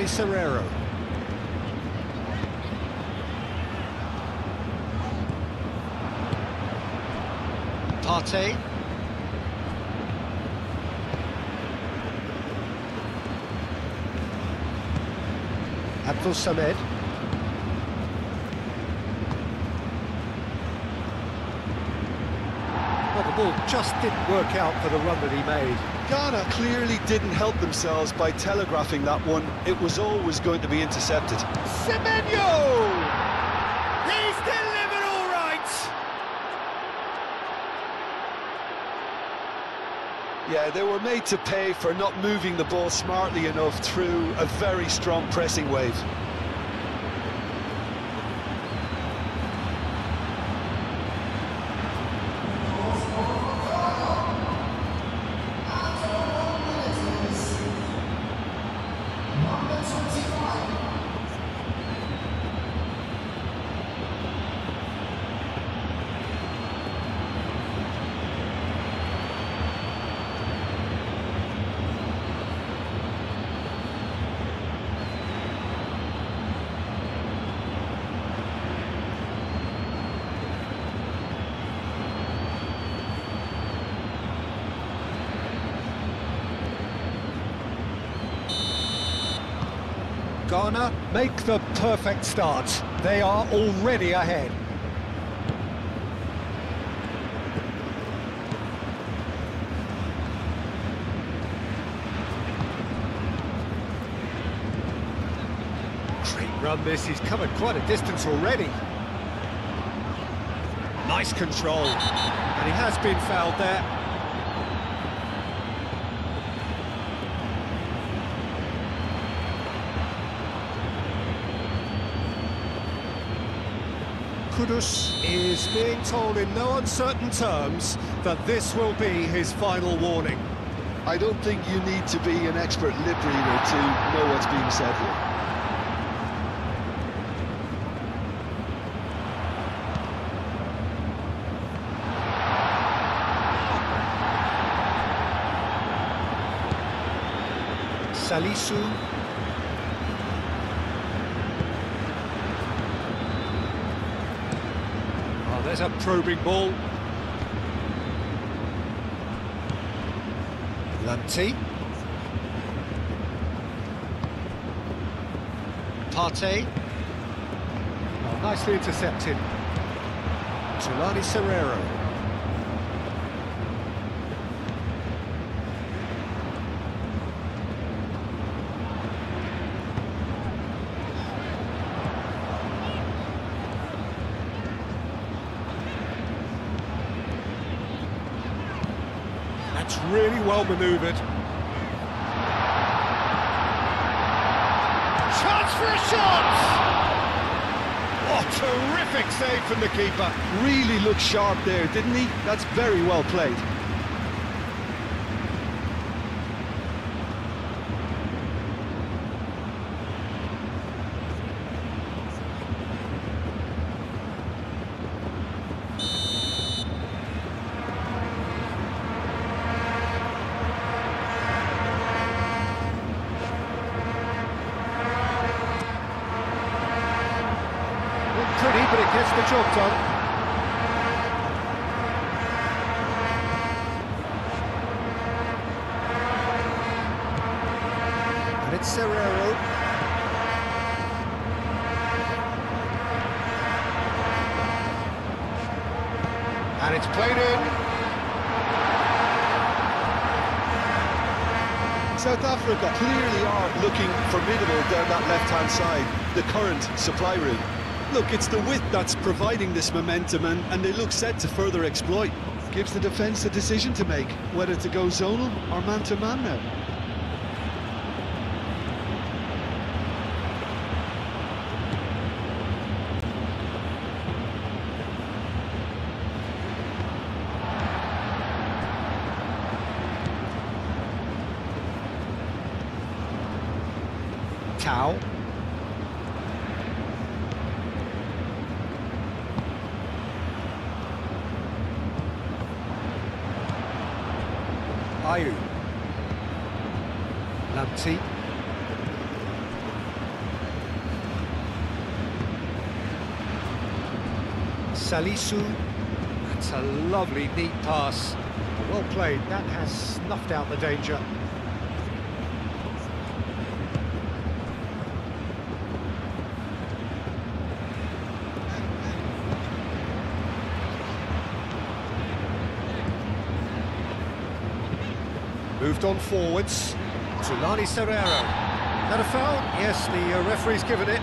Serrero. Partey. Abdul Samed. Well, the ball just didn't work out for the run that he made. Ghana clearly didn't help themselves by telegraphing that one. It was always going to be intercepted. Semenyo! He's delivered all right! Yeah, they were made to pay for not moving the ball smartly enough through a very strong pressing wave. Ghana make the perfect start. They are already ahead. Great run this, he's covered quite a distance already. Nice control, and he has been fouled there. Kudus is being told in no uncertain terms that this will be his final warning. I don't think you need to be an expert lip reader to know what's being said here. Salisu. There's a probing ball. Lanti. Partey. Oh, nicely intercepted. Jelani Serrero. That's really well manoeuvred. Chance for a shot! Oh, terrific save from the keeper. Really looked sharp there, didn't he? That's very well played. Pretty, but it gets the job done. And it's Serrero. And it's played in. South Africa clearly are looking formidable down that left-hand side, the current supply route. Look, it's the width that's providing this momentum, and they look set to further exploit. Gives the defence a decision to make, whether to go zonal or man-to-man now. Cow. Ayu. Lanti. Salisu. That's a lovely, neat pass. Well played, that has snuffed out the danger. Moved on forwards. Tulani Serrero. That a foul? Yes, the referee's given it.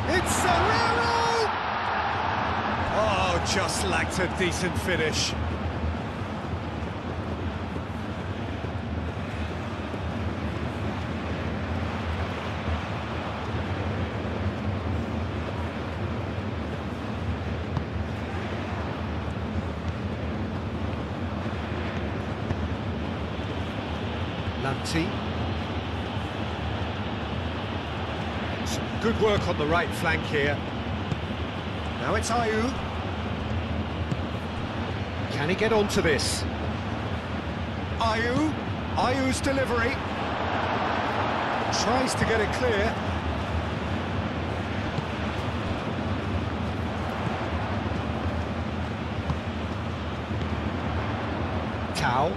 It's Serrero! Oh, just lacked a decent finish. Lanti. Good work on the right flank here. Now it's Ayew. Can he get onto this? Ayew. Ayew's delivery. Tries to get it clear. Tau.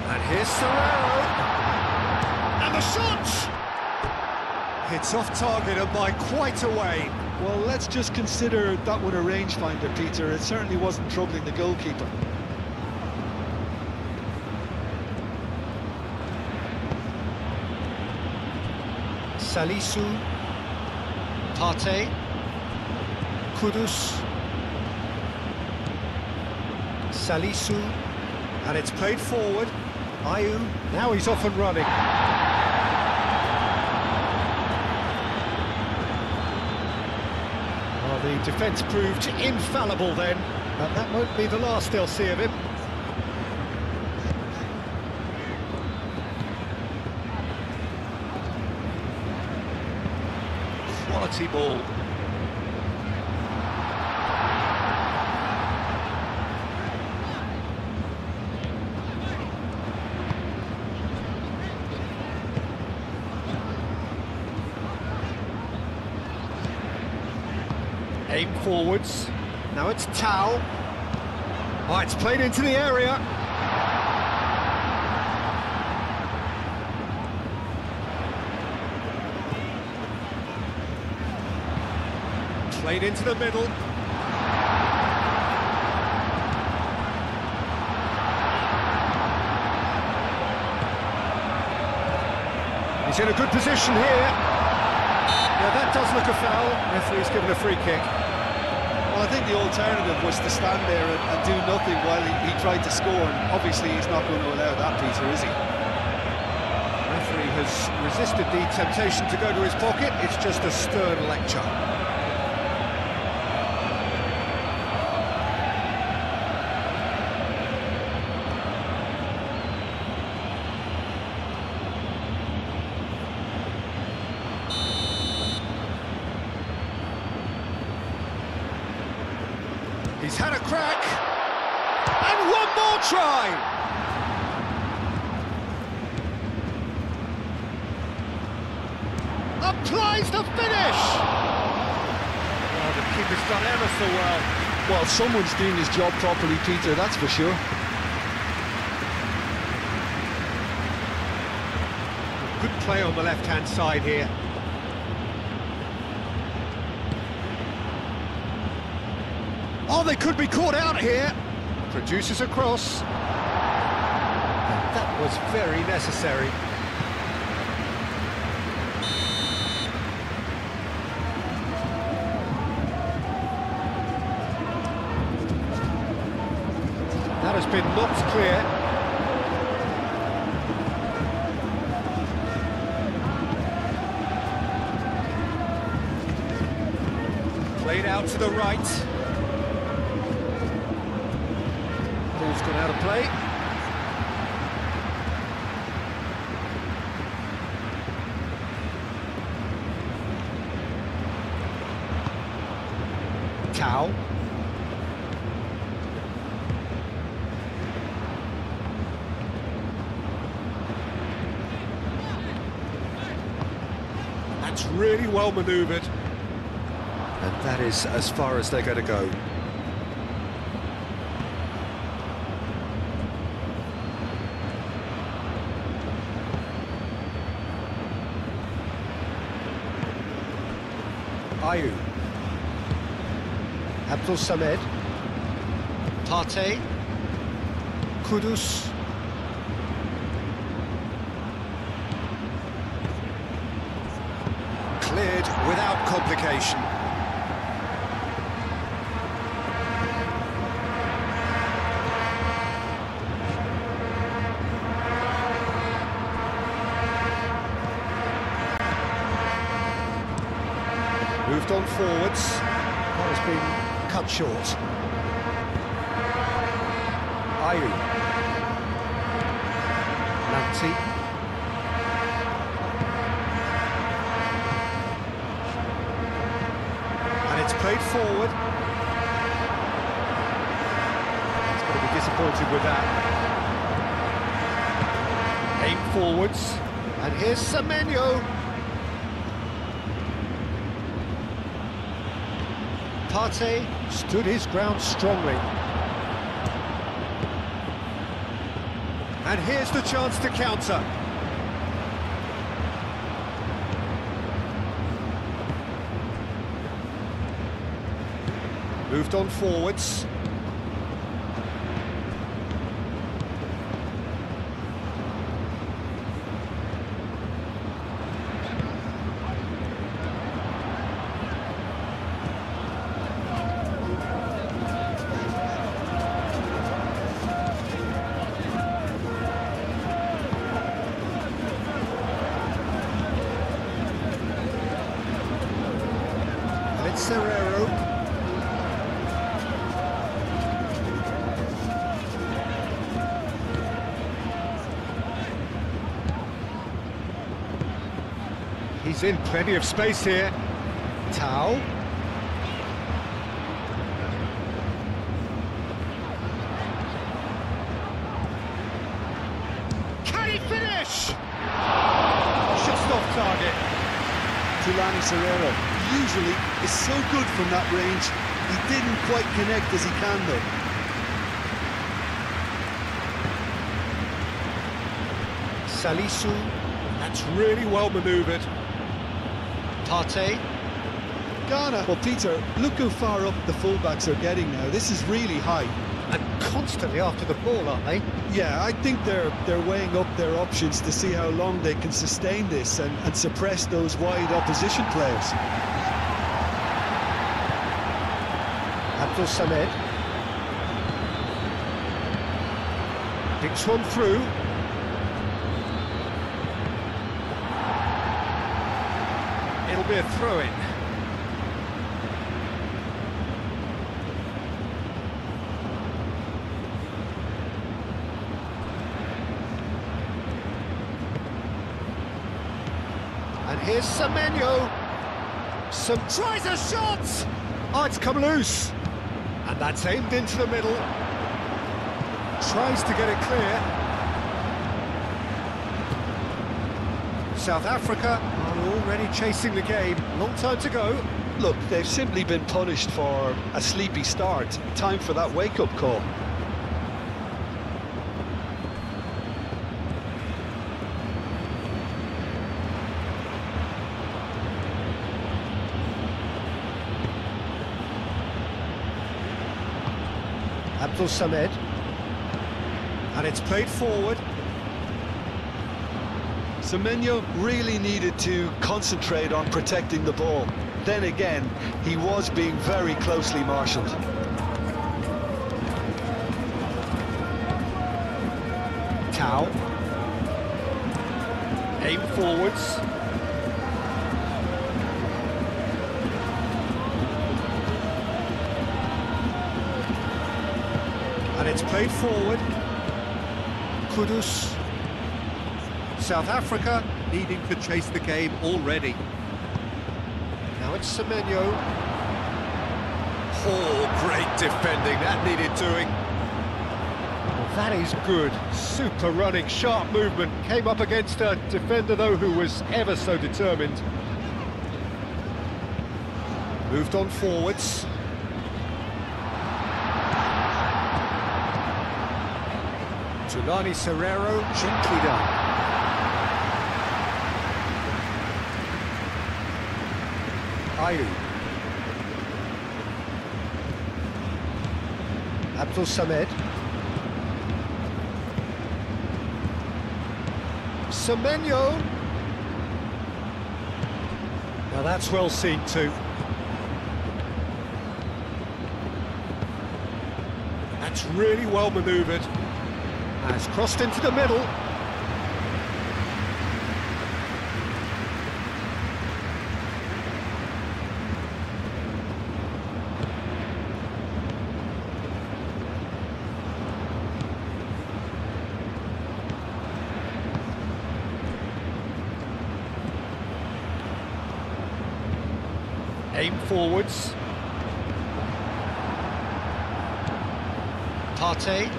And here's Serrero. And the shot! It's off target and by quite a way. Well, let's just consider that one a rangefinder, Peter. It certainly wasn't troubling the goalkeeper. Salisu. Partey. Kudus. Salisu. And it's played forward. Ayew. Now he's off and running. Well, the defence proved infallible then, but that won't be the last they'll see of him. Quality ball. Aim forwards. Now it's Tau. Oh, it's played into the area. Played into the middle. He's in a good position here. Yeah, that does look a foul. Referee's given a free kick. Well, I think the alternative was to stand there and do nothing while he tried to score, and obviously he's not going to allow that, Peter, is he? Referee has resisted the temptation to go to his pocket. It's just a stern lecture. He's had a crack, and one more try! Applies the finish! Oh, the keeper's done ever so well. Well, someone's doing his job properly, Peter, that's for sure. Good play on the left-hand side here. Oh, they could be caught out here. Produces a cross. That was very necessary. That has been knocked clear. out to the right. Ball's gone out of play. Cow. That's really well manoeuvred. And that is as far as they're going to go. Ayew. Abdul Samed. Partey. Kudus. Cleared without complication. Moved on forwards. That has been cut short. Ayew. Lamptey. And it's played forward. He's going to be disappointed with that. Aim forwards. And here's Semenyo. Partey stood his ground strongly. And here's the chance to counter. Moved on forwards. Serrero. He's in plenty of space here. Tau. Can he finish? Just off target. Tulani Serrero usually is so good from that range. He didn't quite connect as he can though. Salisu, that's really well manoeuvred. Partey. Ghana. Well, Peter, look how far up the fullbacks are getting now. This is really high. And constantly after the ball, aren't they? Yeah, I think they're weighing up their options to see how long they can sustain this and suppress those wide opposition players. Abdul Samed picks one through. It'll be a throw-in. And here's Semenyo. Tries a shot! Oh, it's come loose. And that's aimed into the middle. Tries to get it clear. South Africa are already chasing the game. Long time to go. Look, they've simply been punished for a sleepy start. Time for that wake-up call. Abdul Samed. And it's played forward. Semenyo really needed to concentrate on protecting the ball. Then again, he was being very closely marshalled. Cow. Aim forwards. played forward. Kudus. South Africa needing to chase the game already. Now it's Semenyo. Oh, great defending, that needed doing. Well, that is good, super running, sharp movement. Came up against a defender, though, who was ever so determined. Moved on forwards. Tulani Serrero, gently done. Ayu. Abdul Samed. Semenyo. Now that's well seen too. That's really well manoeuvred. Has crossed into the middle. Aim forwards. Partey.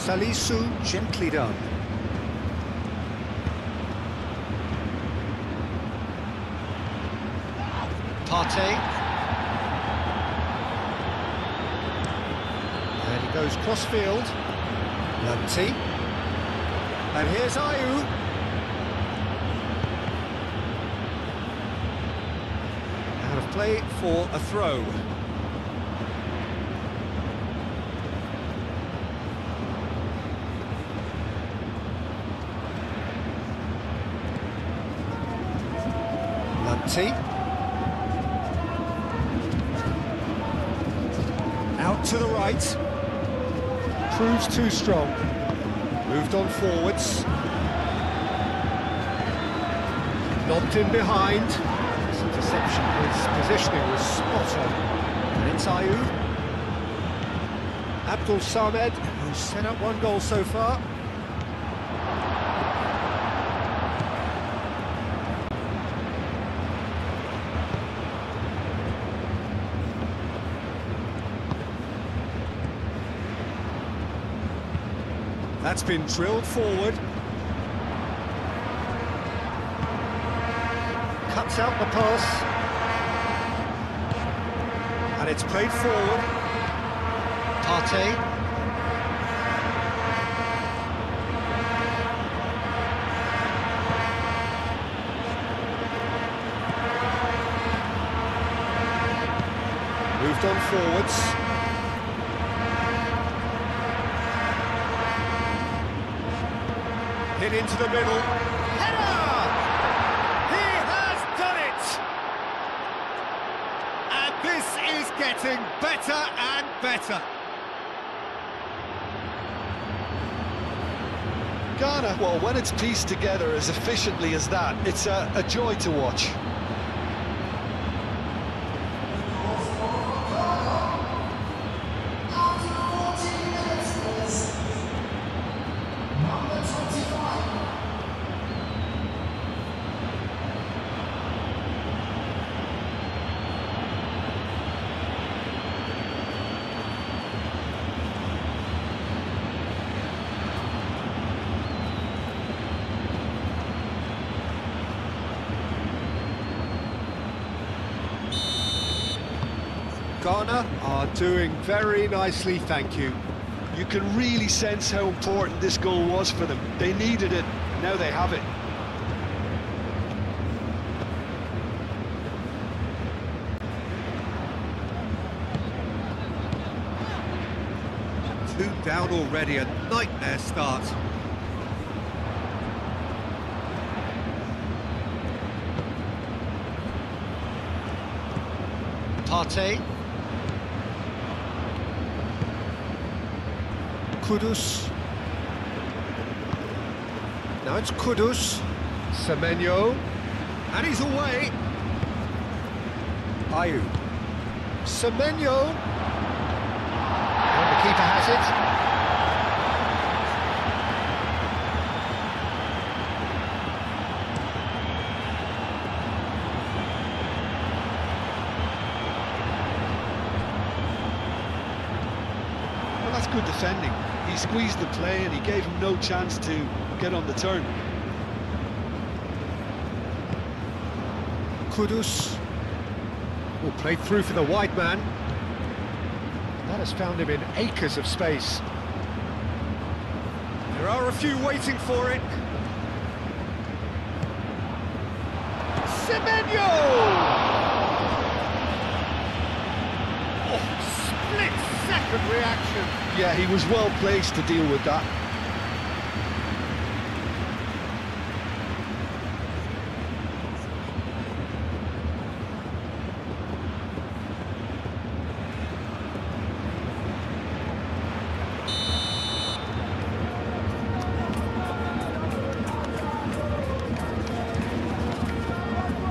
Salisu, gently done. Partey. And he goes cross-field. Lanti. And here's Ayu. Out of play for a throw. Out to the right. Proves too strong. Moved on forwards. Knocked in behind. His interception, his positioning was spot on. And it's Ayu. Abdul Samed, who's set up one goal so far. That's been drilled forward. Cuts out the pass. And it's played forward. Partey. Moved on forwards. Hit into the middle. Header! He has done it! And this is getting better and better. Ghana, well, when it's pieced together as efficiently as that, it's a joy to watch. Ghana are doing very nicely, thank you. You can really sense how important this goal was for them. They needed it, now they have it. Two down already, a nightmare start. Partey. Kudus. Now it's Kudus. Semenyo. And he's away. Ayu. Semenyo. And the keeper has it. Well, that's good defending. He squeezed the play and he gave him no chance to get on the turn. Kudus. Will play through for the wide man. That has found him in acres of space. There are a few waiting for it. Semenyo! Oh, split-second reaction. Yeah, he was well placed to deal with that.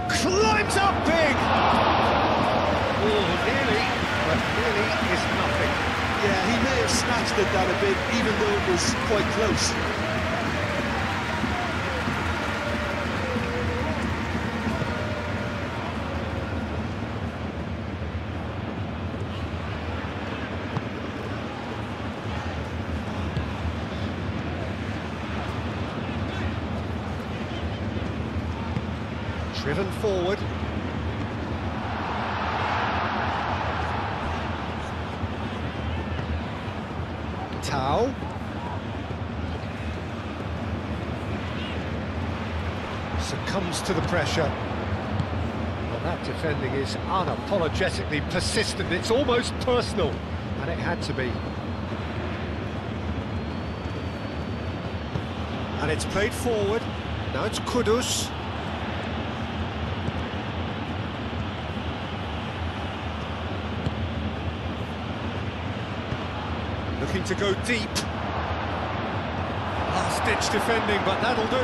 Climbs up big! Oh, nearly, but nearly is nothing. Yeah, he may have snatched at that a bit, even though it was quite close. Driven forward. Tau. Succumbs to the pressure. Well, that defending is unapologetically persistent. It's almost personal, and it had to be. And it's played forward. Now it's Kudus. Looking to go deep. Last-ditch defending, but that'll do.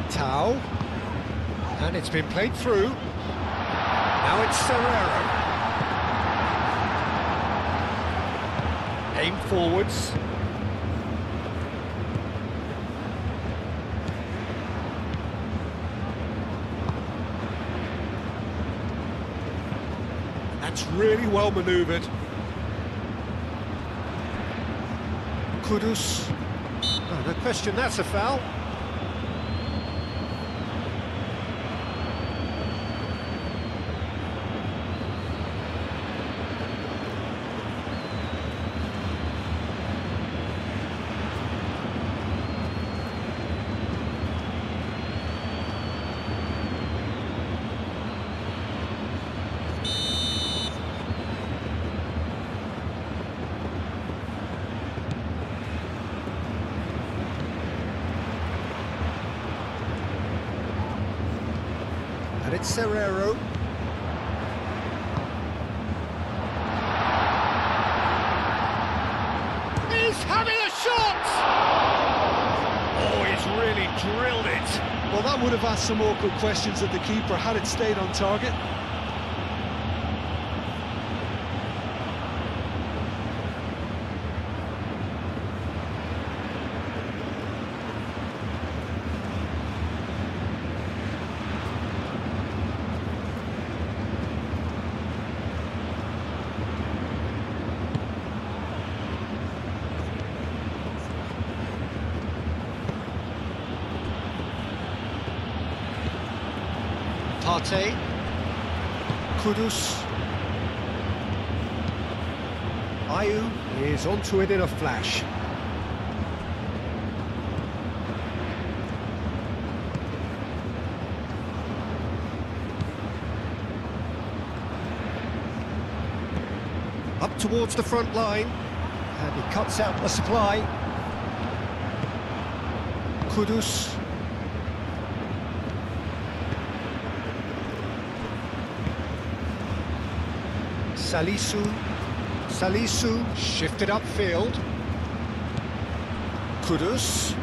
Tau. And it's been played through. Now it's Serrero. Aim forwards. That's really well manoeuvred. Kudus. Oh, no question, that's a foul. And it's Serrero. He's having a shot! Oh, he's really drilled it. Well, that would have asked some awkward questions at the keeper had it stayed on target. Partey. Kudus. Ayew is onto it in a flash. Up towards the front line, and he cuts out the supply. Kudus. Salisu, Salisu shifted upfield. Kudus.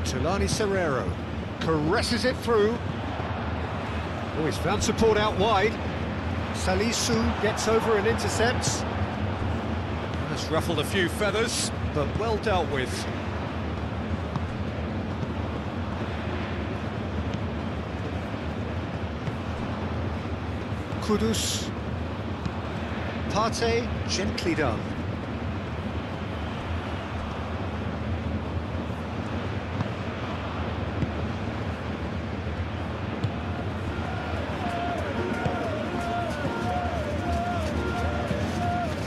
Tulani Serrero caresses it through. Oh, he's found support out wide. Salisu gets over and intercepts. Has ruffled a few feathers, but well dealt with. Kudus. Partey, gently done.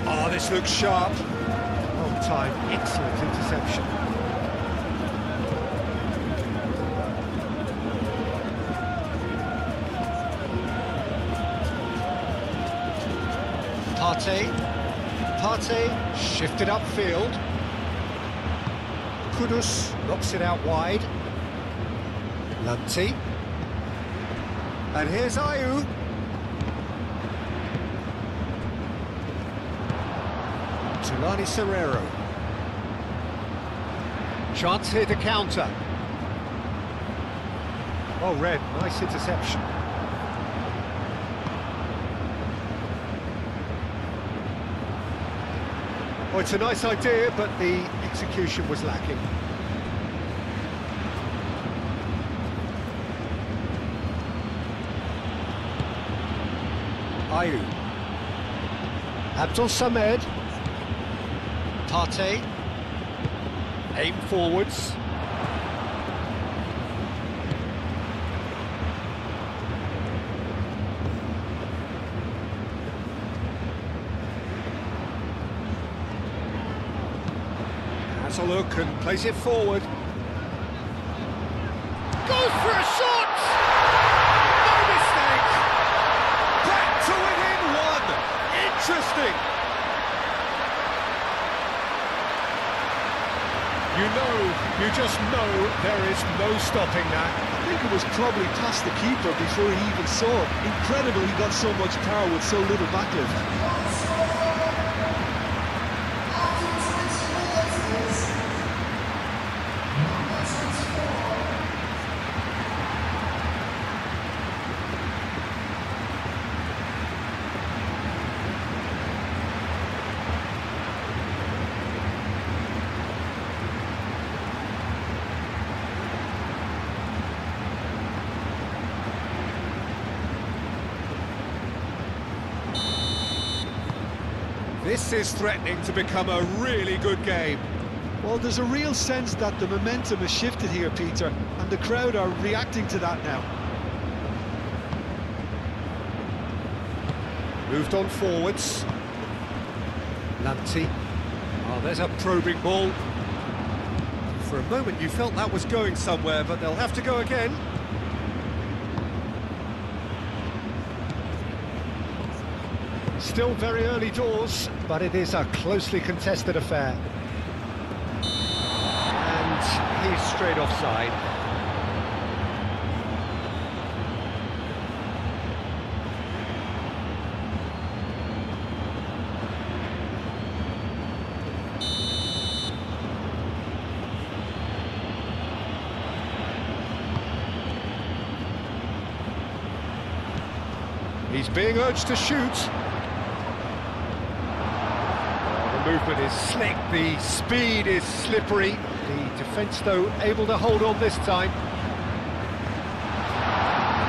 Oh, this looks sharp. On time, excellent interception. Partey shifted upfield. Kudus knocks it out wide. Lanti. And here's Ayew. Tulani Serrero. Chance here to counter. Oh, Red, nice interception. Oh, it's a nice idea, but the execution was lacking. Ayew. Abdul Samed. Partey. Aim forwards. Has a look and plays it forward. Goes for a shot! No mistake! Back to within one! Interesting! You just know there is no stopping that. I think it was probably past the keeper before he even saw it. Incredible he got so much power with so little backlift. This is threatening to become a really good game. Well, there's a real sense that the momentum has shifted here, Peter, and the crowd are reacting to that now. Moved on forwards. Lanti. Oh, there's a probing ball. For a moment you felt that was going somewhere, but they'll have to go again. Still very early doors, but it is a closely contested affair. And he's straight offside. He's being urged to shoot. Movement is slick, the speed is slippery. The defence, though, able to hold on this time.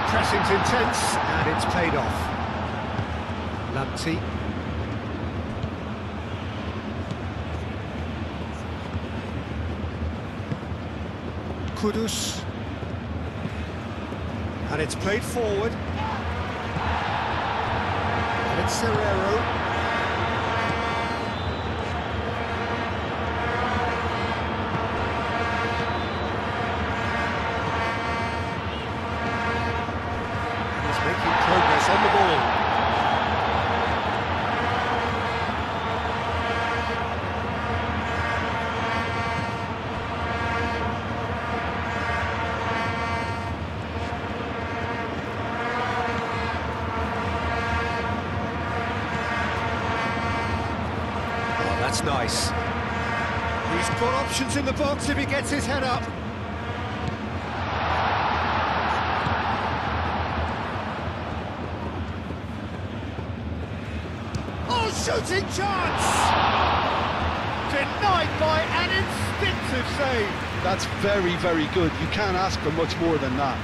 Pressing's intense, and it's paid off. Lanti. Kudus. And it's played forward. And it's Serrero. Progress on the ball. That's nice. He's got options in the box if he gets his head up. Oh, shooting chance! Denied by an instinctive save. That's very, very good. You can't ask for much more than that.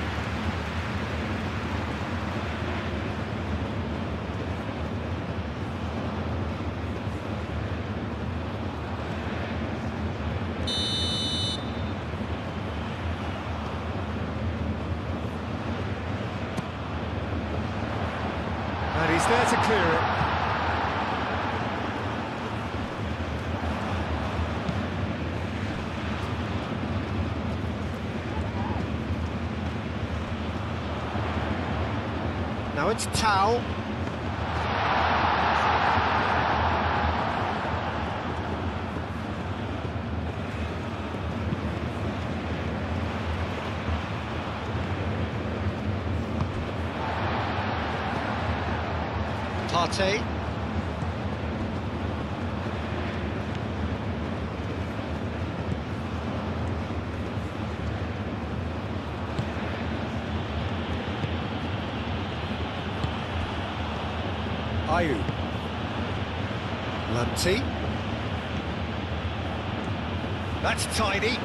And he's there to clear it. Now it's Tau. Partey. Ayu. Lamptey. That's tidy.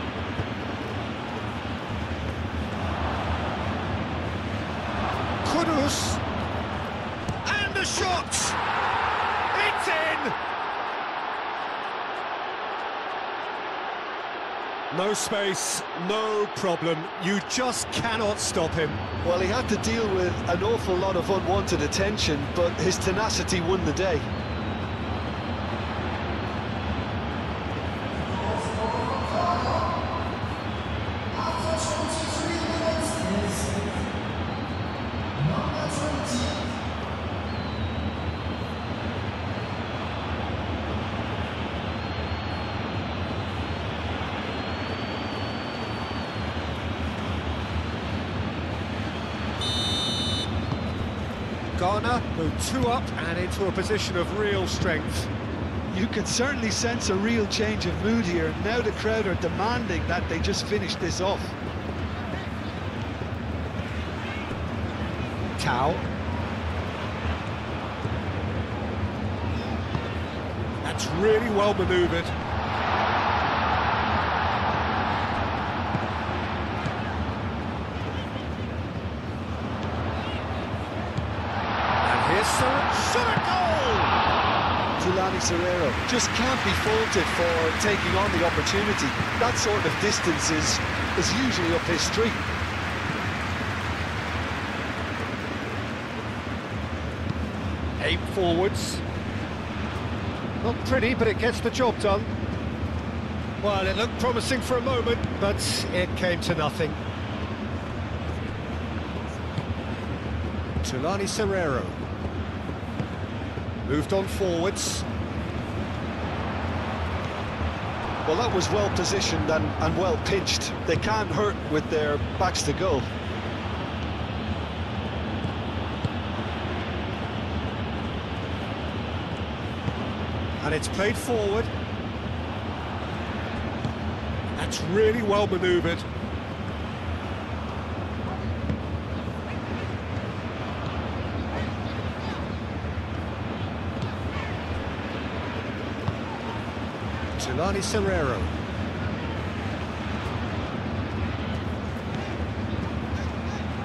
Kudus. And the shot! It's in! No space, no problem. You just cannot stop him. Well, he had to deal with an awful lot of unwanted attention, but his tenacity won the day. Ghana move 2 up and into a position of real strength. You can certainly sense a real change of mood here. Now the crowd are demanding that they just finish this off. Tau. That's really well manoeuvred. Shot a goal! Serrero just can't be faulted for taking on the opportunity. That sort of distance is usually up his street. Aim forwards. Not pretty, but it gets the job done. Well, it looked promising for a moment, but it came to nothing. Serrero. Moved on forwards. Well, that was well positioned and well pitched. They can't hurt with their backs to goal. And it's played forward. That's really well manoeuvred. Serrero.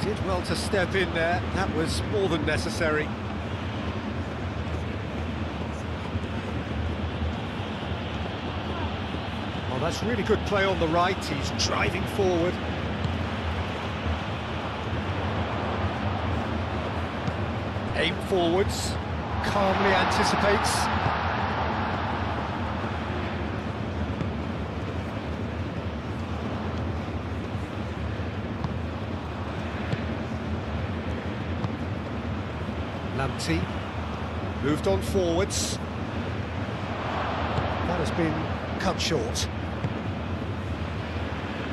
Did well to step in there. That was more than necessary. Oh, that's really good play on the right. He's driving forward. Aim forwards. Calmly anticipates. Lamptey, moved on forwards. That has been cut short.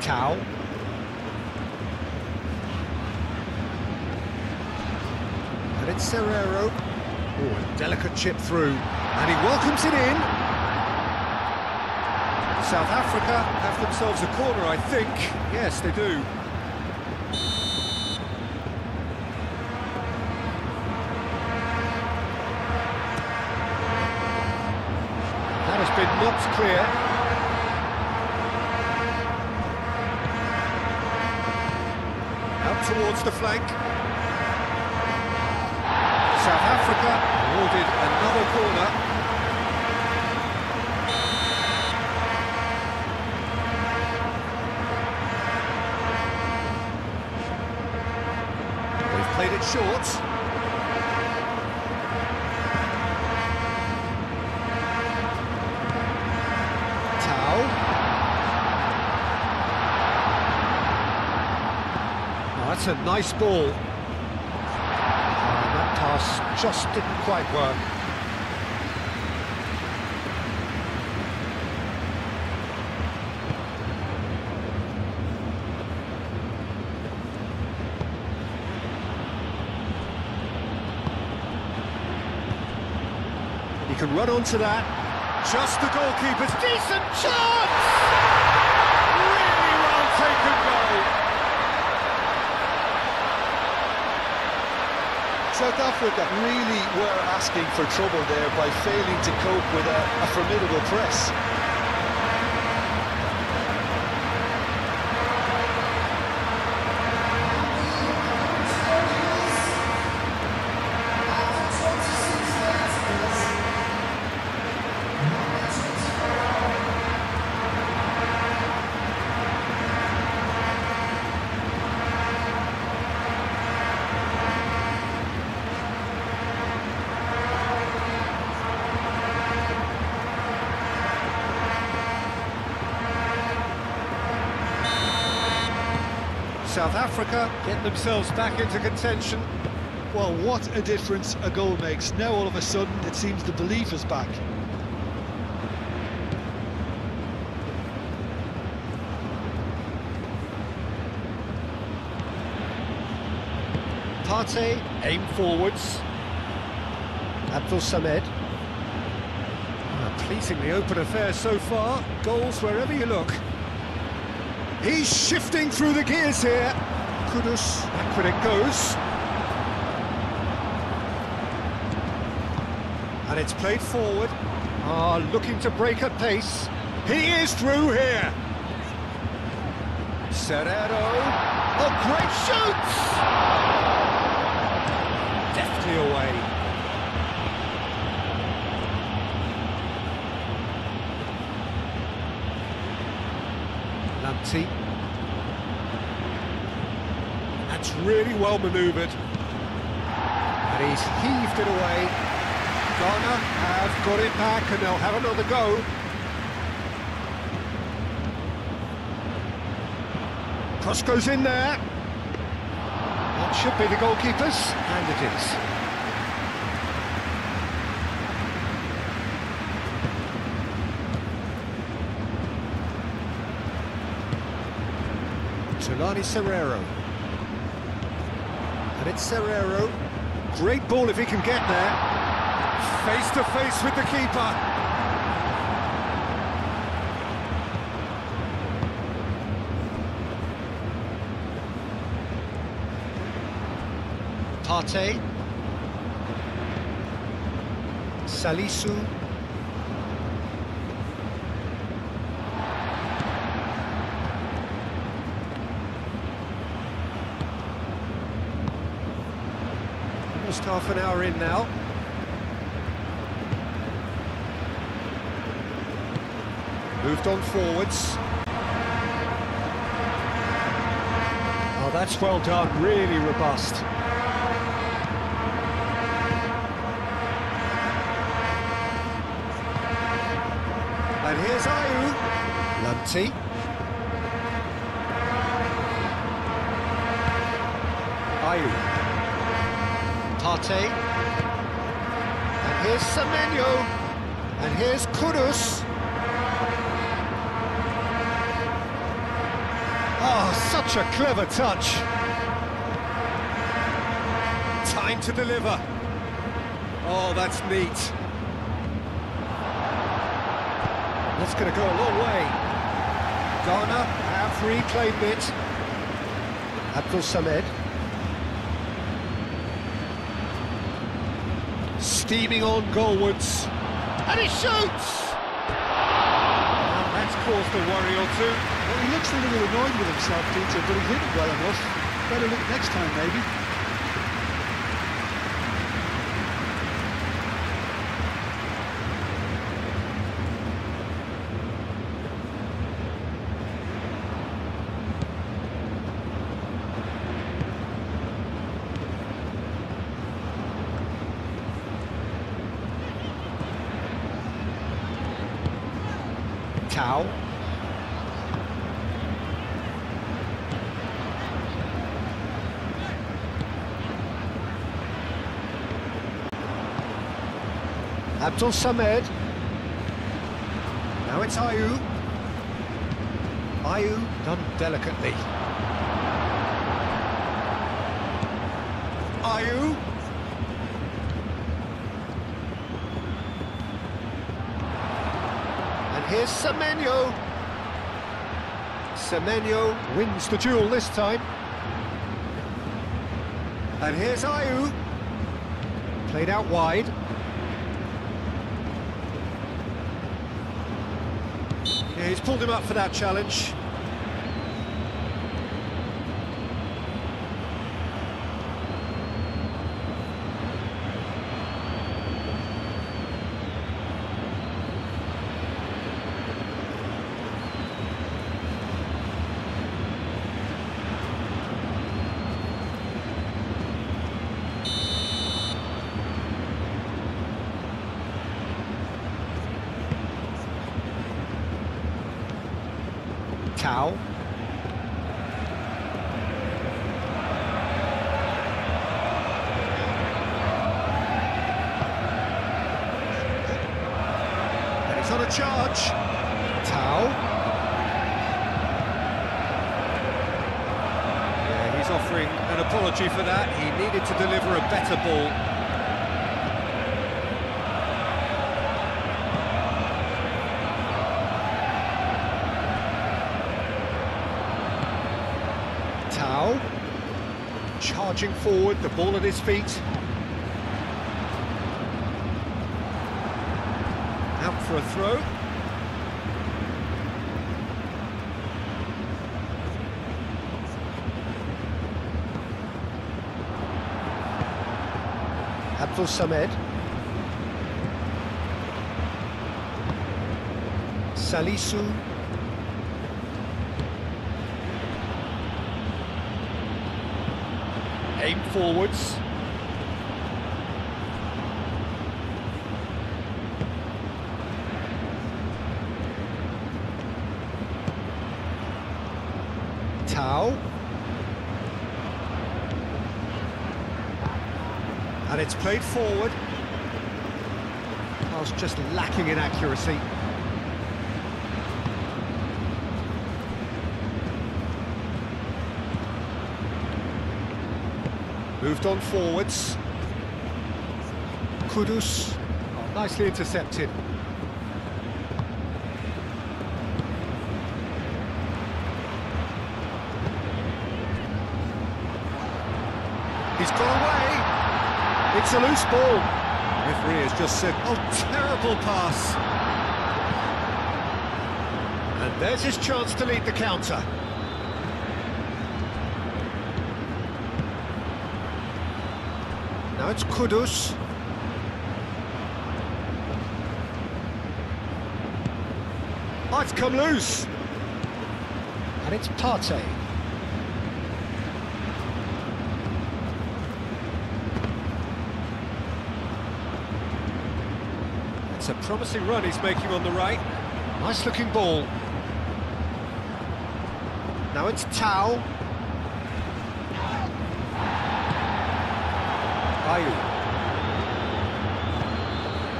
Tau. And it's Serrero. Oh, a delicate chip through. And he welcomes it in. South Africa have themselves a corner, I think. Yes, they do. That has been knocked clear. Out towards the flank. South Africa awarded another corner. They've played it short. That's a nice ball. And that pass just didn't quite work. He can run onto that. Just the goalkeeper's decent chance! Really well taken goal. South Africa really were asking for trouble there by failing to cope with a formidable press. South Africa get themselves back into contention. Well, what a difference a goal makes. Now all of a sudden it seems the belief is back. Partey, aim forwards. Abdul Samed. Pleasingly open affair so far. Goals wherever you look. He's shifting through the gears here. Kudus, backward it goes. And it's played forward. Looking to break at pace. He is through here. Serrero. Oh, great shoots! Deftly away. Lamptey. That's really well manoeuvred. And he's heaved it away. Ghana have got it back and they'll have another go. Cross goes in there. That should be the goalkeeper's, and it is. Serrero. And it's Serrero. Great ball if he can get there. Face to face with the keeper. Partey. Salisu. Almost half an hour in now. Moved on forwards. Oh, that's well done, really robust. And here's Ayew. Lamptey. Ayew. Partey. And here's Semenyo. And here's Kudus. Oh, such a clever touch. Time to deliver. Oh, that's neat. That's going to go a long way. Ghana have reclaimed it. Abdul Samed. Steaming on goalwards. And he shoots! And that's caused a worry or two. Well, he looks a little annoyed with himself, Peter, but he hit it well enough. Better look next time, maybe. Tau. Abdul Samed. Now it's Ayew. Ayew done delicately. Ayew. And here's Semenyo. Semenyo wins the duel this time. And here's Ayew. Played out wide. Yeah, he's pulled him up for that challenge. Tau. And he's on a charge. Tau. Yeah, he's offering an apology for that. He needed to deliver a better ball. Tau, charging forward, the ball at his feet. Out for a throw. Abdul Samed. Salisu. Aim forwards. Tau. And it's played forward. Pass just lacking in accuracy. Moved on forwards. Kudus. Oh, nicely intercepted. He's gone away. It's a loose ball. Referee has just said, oh, terrible pass. And there's his chance to lead the counter. Now it's Kudus. Oh, it's come loose. And it's Partey. It's a promising run he's making on the right. Nice looking ball. Now it's Tau. Ayew.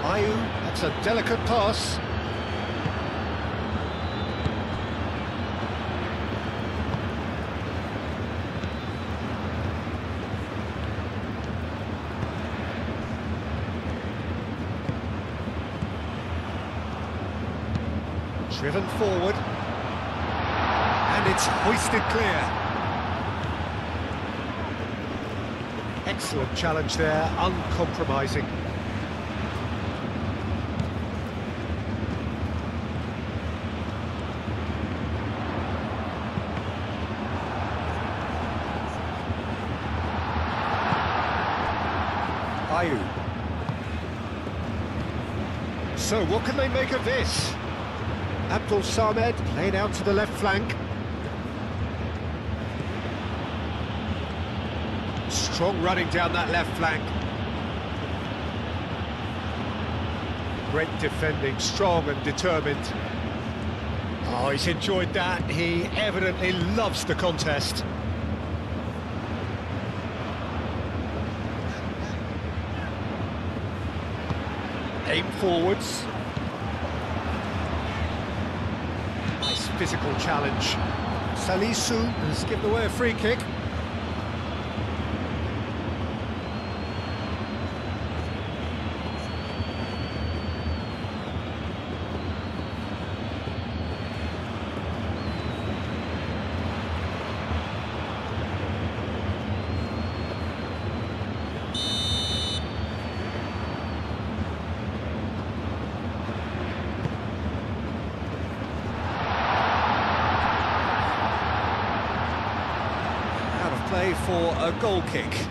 Ayew, that's a delicate pass. Driven forward. And it's hoisted clear. Excellent challenge there, uncompromising. So what can they make of this? Abdul Samed played out to the left flank. Strong running down that left flank. Great defending, strong and determined. Oh, he's enjoyed that. He evidently loves the contest. Aim forwards. Nice physical challenge. Salisu has given away a free kick. Play for a goal kick.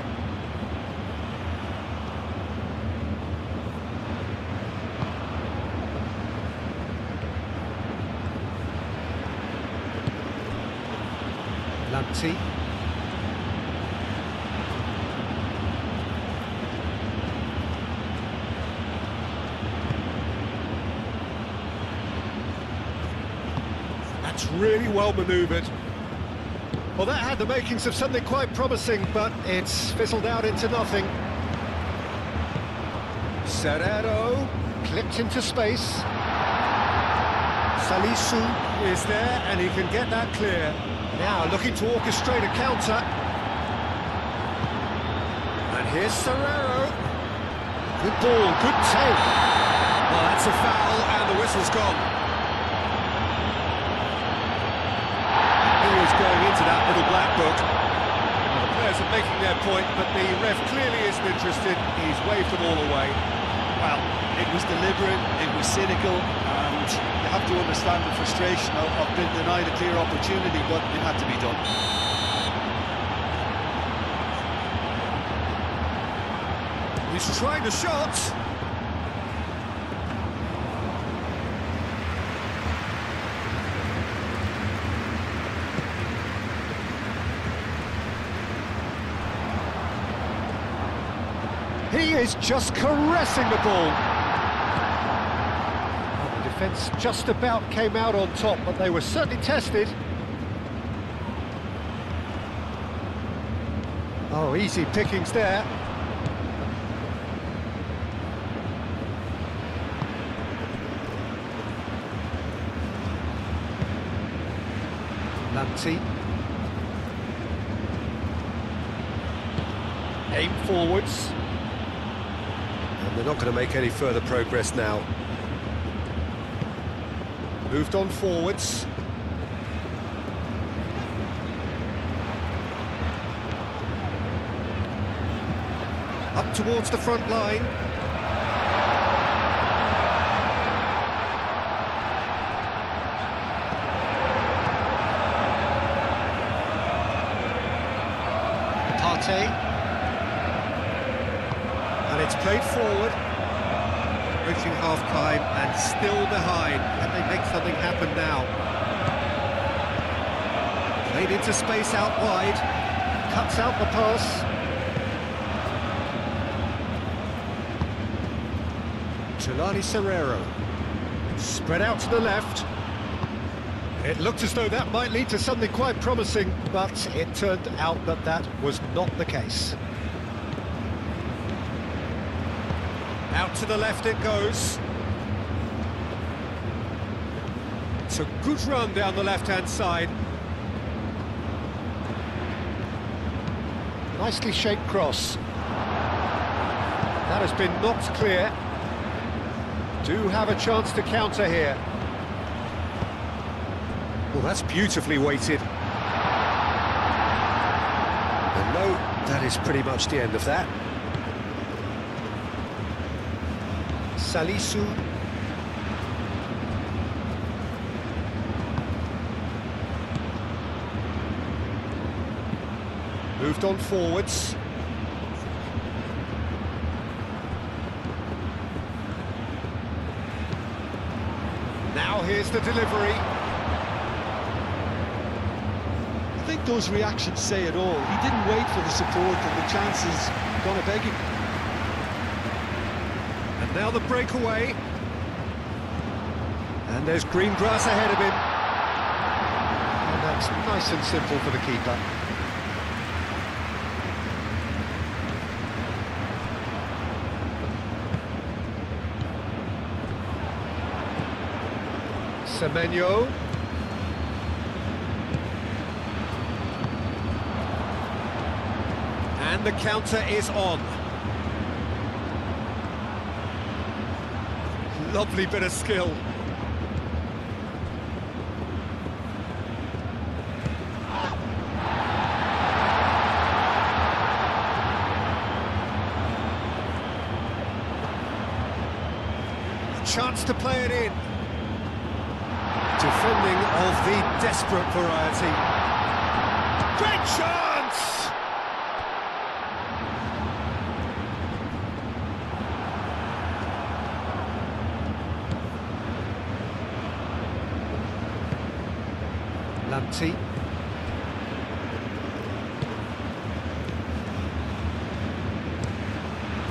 Lamptey. That's really well manoeuvred. Well, that had the makings of something quite promising, but it's fizzled out into nothing. Serrero clipped into space. Salisu is there, and he can get that clear. Now looking to orchestrate a counter. And here's Serrero. Good ball, good take. Well, that's a foul, and the whistle's gone. Going into that little black book. Well, the players are making their point, but the ref clearly isn't interested. He's waved them all away. Well, it was deliberate, it was cynical, and you have to understand the frustration of being denied a clear opportunity, but it had to be done. He's trying the shot. He is just caressing the ball. Well, the defence just about came out on top, but they were certainly tested. Oh, easy pickings there. Lamptey. Aim forwards. And they're not going to make any further progress now. Moved on forwards. Up towards the front line. Partey. And it's played forward. Approaching half-time and still behind. Can they make something happen now? Played into space out wide. Cuts out the pass. Serrero. Spread out to the left. It looked as though that might lead to something quite promising, but it turned out that that was not the case. Out to the left it goes. It's a good run down the left-hand side. Nicely shaped cross. That has been knocked clear. Do have a chance to counter here. Well, that's beautifully weighted. And no, that is pretty much the end of that. Salisu. Moved on forwards. Now here's the delivery. I think those reactions say it all. He didn't wait for the support and the chances gonna beg him. And now the breakaway. And there's green grass ahead of him. And that's nice and simple for the keeper. Semenyo. And the counter is on. Lovely bit of skill. A chance to play it in. Defending of the desperate variety. Great chance! Lanti.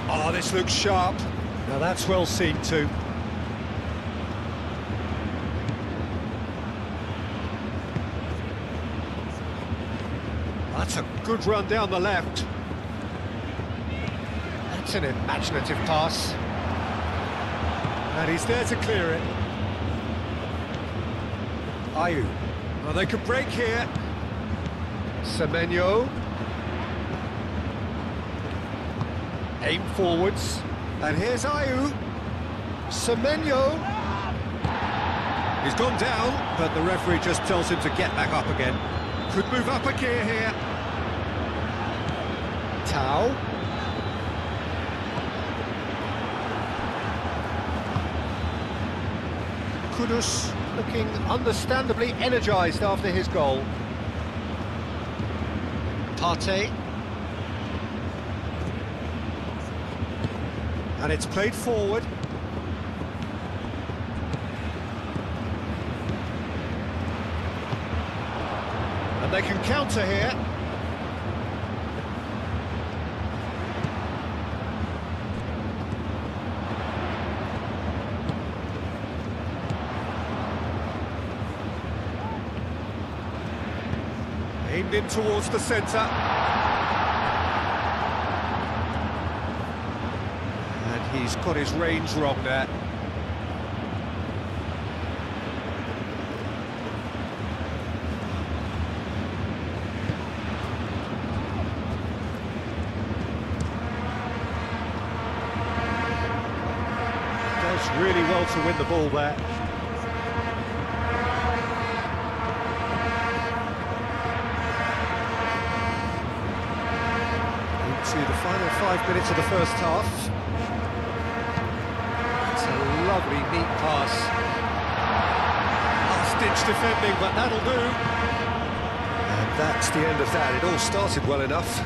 Oh, this looks sharp. Now that's well seen too. That's a good run down the left. That's an imaginative pass. And he's there to clear it. Ayew. Well, they could break here. Semenyo. Aim forwards. And here's Ayew. Semenyo. He's gone down, but the referee just tells him to get back up again. Could move up a gear here. Tau. Kudus looking understandably energised after his goal. Partey. And it's played forward. And they can counter here. Aimed in towards the centre. And he's got his range wrong there. Does really well to win the ball there. To the final 5 minutes of the first half. It's a lovely, neat pass. Last-ditch defending, but that'll do. And that's the end of that. It all started well enough.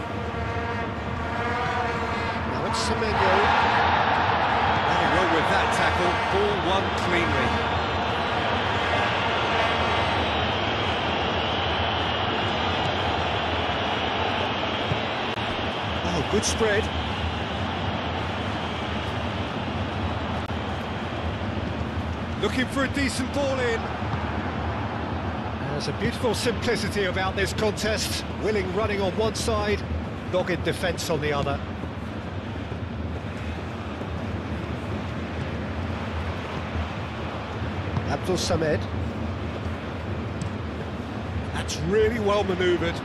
Now it's Semenyo. Nothing wrong with that tackle. Ball won cleanly. Good spread. Looking for a decent ball in. There's a beautiful simplicity about this contest. Willing running on one side, dogged defence on the other. Abdul Samed. That's really well manoeuvred.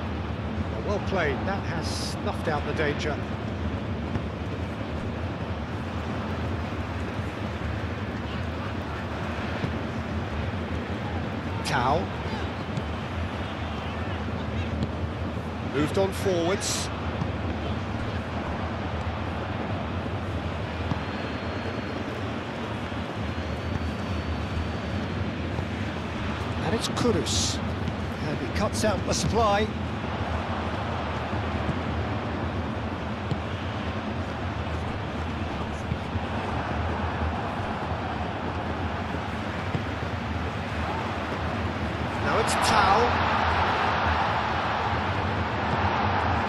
Well played, that has snuffed out the danger. Tau. Moved on forwards. And it's Kudus. And he cuts out the supply. Now it's Tau.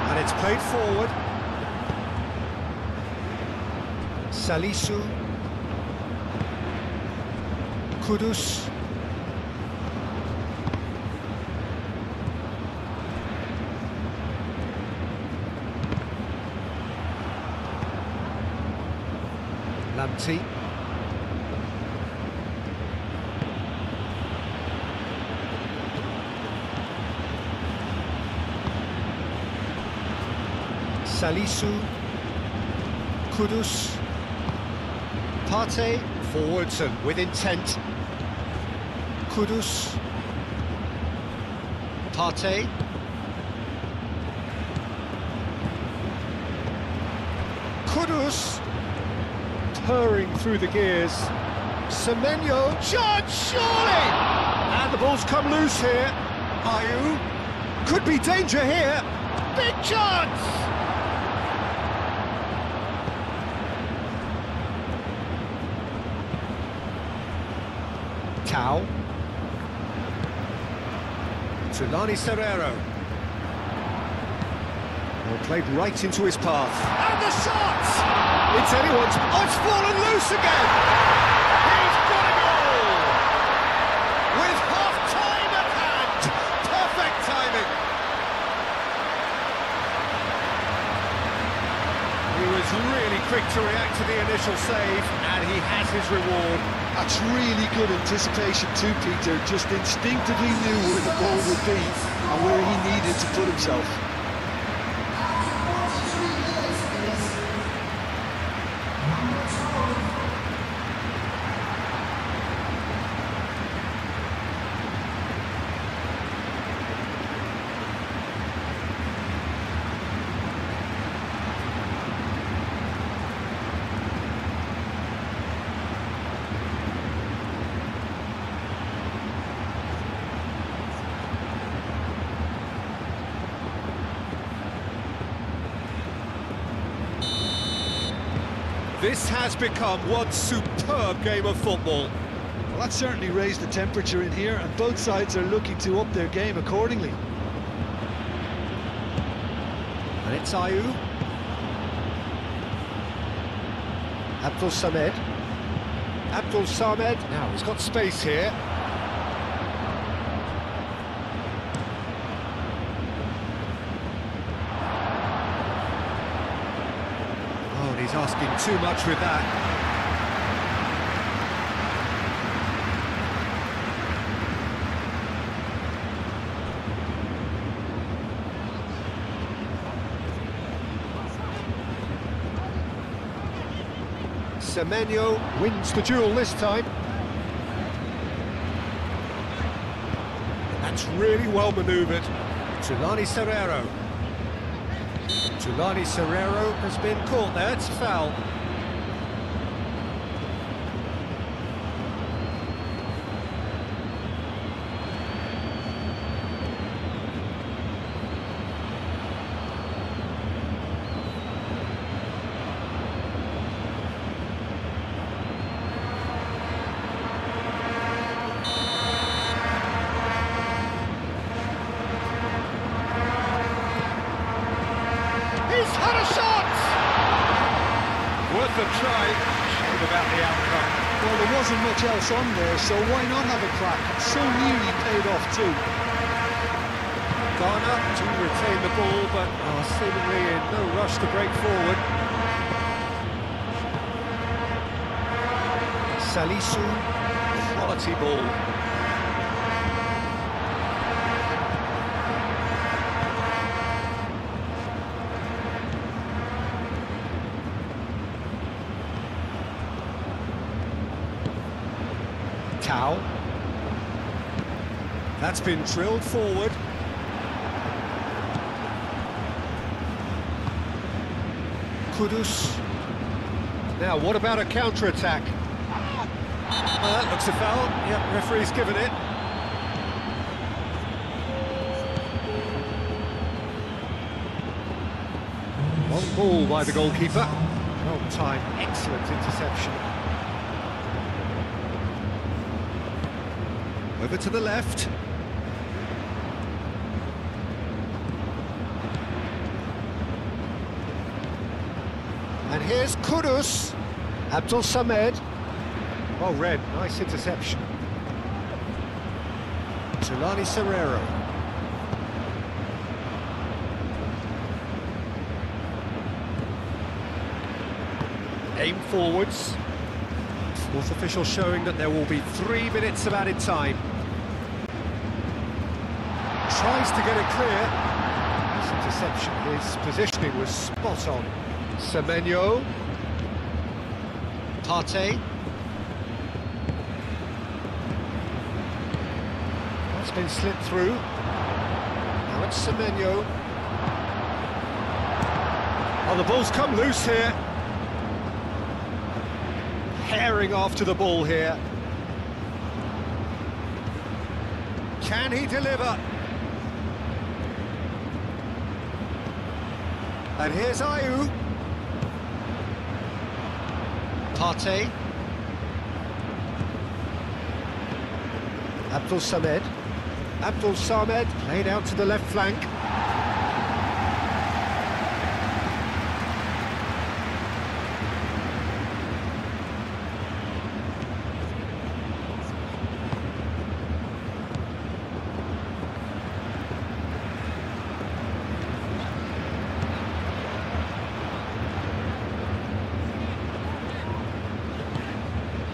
And it's played forward. Salisu. Kudus. Lanti. Salisu. Kudus. Partey forwards and with intent. Kudus. Partey. Kudus. Purring through the gears. Semenyo, chance, surely! And the ball's come loose here. Ayew. Could be danger here. Big chance! Tau. Tulani Serrero. Well, played right into his path. And the shot! It's anyone's. Oh, it's fallen loose again! He's got a goal! With half-time at hand! Perfect timing! He was really quick to react to the initial save, and he has his reward. That's really good anticipation too, Peter. Just instinctively knew where the ball would be and where he needed to put himself. This has become one superb game of football. Well, that certainly raised the temperature in here, and both sides are looking to up their game accordingly. And it's Ayew. Abdul Samed. Abdul Samed. Now he's got space here. Oh, and he's asking too much with that. Semenyo wins the duel this time. That's really well manoeuvred. Tulani Serrero. Tulani Serrero has been caught there, it's a foul. He's had a shot! Worth a try. Shame about the outcome. Well, there wasn't much else on there, so why not have a crack? So nearly paid off too. Ghana to retain the ball, but are seemingly in no rush to break forward. Salisu, quality ball. Tau. That's been drilled forward. Kudus. Now, what about a counter-attack? That looks a foul. Yep, referee's given it. Long ball by the goalkeeper. Well timed, excellent interception. Over to the left. And here's Kudus. Abdul Samed. Well read, nice interception. Jelani Serrero. Aim forwards. Fourth official showing that there will be 3 minutes of added time. Tries to get it clear. Nice interception, his positioning was spot on. Semenyo. Partey. That's been slipped through. Now it's Semenyo. Oh, the ball's come loose here. Herring after the ball here. Can he deliver? And here's Ayew. Partey. Abdul Samed. Abdul Samed played out to the left flank.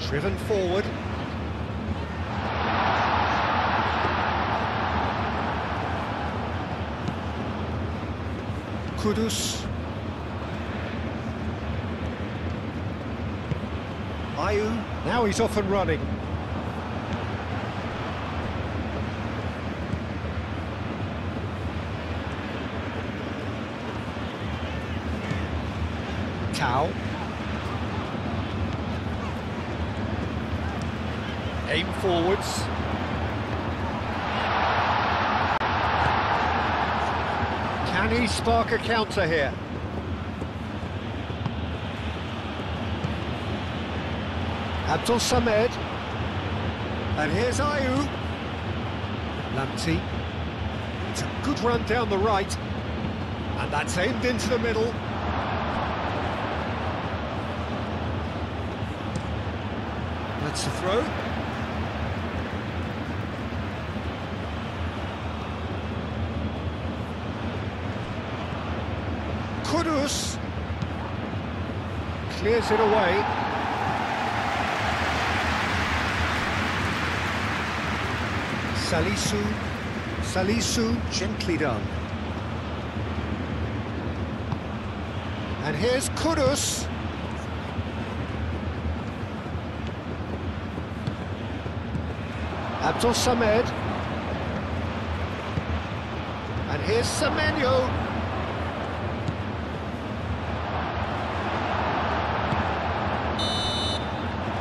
Driven forward. Kudus. Ayew. Now he's off and running. Tau. Aim forwards. Can he spark a counter here? Abdul Samed. And here's Ayew. Lamptey. It's a good run down the right. And that's aimed into the middle. That's the throw. Kudus clears it away. Salisu, gently done. And here's Kudus. Abdul Samed. And here's Semenyo.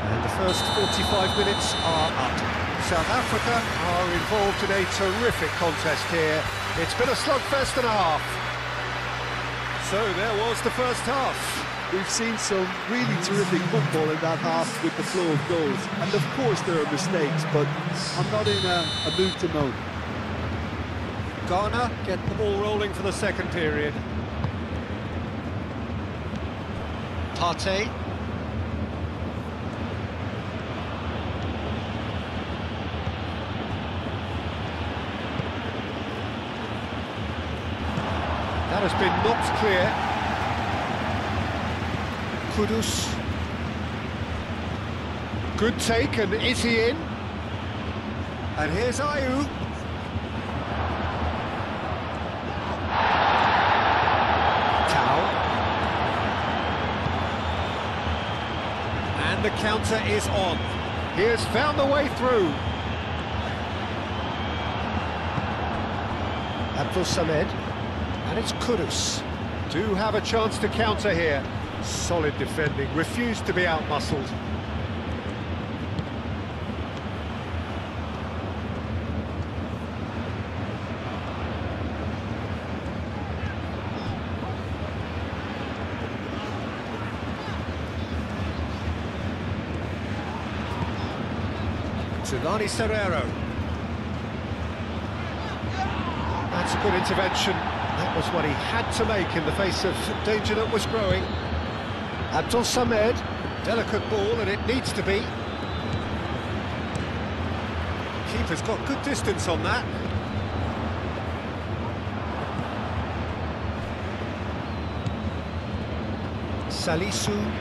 And the first 45 minutes are up. South Africa are involved in a terrific contest here. It's been a slugfest and a half. So there was the first half. We've seen some really terrific football in that half with the flow of goals. And of course there are mistakes, but I'm not in a mood to moan. Ghana get the ball rolling for the second period. Partey. That has been knocked clear. Kudus. Good take, and is he in? And here's Ayew. Tau. And the counter is on. He has found the way through. Abdul Samed. And it's Kudus. do have a chance to counter here. Solid defending, refused to be outmuscled. Tulani Serrero. That's a good intervention. That was what he had to make in the face of danger that was growing. Abdul Samed, delicate ball, and it needs to be. Keeper's got good distance on that. Salisu.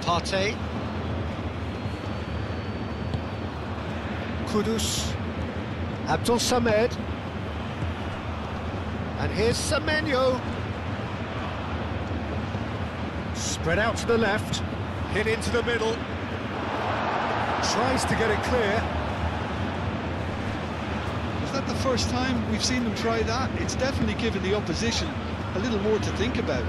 Partey. Kudus. Abdul Samed. And here's Semenyo. Spread out to the left, hit into the middle. Tries to get it clear. Is that the first time we've seen them try that? It's definitely given the opposition a little more to think about.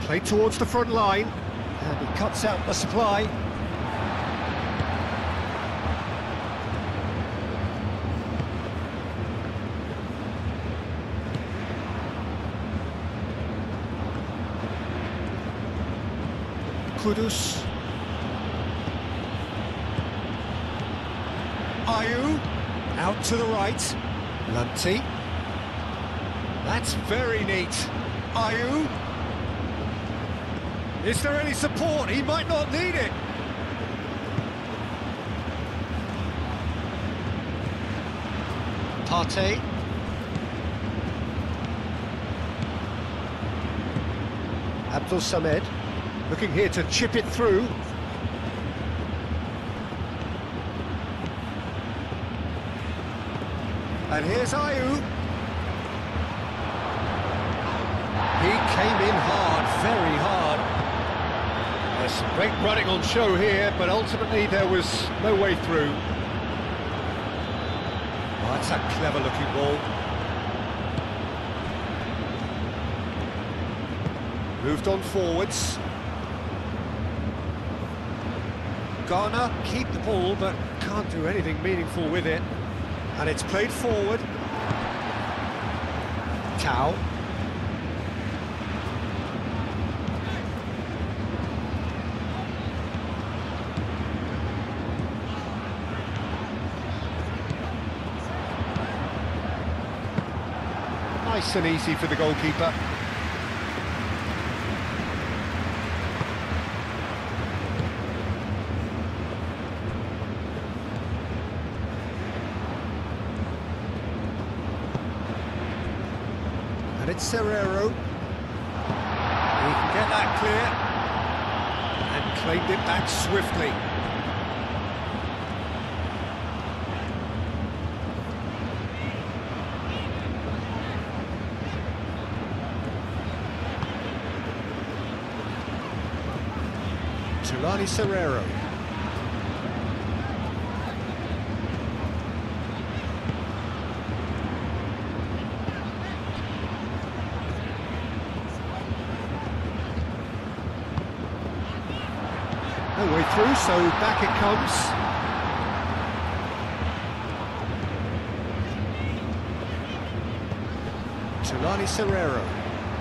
Played towards the front line, and he cuts out the supply. Kudus. Ayew. Out to the right. Lanti. That's very neat. Ayew. Is there any support? He might not need it. Partey. Abdul Samed. Looking here to chip it through. And here's Ayew. He came in hard, very hard. There's some great running on show here, but ultimately there was no way through. Oh, that's a clever looking ball. Moved on forwards. Ghana keep the ball, but can't do anything meaningful with it. And it's played forward. Tau. Nice and easy for the goalkeeper. And it's Serrero. He can get that clear. And claimed it back swiftly. Tulani Serrero. No way through, so back it comes. Tulani Serrero.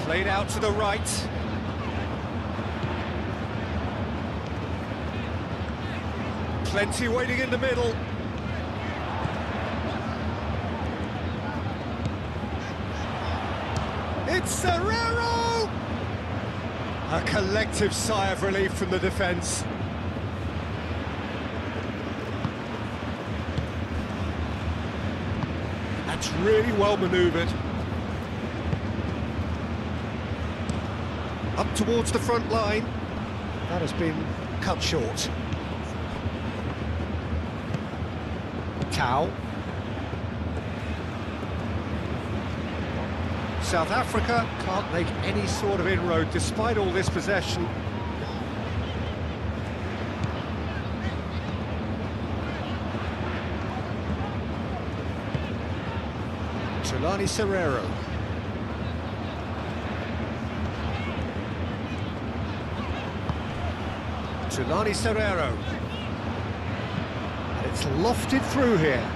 Played out to the right. Plenty waiting in the middle. It's Serrero! A collective sigh of relief from the defence. That's really well manoeuvred. Up towards the front line. That has been cut short. Tau. South Africa can't make any sort of inroad despite all this possession. Tulani Serrero. Tulani Serrero. And it's lofted through here.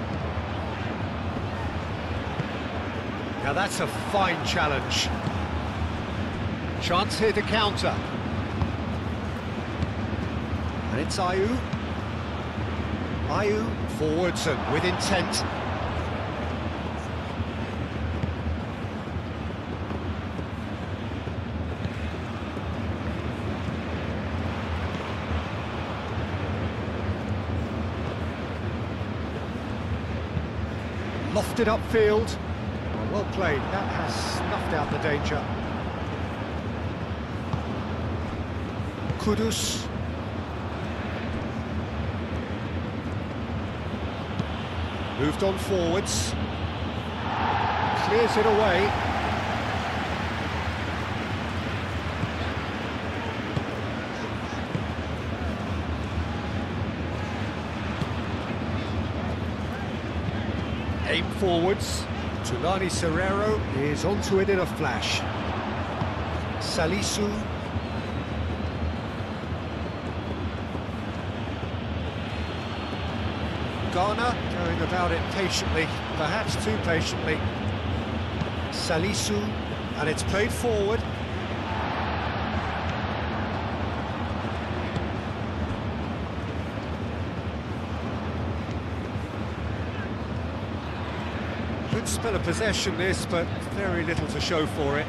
Now that's a fine challenge. Chance here to counter. And it's Ayew. Ayew forwards and with intent. Lofted upfield. Well played, that has snuffed out the danger. Kudus. Moved on forwards. Clears it away. Aim forwards. Tulani Serrero is onto it in a flash. Salisu. Ghana going about it patiently, perhaps too patiently. Salisu, and it's played forward. Good spell of possession this, but very little to show for it.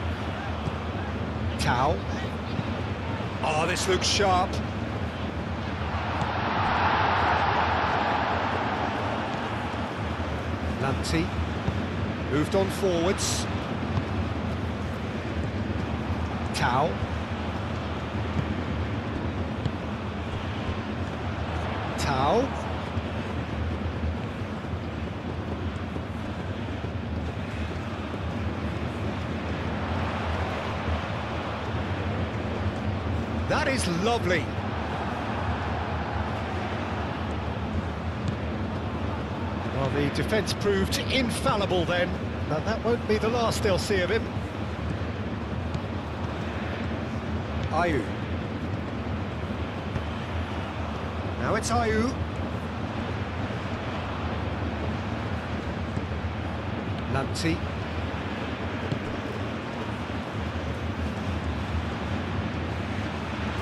Tau. Oh, this looks sharp. Lanti. Moved on forwards. Tau. Tau. That is lovely. Well, the defence proved infallible then, but that won't be the last they'll see of him. Ayew. Now it's Ayew. Lanti.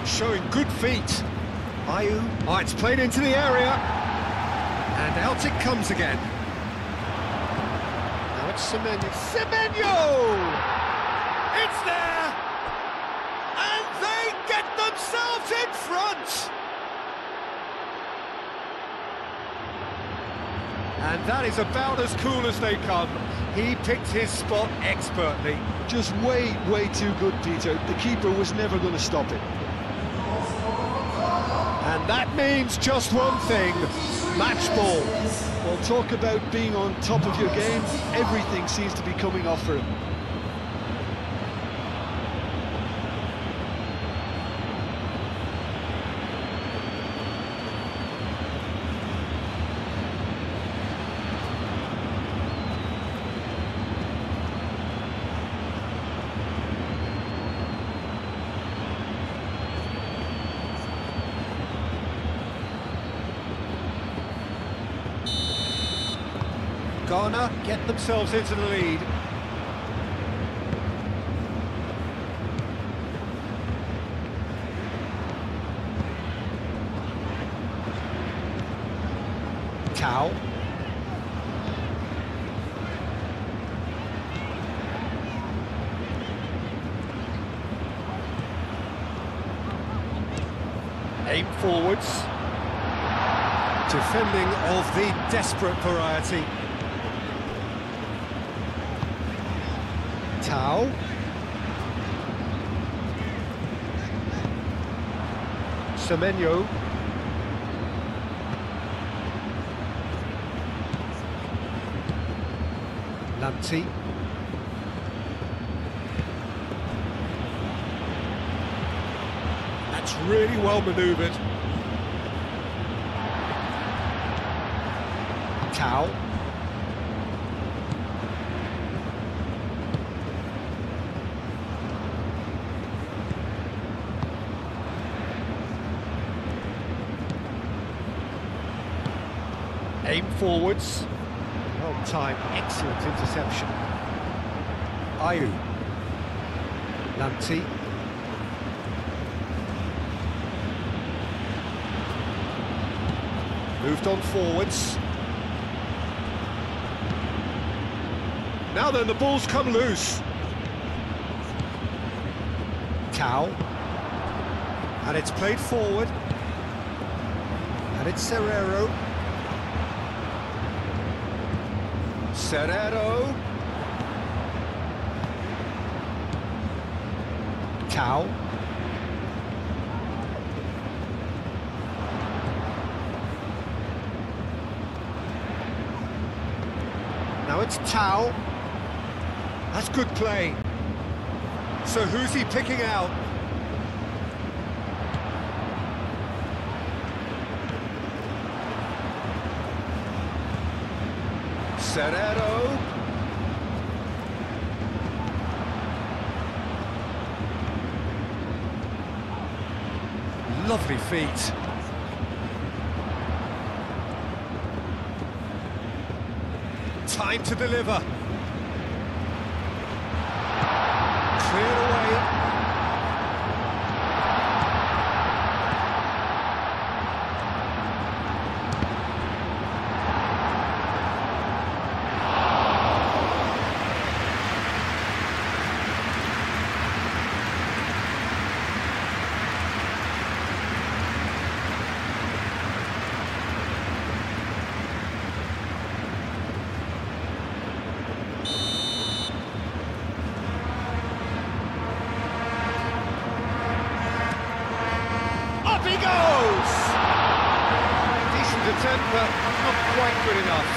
Showing good feet. Ayew. Oh, it's played into the area. And out it comes again. Now it's Semenyo. Semenyo! It's there! And they get themselves in front! And that is about as cool as they come. He picked his spot expertly. Just way too good, Peter. The keeper was never going to stop it. And that means just one thing, match ball. Well, talk about being on top of your game. Everything seems to be coming off for him. Ghana get themselves into the lead. Tau. Aim forwards. Defending of the desperate variety. Tau. Semenyo. Lanti. That's really well manoeuvred. Tau. Aim forwards. Well timed, excellent interception. Ayew. Lanti. Moved on forwards. Now then, the ball's come loose. Tau. And it's played forward. And it's Serrero. Serrero. Tau. Now it's Tau. That's good play. So who's he picking out? Serrero. Lovely feet. Time to deliver. Cleared away. Up he goes! Decent attempt, but not quite good enough.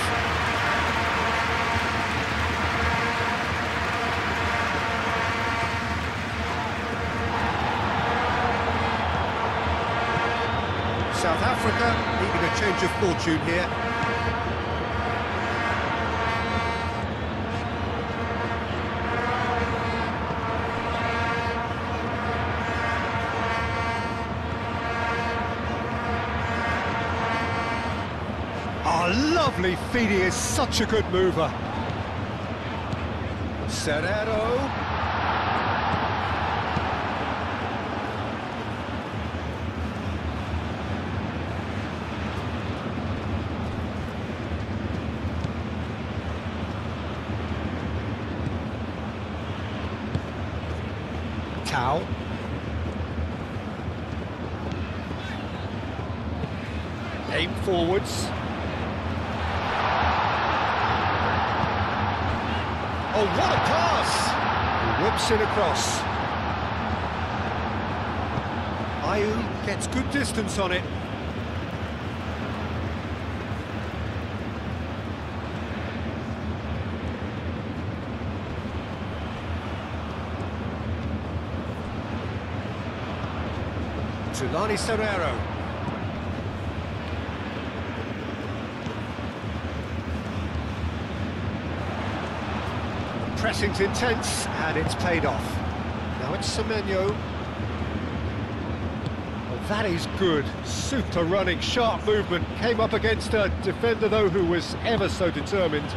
South Africa needing a change of fortune here. Oh, lovely feet, he is such a good mover. Serrero. Tau. Aim forwards. Oh, what a pass! He whips it across. Ayew gets good distance on it. Tulani Serrero. Pressing's intense, and it's paid off. Now it's Semenyo. Well, that is good. Super running, sharp movement. Came up against a defender, though, who was ever so determined.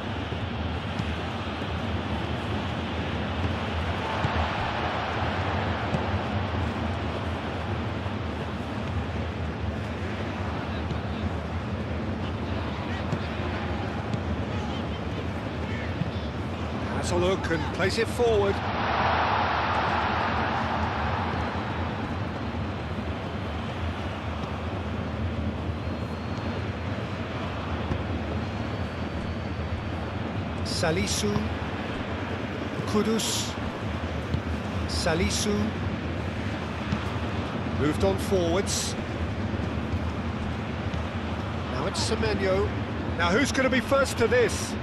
Has a look and plays it forward. Salisu. Kudus. Salisu. Moved on forwards. Now it's Semenyo. Now who's going to be first to this?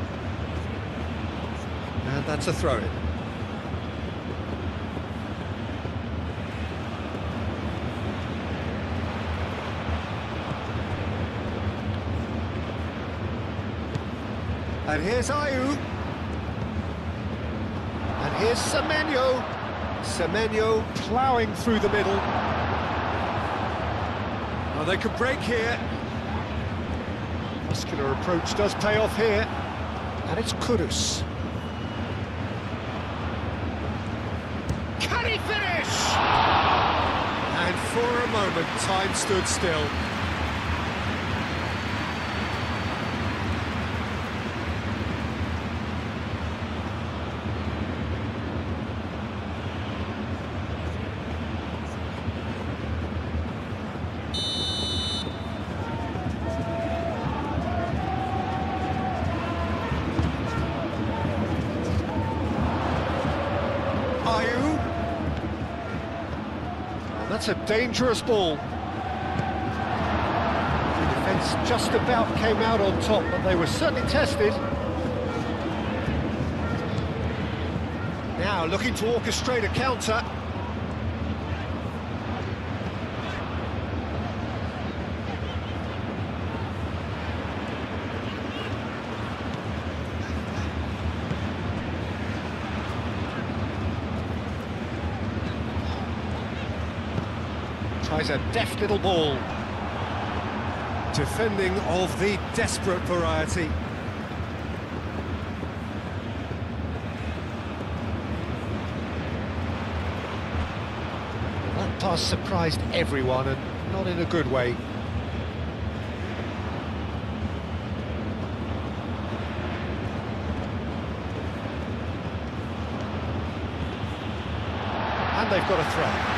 And that's a throw-in. And here's Ayew. And here's Semenyo. Semenyo ploughing through the middle. Oh, they could break here. Muscular approach does pay off here. And it's Kudus. Can he finish? And for a moment, time stood still. That's a dangerous ball. The defence just about came out on top, but they were certainly tested. Now looking to orchestrate a counter. Tries a deft little ball. Defending of the desperate variety. That pass surprised everyone, and not in a good way. And they've got a throw.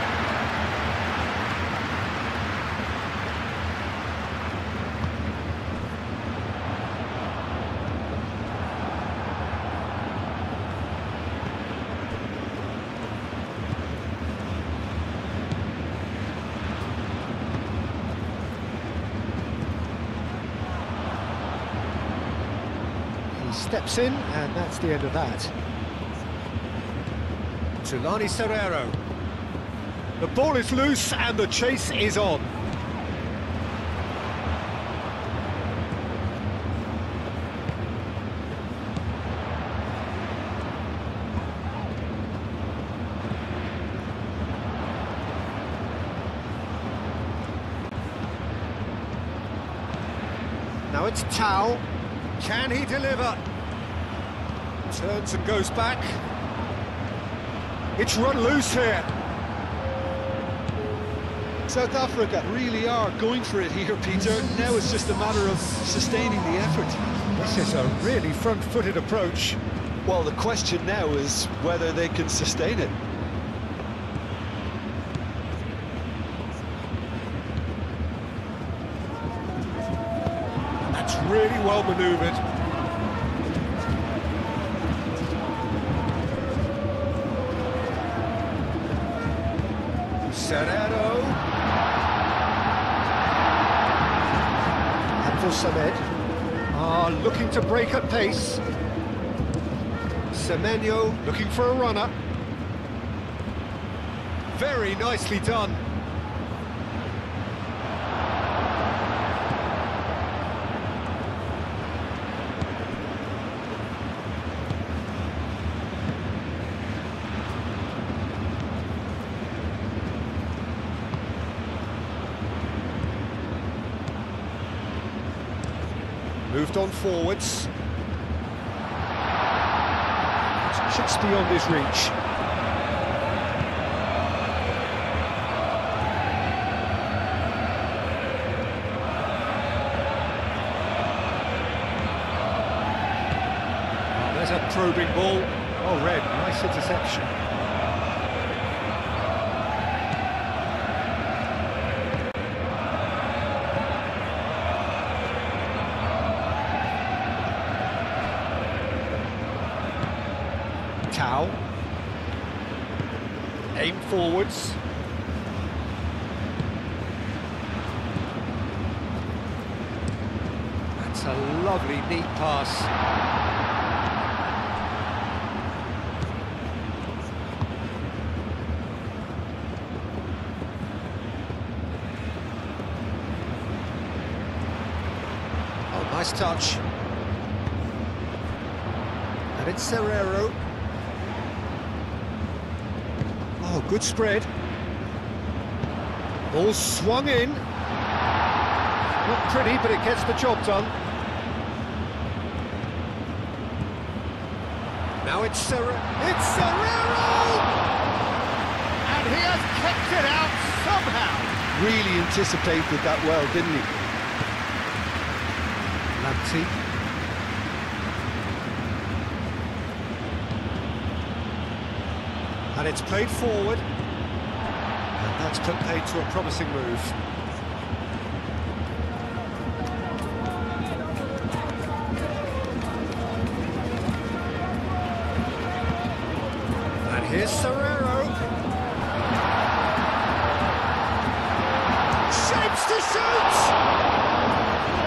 Steps in, and that's the end of that. Tulani Serrero. The ball is loose, and the chase is on. Now it's Tau. Can he deliver? Turns and goes back. It's run loose here. South Africa really are going for it here, Peter. Now it's just a matter of sustaining the effort. This is a really front-footed approach. Well, the question now is whether they can sustain it. That's really well manoeuvred. Serrero. Abdul Samed. Looking to break at pace. Semenyo looking for a runner. Very nicely done. Moved on forwards. It's just beyond his reach. Oh, there's a probing ball. Oh, Red, nice interception. Tau. Aim forwards. That's a lovely, neat pass. Oh, nice touch. And it's Serrero. Oh, good spread. Ball swung in. Not pretty, but it gets the job done. Now it's Serrero! It's Serrero! And he has kept it out somehow! Really anticipated that well, didn't he? Lamptey. And it's played forward. And that's put paid to a promising move. And here's Serrero. Shapes to shoot!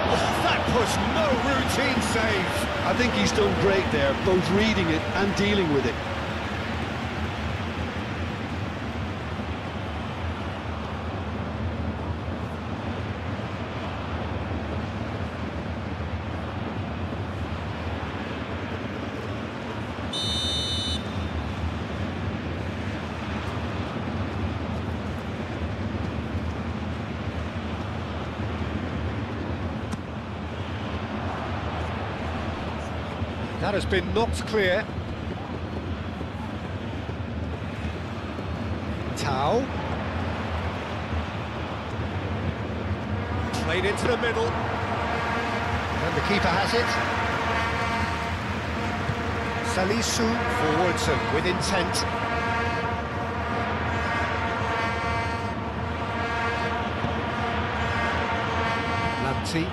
Oh, that was no routine save. I think he's done great there, both reading it and dealing with it. That has been knocked clear. Tau. Played into the middle. And the keeper has it. Salisu forwards and with intent. Lamptey.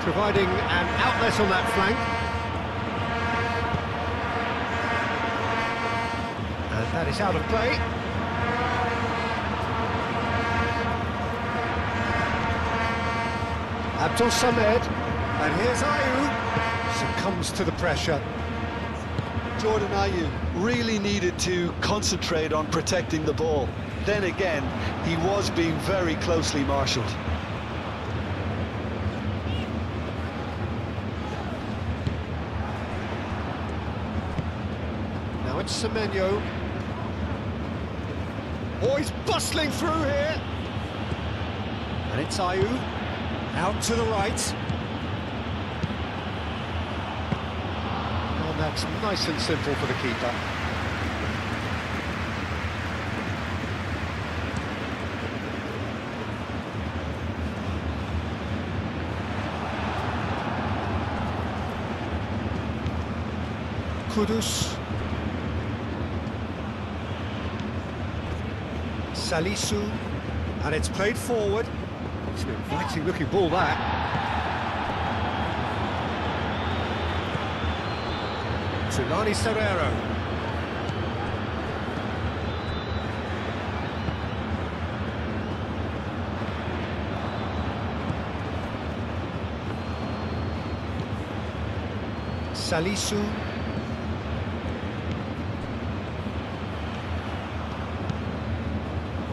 Providing an outlet on that flank. And that is out of play. Abdul Samed. And here's Ayew. Succumbs to the pressure. Jordan Ayew really needed to concentrate on protecting the ball. Then again, he was being very closely marshalled. Now it's Semenyo. Oh, he's bustling through here. And it's Ayew. Out to the right. Oh, that's nice and simple for the keeper. Kudus. Salisu, and it's played forward. It's an inviting looking ball that. Tulani Serrero. Salisu.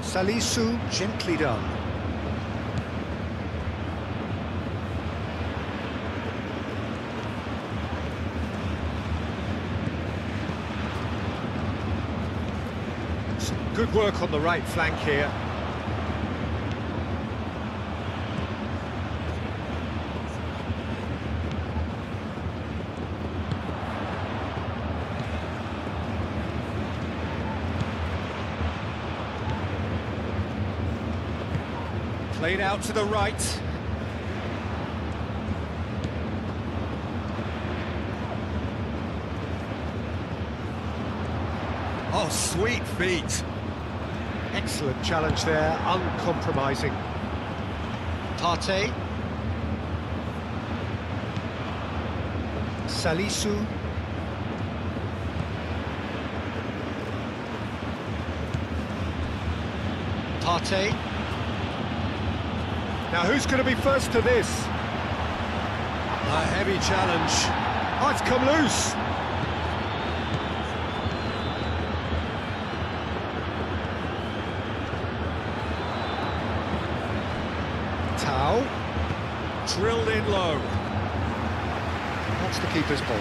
Salisu, gently done. Some good work on the right flank here. Played out to the right. Oh, sweet feet. Excellent challenge there, uncompromising. Tate. Salisu. Tate. Now, who's going to be first to this? A heavy challenge. Oh, it's come loose. Tau. Drilled in low. That's the keeper's ball.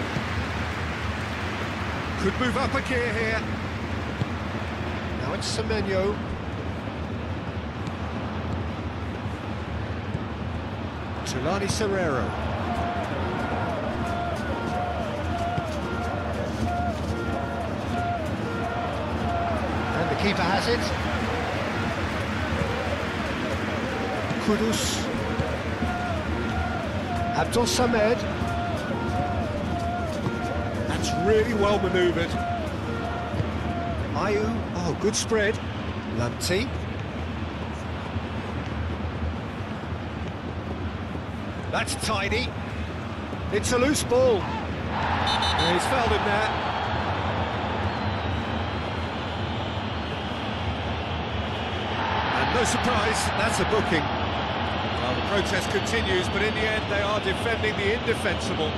Could move up a gear here. Now it's Semenyo. Tulani Serrero. keeper has it. Kudus. Abdul Samed. That's really well manoeuvred. Ayew. Oh, good spread. Lamptey. That's tidy. It's a loose ball. Yeah, he's fouled him there. And no surprise, that's a booking. Well, the protest continues, but in the end they are defending the indefensible.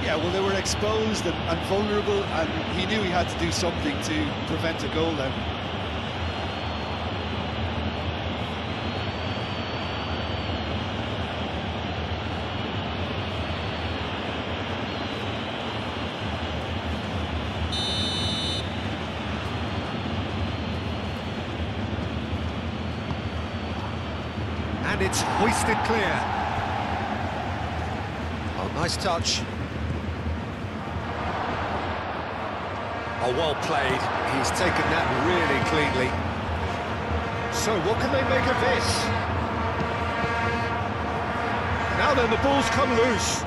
Yeah, well, they were exposed and vulnerable, and he knew he had to do something to prevent a goal then. And it's hoisted clear. Oh, nice touch. Oh, well played. He's taken that really cleanly. So, what can they make of this? Now then, the ball's come loose.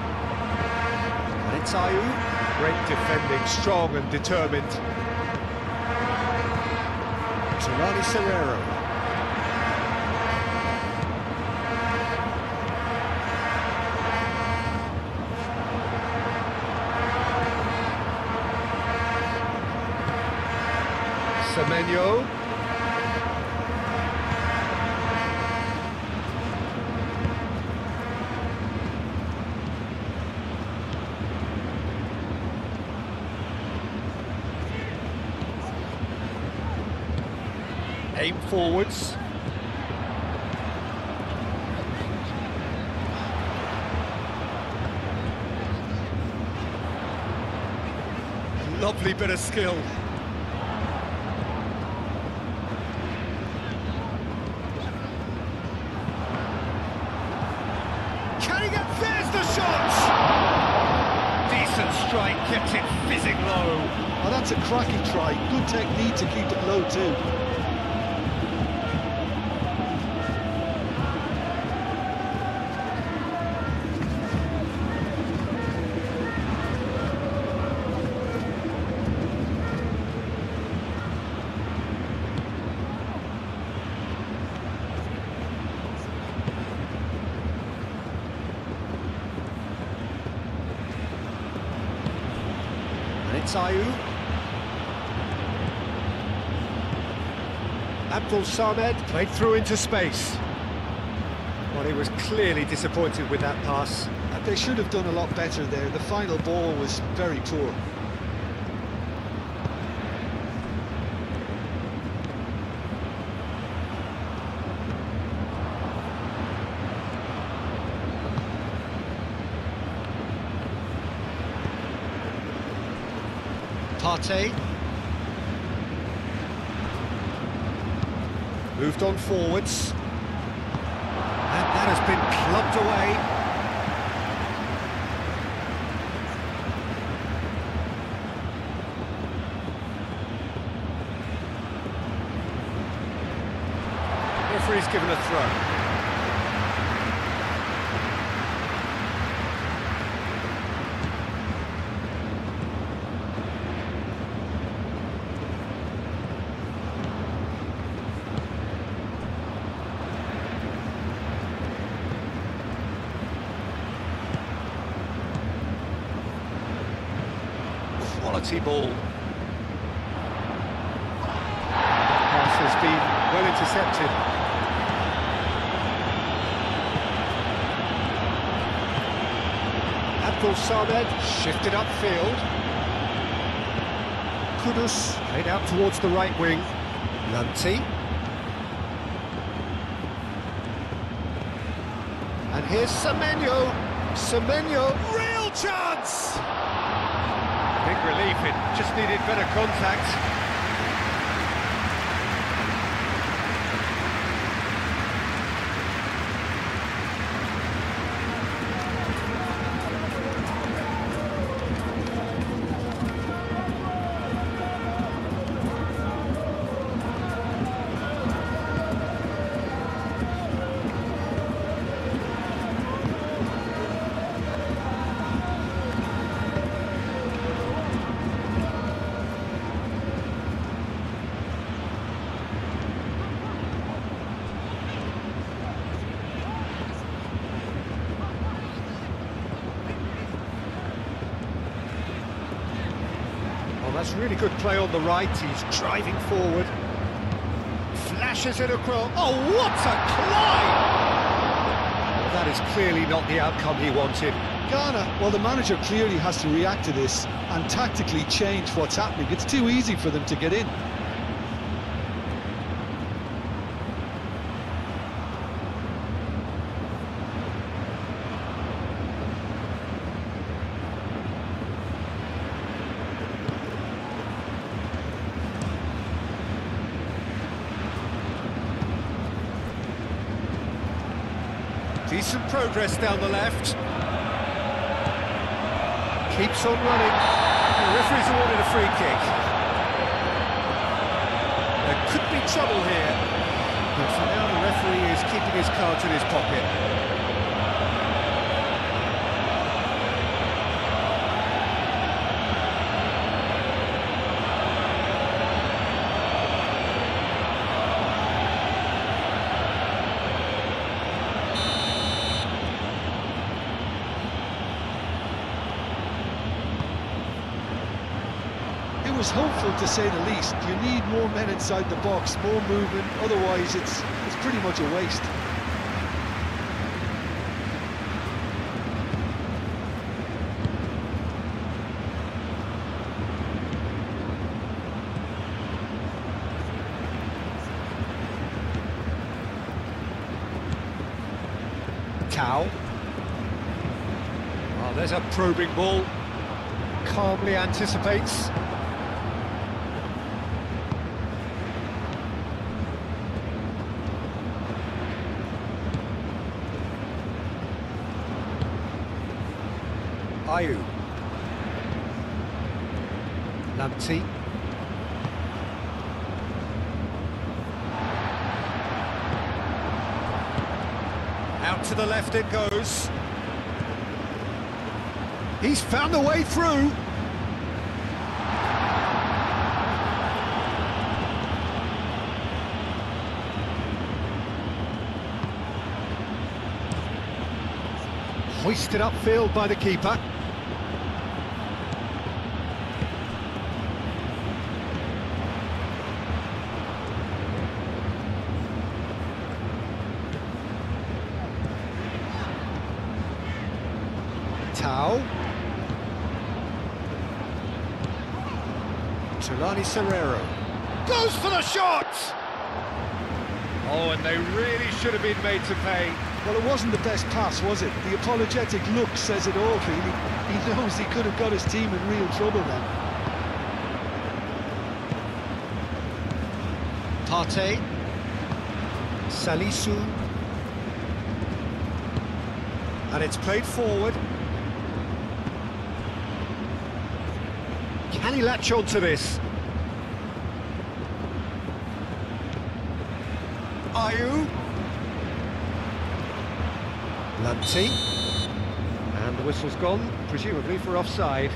And it's Ayew. Great defending, strong and determined. Trelani Serrero. Semenyo. Aim forwards. Lovely bit of skill. There's the shot! Decent strike, kept it fizzing low. Oh, that's a cracking try. Good technique to keep it low too. It's Ayew. Abdul Samed played through into space. Well, he was clearly disappointed with that pass. They should have done a lot better there. The final ball was very poor. Partey. Moved on forwards. And that has been clubbed away. Referee's given a throw. Quality ball. Pass has been well intercepted. Abdul Samed shifted upfield. Kudus played out towards the right wing. Lamptey. And here's Semenyo. Semenyo, real chance! Big relief, it just needed better contact. That's really good play on the right. He's driving forward. Flashes it across. Oh, what a climb! Well, that is clearly not the outcome he wanted. Ghana, well, the manager clearly has to react to this and tactically change what's happening. It's too easy for them to get in. Decent progress down the left. Keeps on running. The referee's awarded a free kick. There could be trouble here. But for now, the referee is keeping his cards in his pocket. It was hopeful, to say the least. You need more men inside the box, more movement, otherwise it's pretty much a waste. Cow. Oh, there's a probing ball. Calmly anticipates. Ayu. Lamptey. Out to the left it goes. He's found a way through. Hoisted upfield by the keeper. Tau. Trelawney Serrero. Goes for the shot! Oh, and they really should have been made to pay. Well, it wasn't the best pass, was it? The apologetic look says it all, really. He knows he could have got his team in real trouble then. Partey. Salisu. And it's played forward. Can he latch on to this? Ayu. Lamptey. And the whistle's gone, presumably for offside.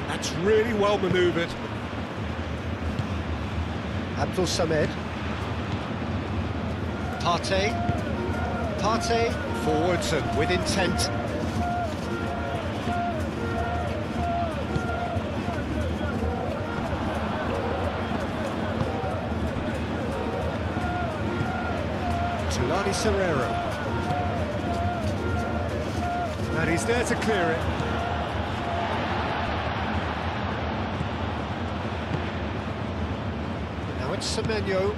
That's really well manoeuvred. Abdul Samed. Partey. Partey forwards and with intent. Trelawney Serrero. And he's there to clear it. Semenyo.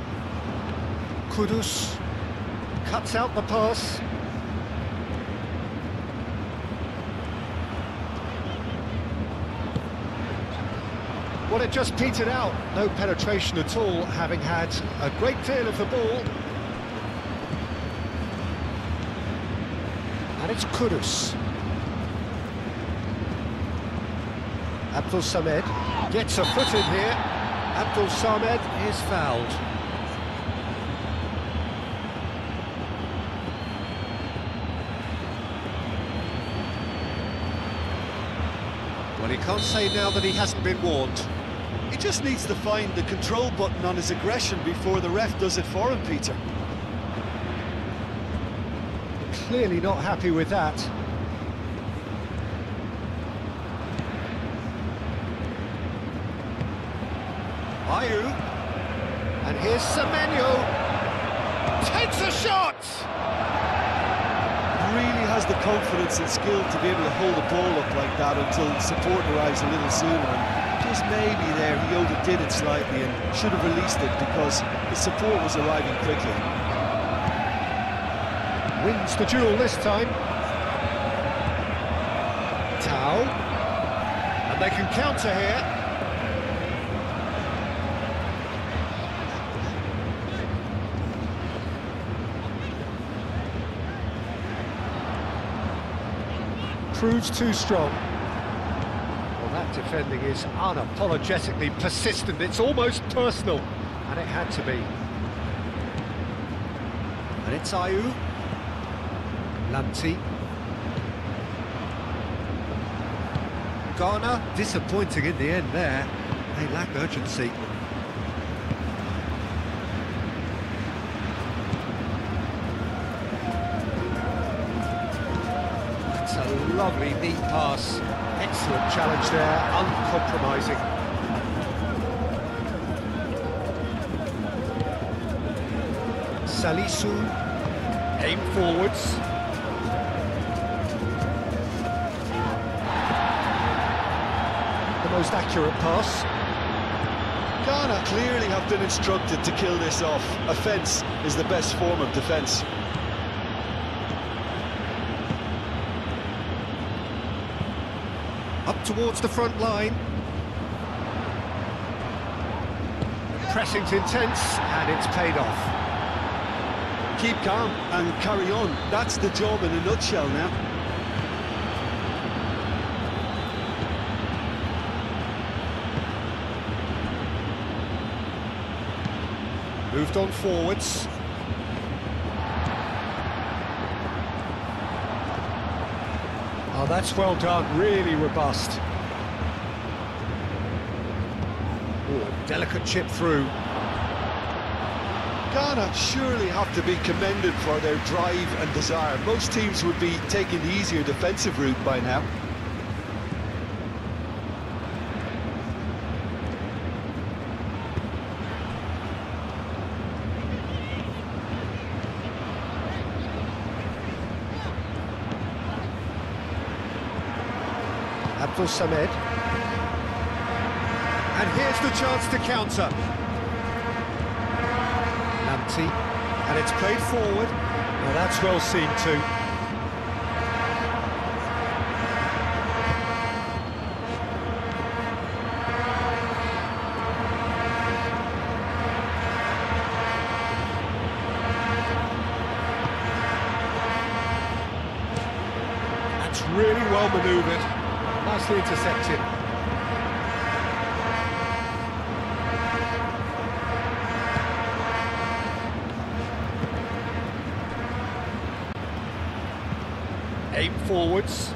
Kudus cuts out the pass. Well, it just petered out. No penetration at all, having had a great deal of the ball. And it's Kudus. Abdul Samed gets a foot in here. Abdul Samed is fouled. Well, he can't say now that he hasn't been warned. He just needs to find the control button on his aggression before the ref does it for him, Peter. Clearly not happy with that. Ayew. And here's Semenyo. Takes a shot! Really has the confidence and skill to be able to hold the ball up like that until support arrives a little sooner. And just maybe there he overdid it slightly and should have released it because the support was arriving quickly. Wins the duel this time. Tau. And they can counter here. Proves too strong. Well, that defending is unapologetically persistent. It's almost personal, and it had to be. And it's Ayew. Lanti. Ghana, disappointing in the end there. They lack urgency. It's a lovely, neat pass. Excellent challenge there, uncompromising. Salisu, aim forwards. The most accurate pass. Ghana clearly have been instructed to kill this off. Offence is the best form of defence. Up towards the front line. Pressing's intense, and it's paid off. Keep calm and carry on. That's the job in a nutshell now. Moved on forwards. Oh, that's well done, really robust. Oh, a delicate chip through. Ghana surely have to be commended for their drive and desire. Most teams would be taking the easier defensive route by now. Abdul Samed. And here's the chance to counter. Lanti. And it's played forward. Now that's well seen too. That's really well manoeuvred. Nicely intercepted. Aim forwards.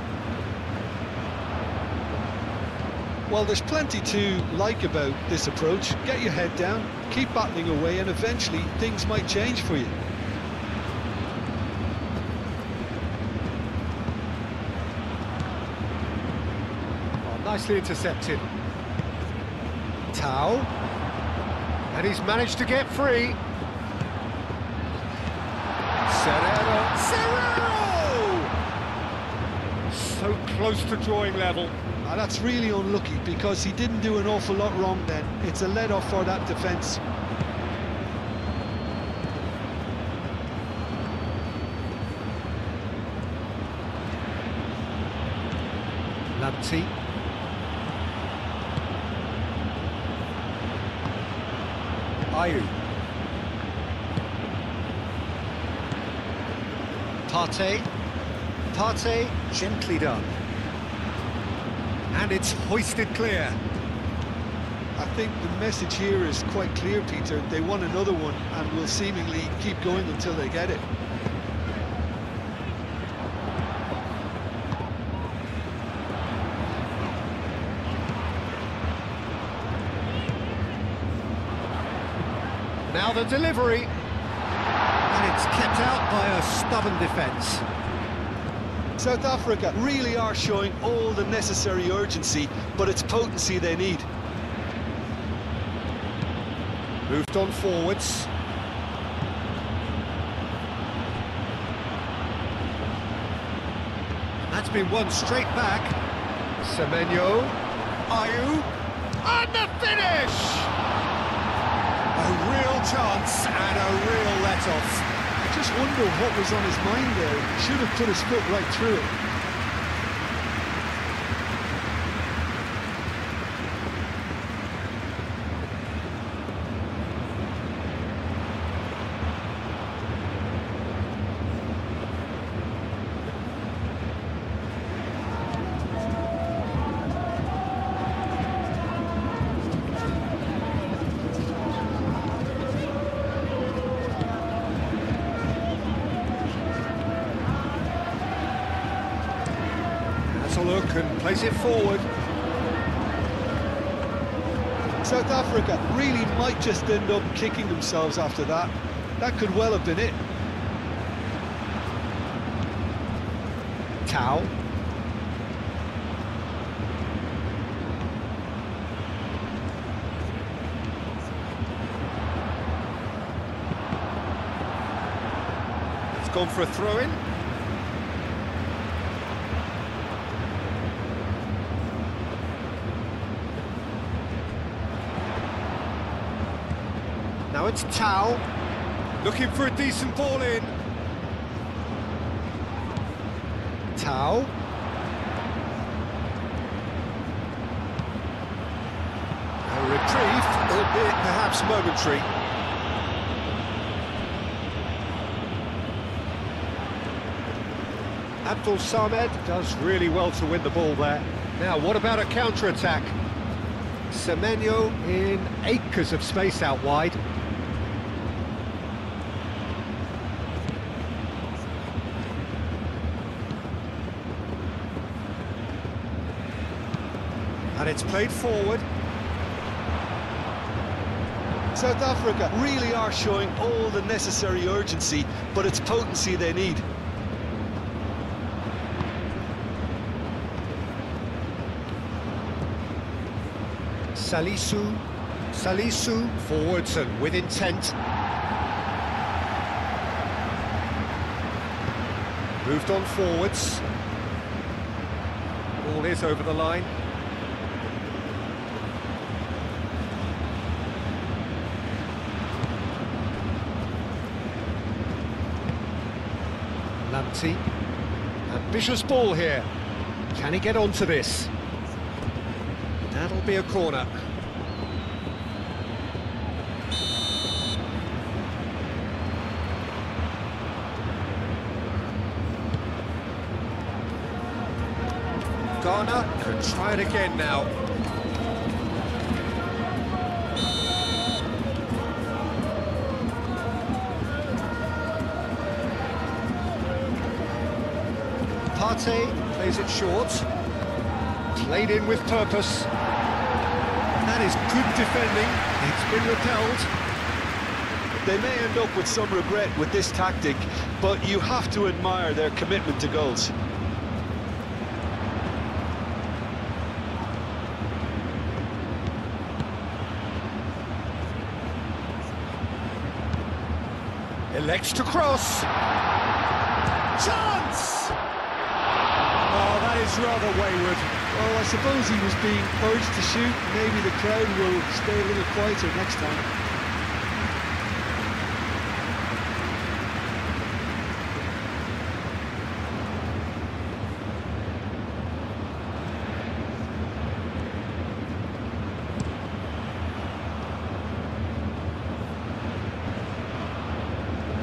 Well, there's plenty to like about this approach. Get your head down, keep battling away, and eventually things might change for you. Nicely intercepted. Tau. And he's managed to get free. Serrero! So close to drawing level. That's really unlucky because he didn't do an awful lot wrong then. It's a let-off for that defence. Lanti. Ayew. Partey, gently done. And it's hoisted clear. I think the message here is quite clear, Peter. They want another one and will seemingly keep going until they get it. Now the delivery. And it's kept out by a stubborn defence. South Africa really are showing all the necessary urgency, but it's potency they need. Moved on forwards. That's been won straight back. Semenyo. Ayew. And the finish! A real chance and a real let-off. I just wonder what was on his mind there. He should have put his foot right through it. A look and plays it forward. South Africa really might just end up kicking themselves after that. That could well have been it. Tau. It's gone for a throw-in. Now it's Tau, looking for a decent ball in. Tau. A reprieve, albeit perhaps momentary. Abdul Samed does really well to win the ball there. Now, what about a counter-attack? Semenyo in acres of space out wide. And it's played forward. South Africa really are showing all the necessary urgency, but it's potency they need. Salisu forwards and with intent. Moved on forwards. Ball is over the line. Lamptey. Ambitious ball here. Can he get onto this? That'll be a corner. Ghana can try it again now. Partey plays it short. Played in with purpose. That is good defending. It's been repelled. They may end up with some regret with this tactic, but you have to admire their commitment to goals. Elects to cross. Chance! Oh, that is rather wayward. Well, I suppose he was being urged to shoot. Maybe the crowd will stay a little quieter next time.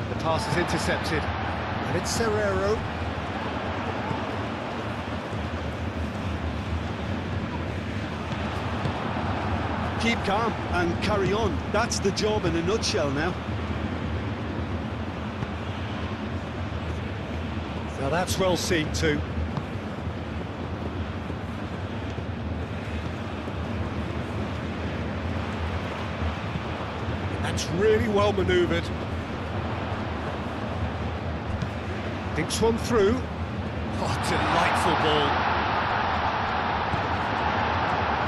The pass is intercepted. And it's Serrero. Keep calm and carry on. That's the job in a nutshell now. Now that's well seen too. That's really well manoeuvred. Thinks one through. Oh, delightful ball.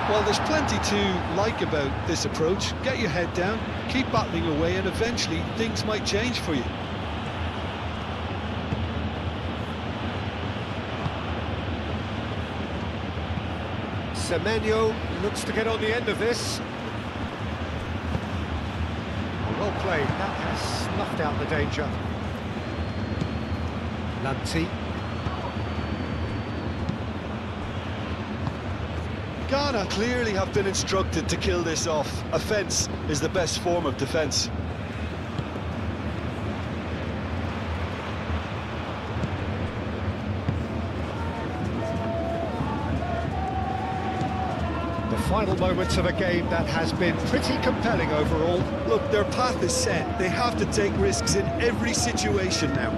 Well, there's plenty to like about this approach. Get your head down, keep battling away, and eventually things might change for you. Semenyo looks to get on the end of this. Well played, that has snuffed out the danger. Lanti. Ghana clearly have been instructed to kill this off. Offence is the best form of defence. The final moments of a game that has been pretty compelling overall. Look, their path is set. They have to take risks in every situation now.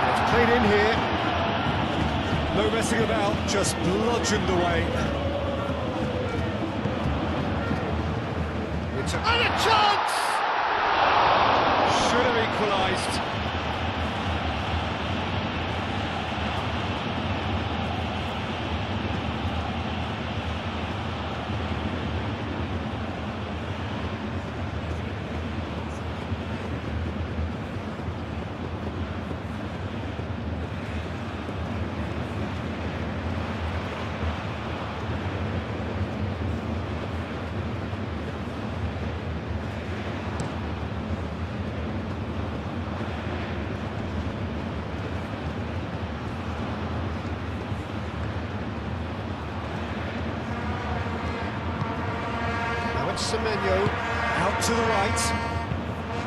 It's played in here. No messing about, just bludgeoned away. And a chance! Should have equalised. Semenyo out to the right.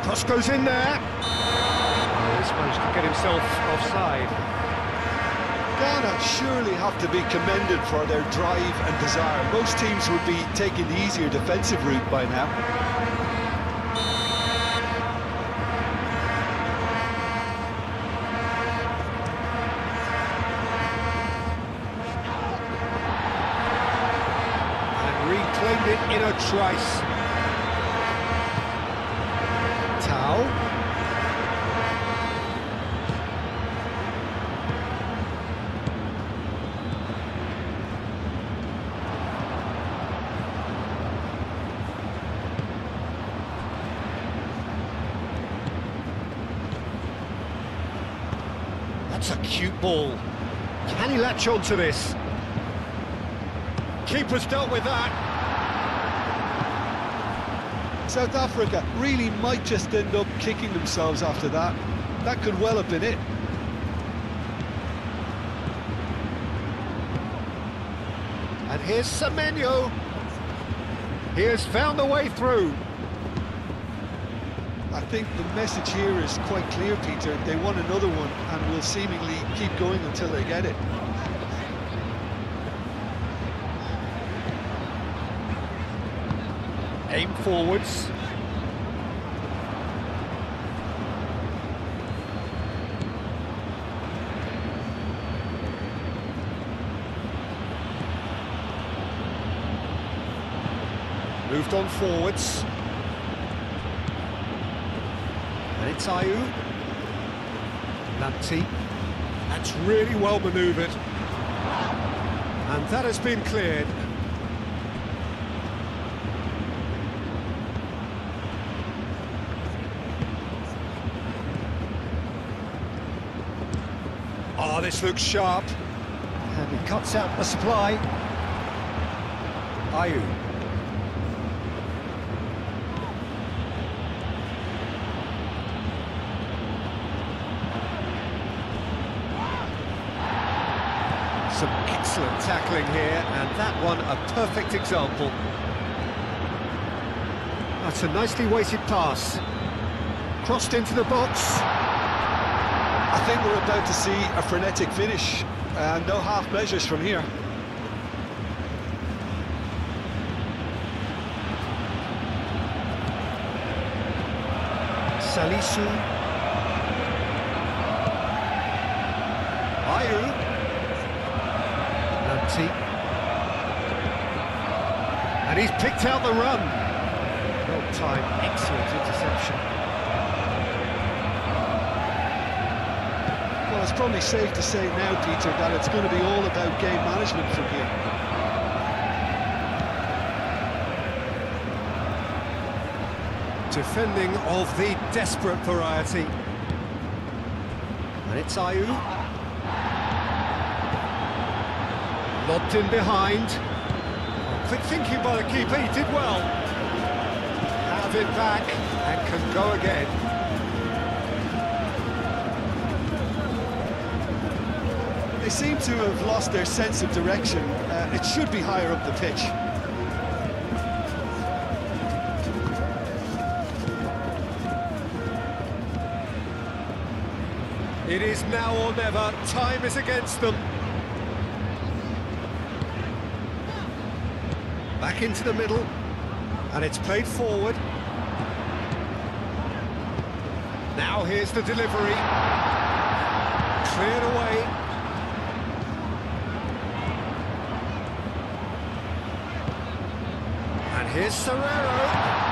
Cross goes in there. Oh, he's managed to get himself offside. Ghana surely have to be commended for their drive and desire. Most teams would be taking the easier defensive route by now. Reclaimed it in a trice. Tau. That's a cute ball. Can he latch on to this? Keeper's dealt with that. South Africa really might just end up kicking themselves after that. That could well have been it. And here's Semenyo. He has found a way through. I think the message here is quite clear, Peter. They want another one and will seemingly keep going until they get it. Aim forwards. Moved on forwards. And it's Ayu. Lanti. That's really well manoeuvred. And that has been cleared. Oh, this looks sharp. And he cuts out the supply. Ayu. Some excellent tackling here, and that one a perfect example. That's a nicely weighted pass. Crossed into the box. I think we're about to see a frenetic finish, and no half measures from here. Salisu. Ayu. Lanti. And he's picked out the run. Well that time. Excellent interception. Well, it's probably safe to say now, Peter, that it's going to be all about game management from here. Defending of the desperate variety. And it's Ayew. Lobbed in behind. Oh, quick thinking by the keeper, he did well. Have it back and can go again. They seem to have lost their sense of direction. It should be higher up the pitch. It is now or never. Time is against them. Back into the middle. And it's played forward. Now here's the delivery. Cleared away. And here's Serrero.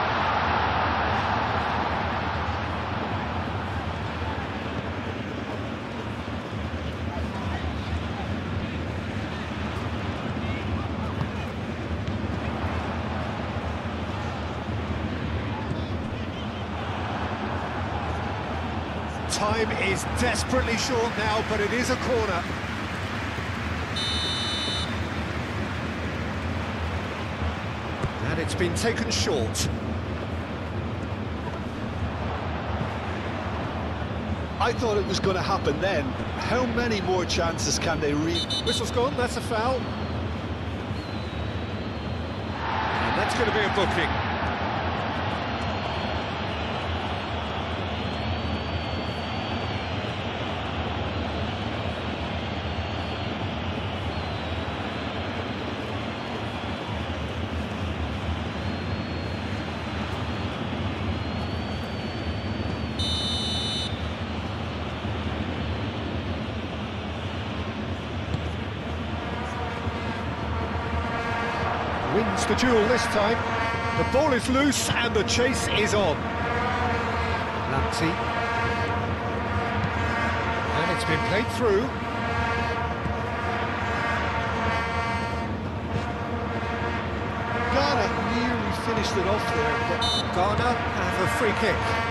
Time is desperately short now, but it is a corner. And it's been taken short. I thought it was going to happen then. How many more chances can they reap? Whistle's gone, that's a foul. And that's going to be a booking. Wins the duel this time. The ball is loose and the chase is on. Lamptey. And it's been played through. Ghana nearly finished it off there, but Ghana have a free kick.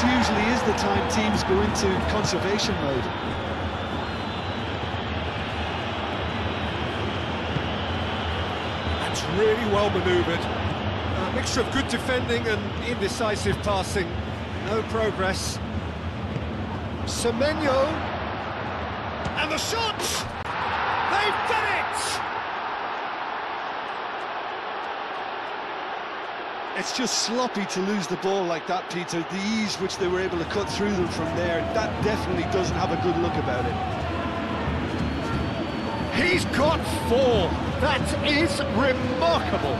this usually is the time teams go into conservation mode. That's really well manoeuvred. A mixture of good defending and indecisive passing. No progress. Semenyo. And the shot! They've done it! It's just sloppy to lose the ball like that, Peter. The ease which they were able to cut through them from there, that definitely doesn't have a good look about it. He's got 4. That is remarkable.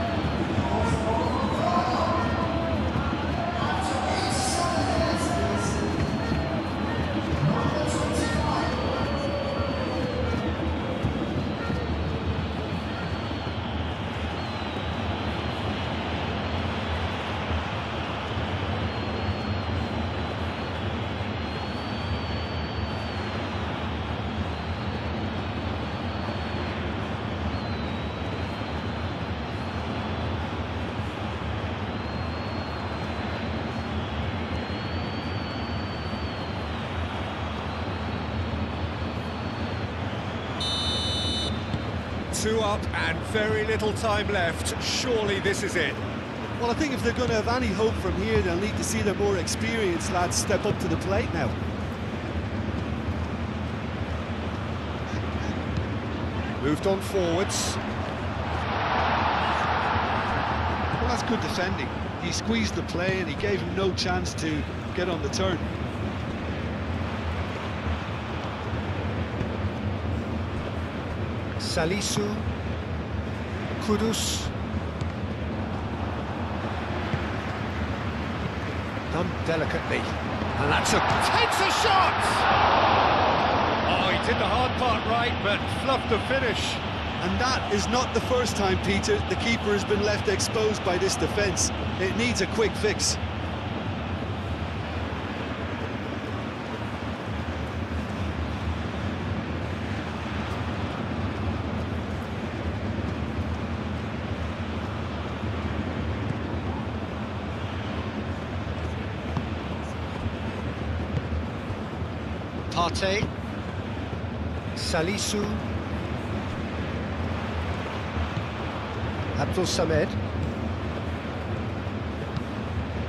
Two up and very little time left. Surely this is it. Well, I think if they're going to have any hope from here, they'll need to see their more experienced lads step up to the plate now. Moved on forwards. Well, that's good defending. He squeezed the play and he gave him no chance to get on the turn. Salisu, Kudus. Done delicately. And that's takes a shot! Oh, he did the hard part right, but fluffed the finish. And that is not the first time, Peter, the keeper has been left exposed by this defence. It needs a quick fix. Partey, Salisu, Abdul Samed,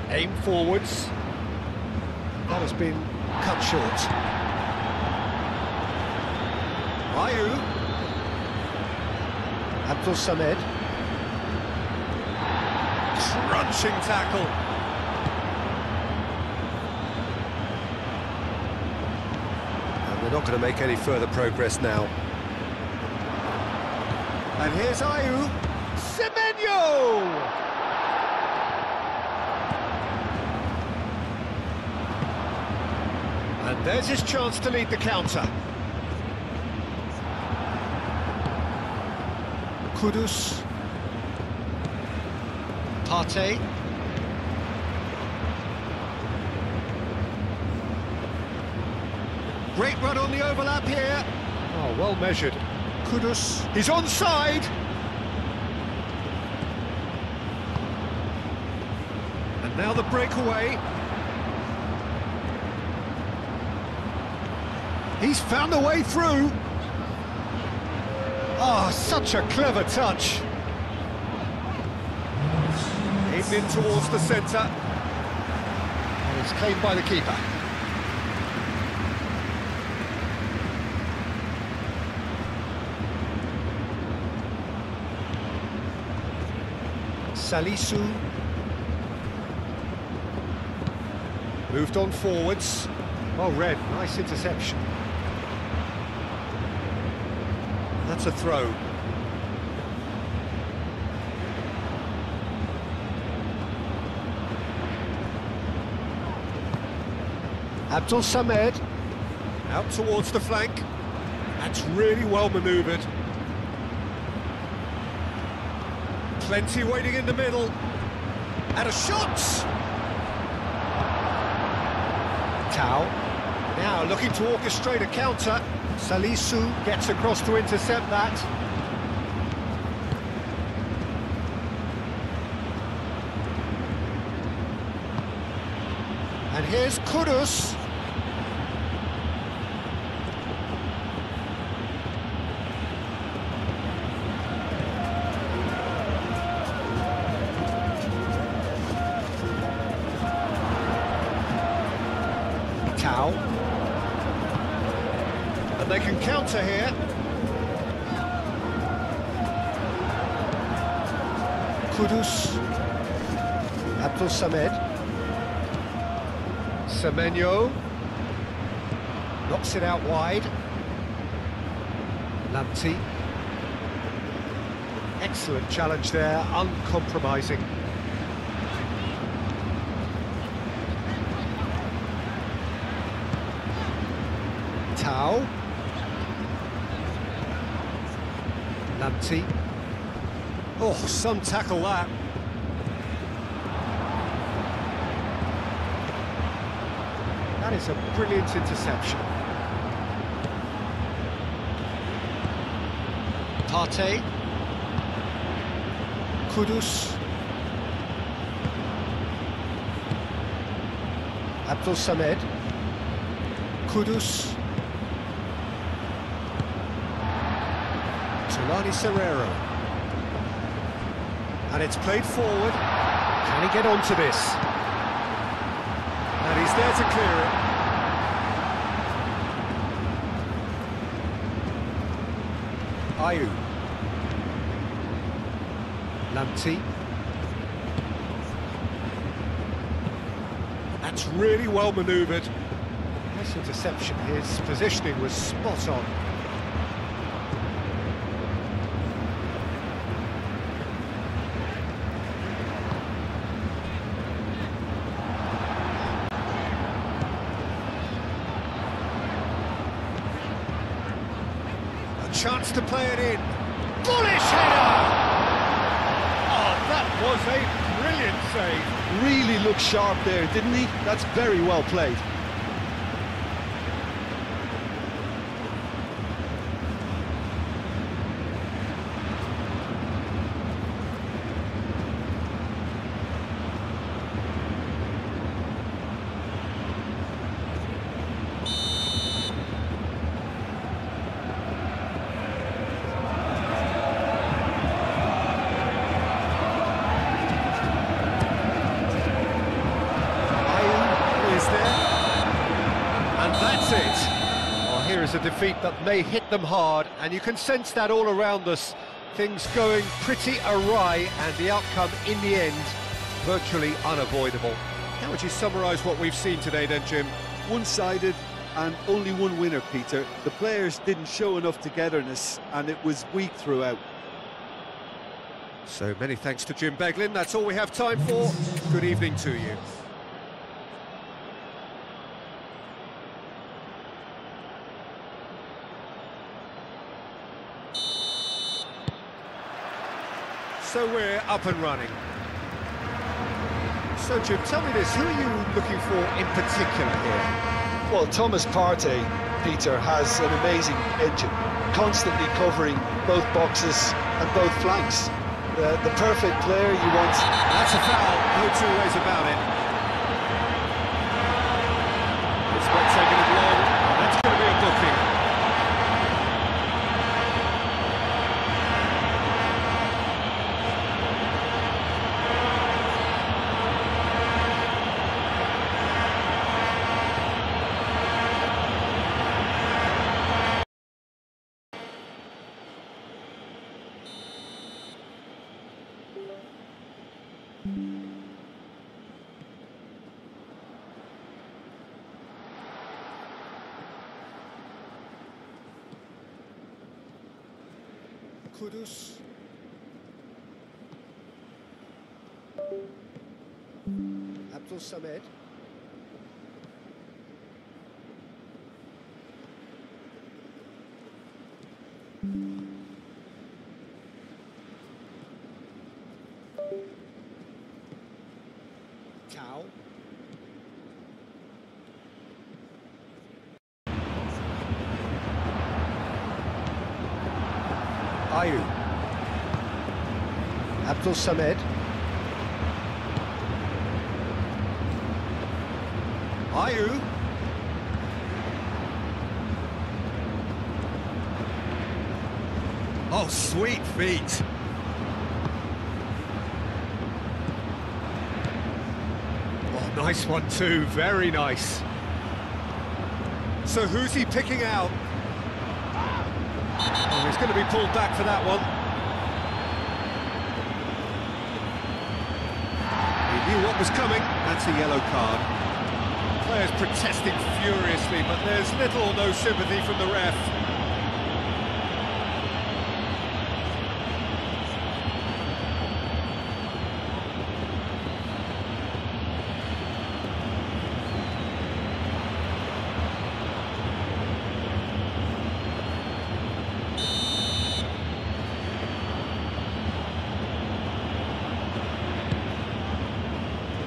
aim forwards, that has been cut short. Ayew, Abdul Samed, crunching tackle. They're not going to make any further progress now. And here's Ayew. Semenyo! And there's his chance to lead the counter. Kudus. Partey. Great run on the overlap here. Oh, well measured. Kudus. He's onside. And now the breakaway. He's found a way through. Oh, such a clever touch. Aimed in towards the centre. And it's claimed by the keeper. Salisu. Moved on forwards. Well read, nice interception. That's a throw. Abdul Samed. Out towards the flank. That's really well manoeuvred. Plenty waiting in the middle. And a shot! Tau. Now looking to orchestrate a counter. Salisu gets across to intercept that. And here's Kudus. Tau. And they can counter here. Kudus. Abdul Samed. Semenyo. Knocks it out wide. Lamptey. Excellent challenge there, uncompromising. Tau. Lamptey. Oh, some tackle that. That is a brilliant interception. Partey. Kudus. Abdul Samed. Kudus. Serrero. And it's played forward. Can he get onto this? And he's there to clear it. Ayew. Lamptey. That's really well manoeuvred. Nice interception. His positioning was spot on. chance to play it in. Bullish header! Oh, that was a brilliant save. Really looked sharp there, didn't he? That's very well played. Here is a defeat that may hit them hard, and you can sense that all around us. Things going pretty awry, and the outcome in the end virtually unavoidable. How would you summarise what we've seen today then, Jim? One-sided and only one winner, Peter. The players didn't show enough togetherness, and it was weak throughout. So many thanks to Jim Beglin. That's all we have time for. Good evening to you. So we're up and running. So Jim, tell me this, who are you looking for in particular here? Well, Thomas Partey, Peter, has an amazing engine, constantly covering both boxes and both flanks. The perfect player you want. That's a foul, no two ways about it. It's not taking it long, that's going to be a booking. Kudus. Abdul Samed. Tau. Ayu. Abdul Samed. Ayu. Oh, sweet feet. Oh, nice one too, very nice. So who's he picking out? Oh, he's going to be pulled back for that one. He knew what was coming. That's a yellow card. Players protesting furiously, but there's little or no sympathy from the ref.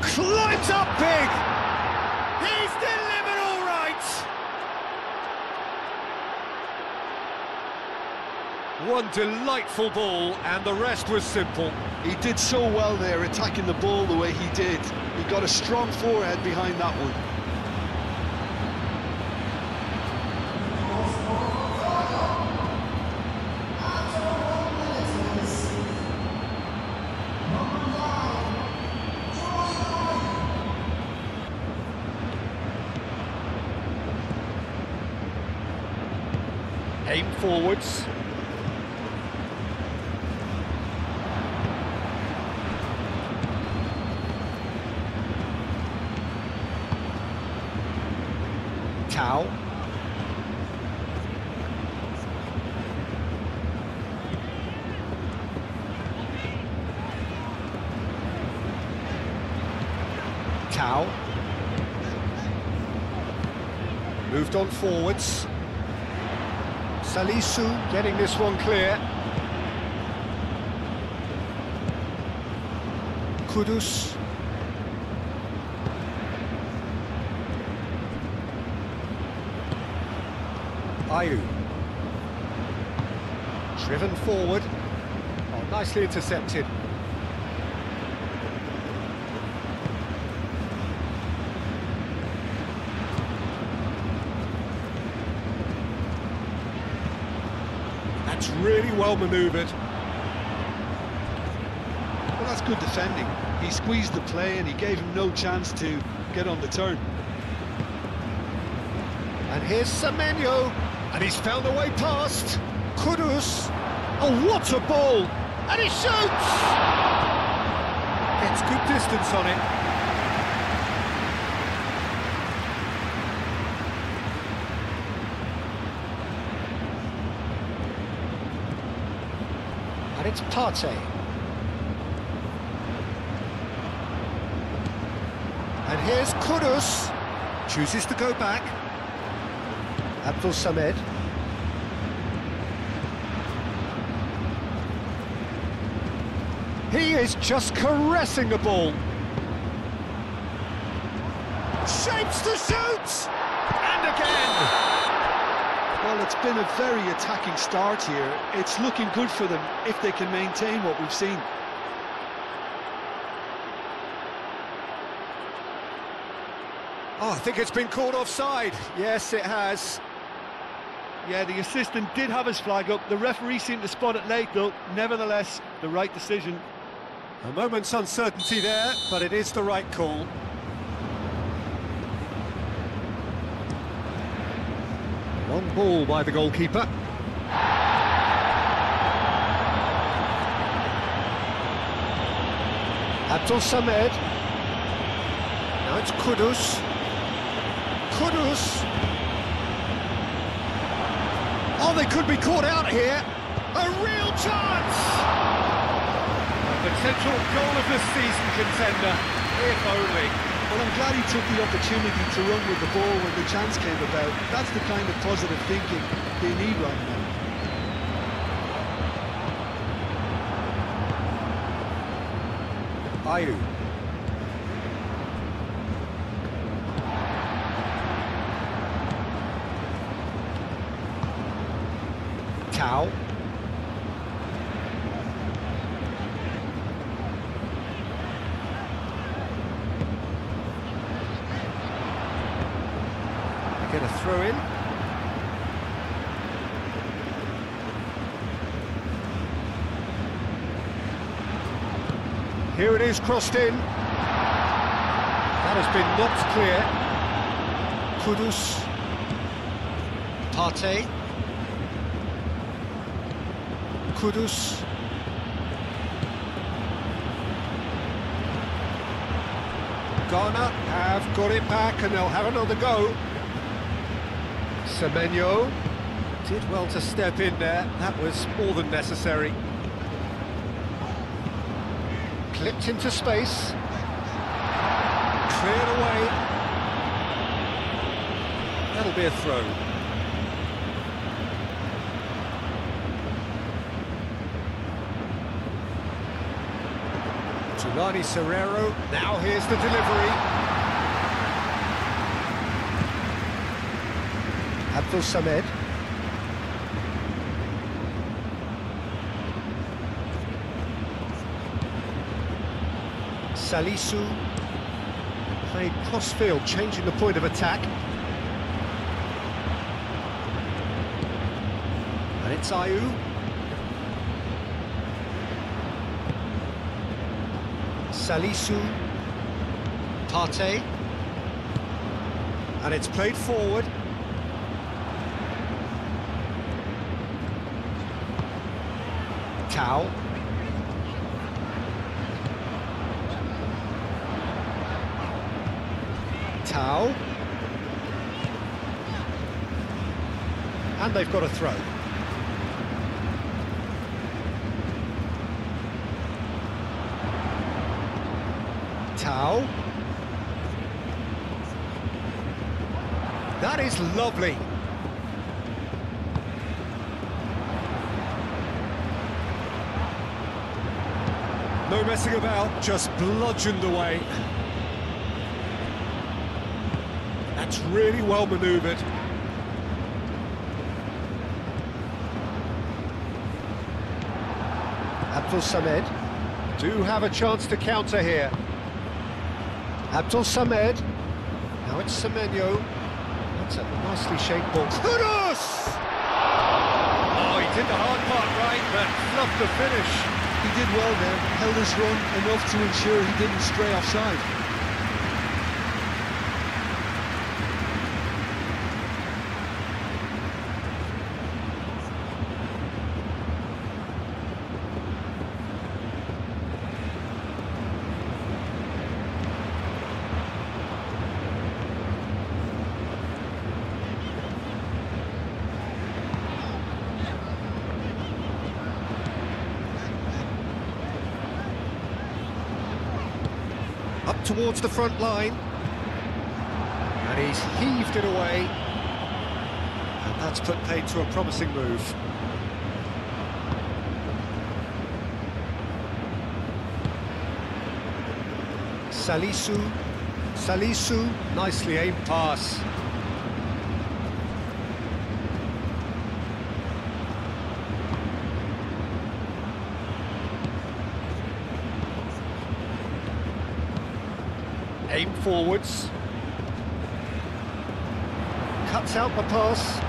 Climbs up big! He's delivered all right! One delightful ball, and the rest was simple. He did so well there, attacking the ball the way he did. He got a strong forehead behind that one. Aim forwards. Tau. Tau. Moved on forwards. Salisu getting this one clear. Kudus. Ayew. Driven forward. Oh, nicely intercepted. That's really well manoeuvred. Well, that's good defending. He squeezed the play and he gave him no chance to get on the turn. And here's Semenyo, and he's found a way past. Kudus. Oh, what a ball! And he shoots! Gets good distance on it. And it's Partey. And here's Kudus. Chooses to go back. Abdul Samed. He is just caressing the ball. Shapes to shoot! And again! Well, it's been a very attacking start here. It's looking good for them if they can maintain what we've seen. Oh, I think it's been called offside. Yes, it has. Yeah, the assistant did have his flag up. The referee seemed to spot it late, though. Nevertheless, the right decision. A moment's uncertainty there, but it is the right call. Long ball by the goalkeeper. Abdul Samed. Now it's Kudus. Kudus. Oh, they could be caught out here. A real chance! Potential goal of the season contender, if only. Well, I'm glad he took the opportunity to run with the ball when the chance came about. That's the kind of positive thinking they need right now. Ayew. Tau. Get a throw in. Here it is, crossed in. That has been knocked clear. Kudus. Partey. Kudus. Ghana have got it back and they'll have another go. Semenyo did well to step in there. That was more than necessary. Clipped into space. Cleared away. That'll be a throw. Tulani Serrero, now here's the delivery. Abdul Samed. Salisu played cross-field, changing the point of attack. And it's Ayew. Salisu, Partey, and it's played forward. Tau. Tau. And they've got a throw. Tau. That is lovely. No messing about, just bludgeoned away. That's really well manoeuvred. Abdul Samed do have a chance to counter here. Abdul Samed. Now it's Semenyo. That's a nicely shaped ball. Kudus! Oh, he did the hard part right, but fluffed the finish. He did well there, held his run enough to ensure he didn't stray offside. Up towards the front line. And he's heaved it away. And that's put paid to a promising move. Salisu, nicely aimed pass. Aim forwards. Cuts out the pass.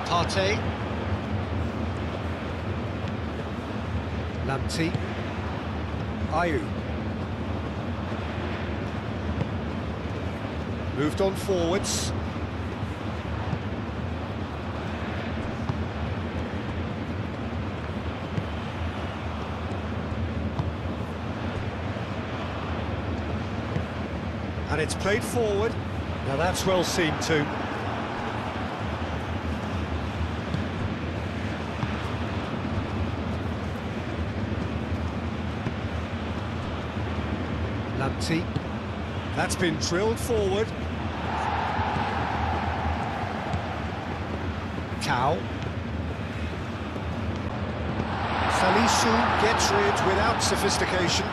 Partey. Lamptey. Ayew. Moved on forwards. And it's played forward. Now that's well seen too. Lamptey. That's been drilled forward. Tau. Salisu gets rid without sophistication.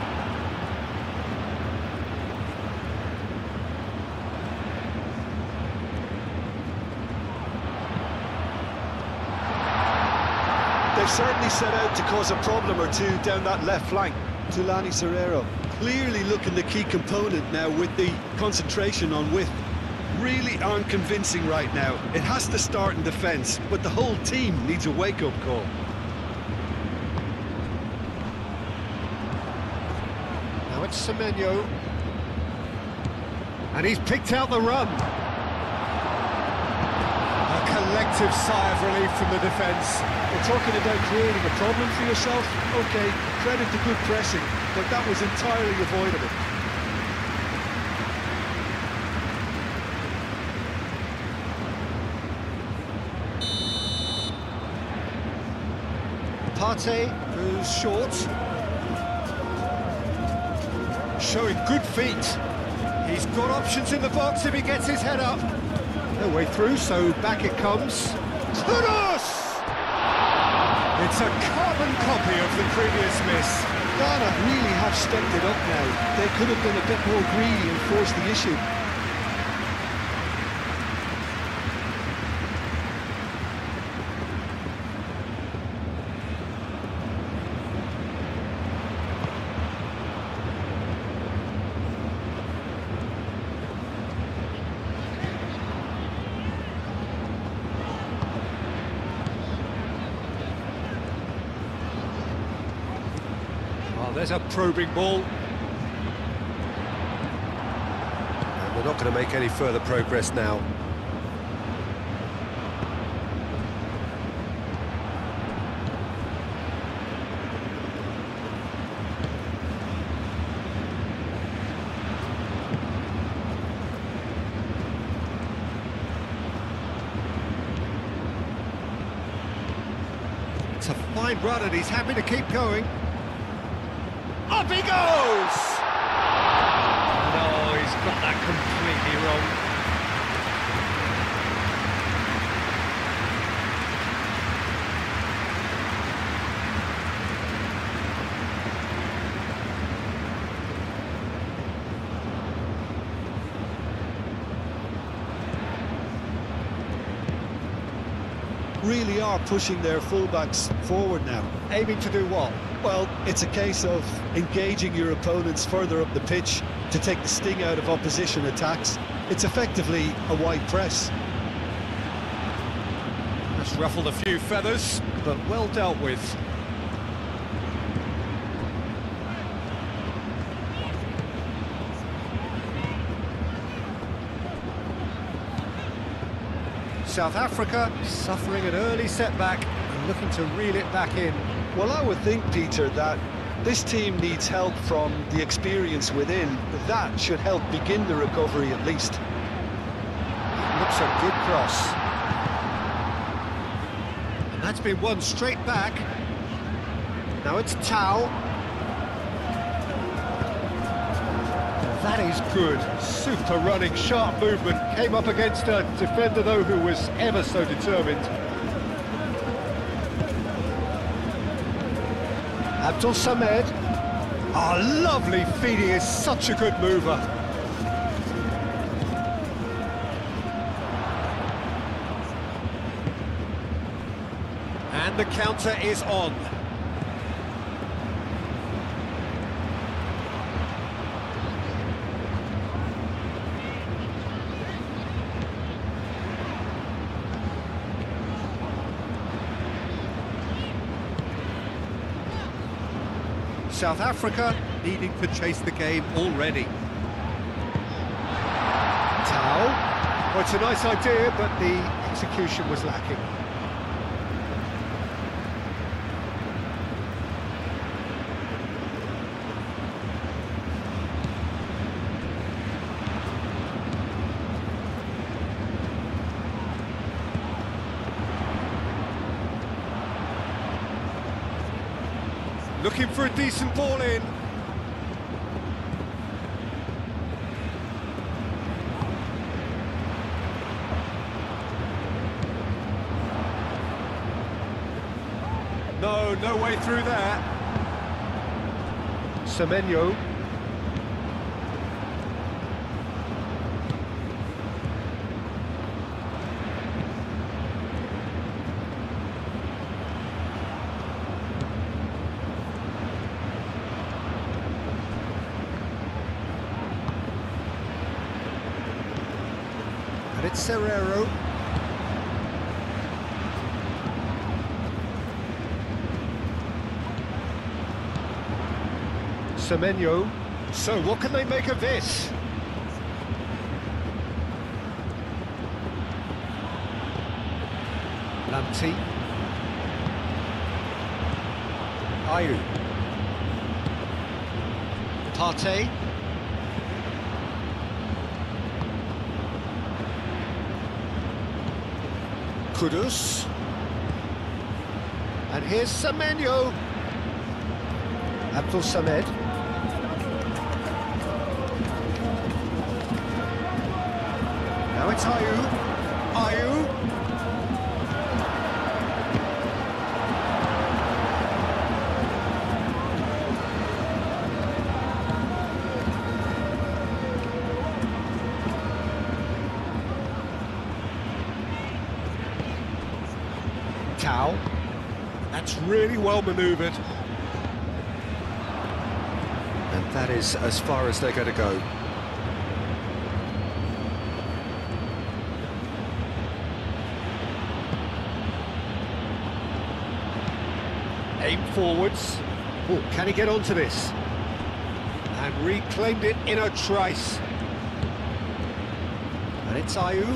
They've certainly set out to cause a problem or two down that left flank. Tulani Serrero clearly looking the key component now with the concentration on width. Really aren't convincing right now. It has to start in defence, but the whole team needs a wake-up call. Now it's Semenyo. And he's picked out the run. A collective sigh of relief from the defence. We're talking about creating a problem for yourself. OK, credit to good pressing, but that was entirely avoidable. Partey goes short. Showing good feet. He's got options in the box if he gets his head up. No way through, so back it comes. Kudus! It's a carbon copy of the previous miss. Ghana really have stepped it up now. They could have been a bit more greedy and forced the issue. There's a probing ball. And they're not going to make any further progress now. It's a fine run and he's happy to keep going. Up he goes! No, he's got that completely wrong. really are pushing their fullbacks forward now. Aiming to do what? Well, it's a case of engaging your opponents further up the pitch to take the sting out of opposition attacks. It's effectively a wide press. That's ruffled a few feathers, but well dealt with. South Africa suffering an early setback and looking to reel it back in. Well, I would think, Peter, that this team needs help from the experience within. That should help begin the recovery at least. Looks a good cross. And that's been won straight back. Now it's Tau. That is good. Super running, sharp movement. Came up against a defender, though, who was ever so determined. Abdul Samed. Oh, lovely feed. He is such a good mover. And the counter is on. South Africa needing to chase the game already. Tau. Well, it's a nice idea, but the execution was lacking. Looking for a decent ball in. No way through there. Semenyo. And it's Serrero. Semenyo. So what can they make of this? Lamptey. Ayew. Partey. Kudus. And here's Semenyo. Abdul Samed. Now it's Ayew. Ayew. Tau. That's really well manoeuvred. And that is as far as they're going to go. Aim forwards. Oh, can he get onto this? And reclaimed it in a trice. And it's Ayew.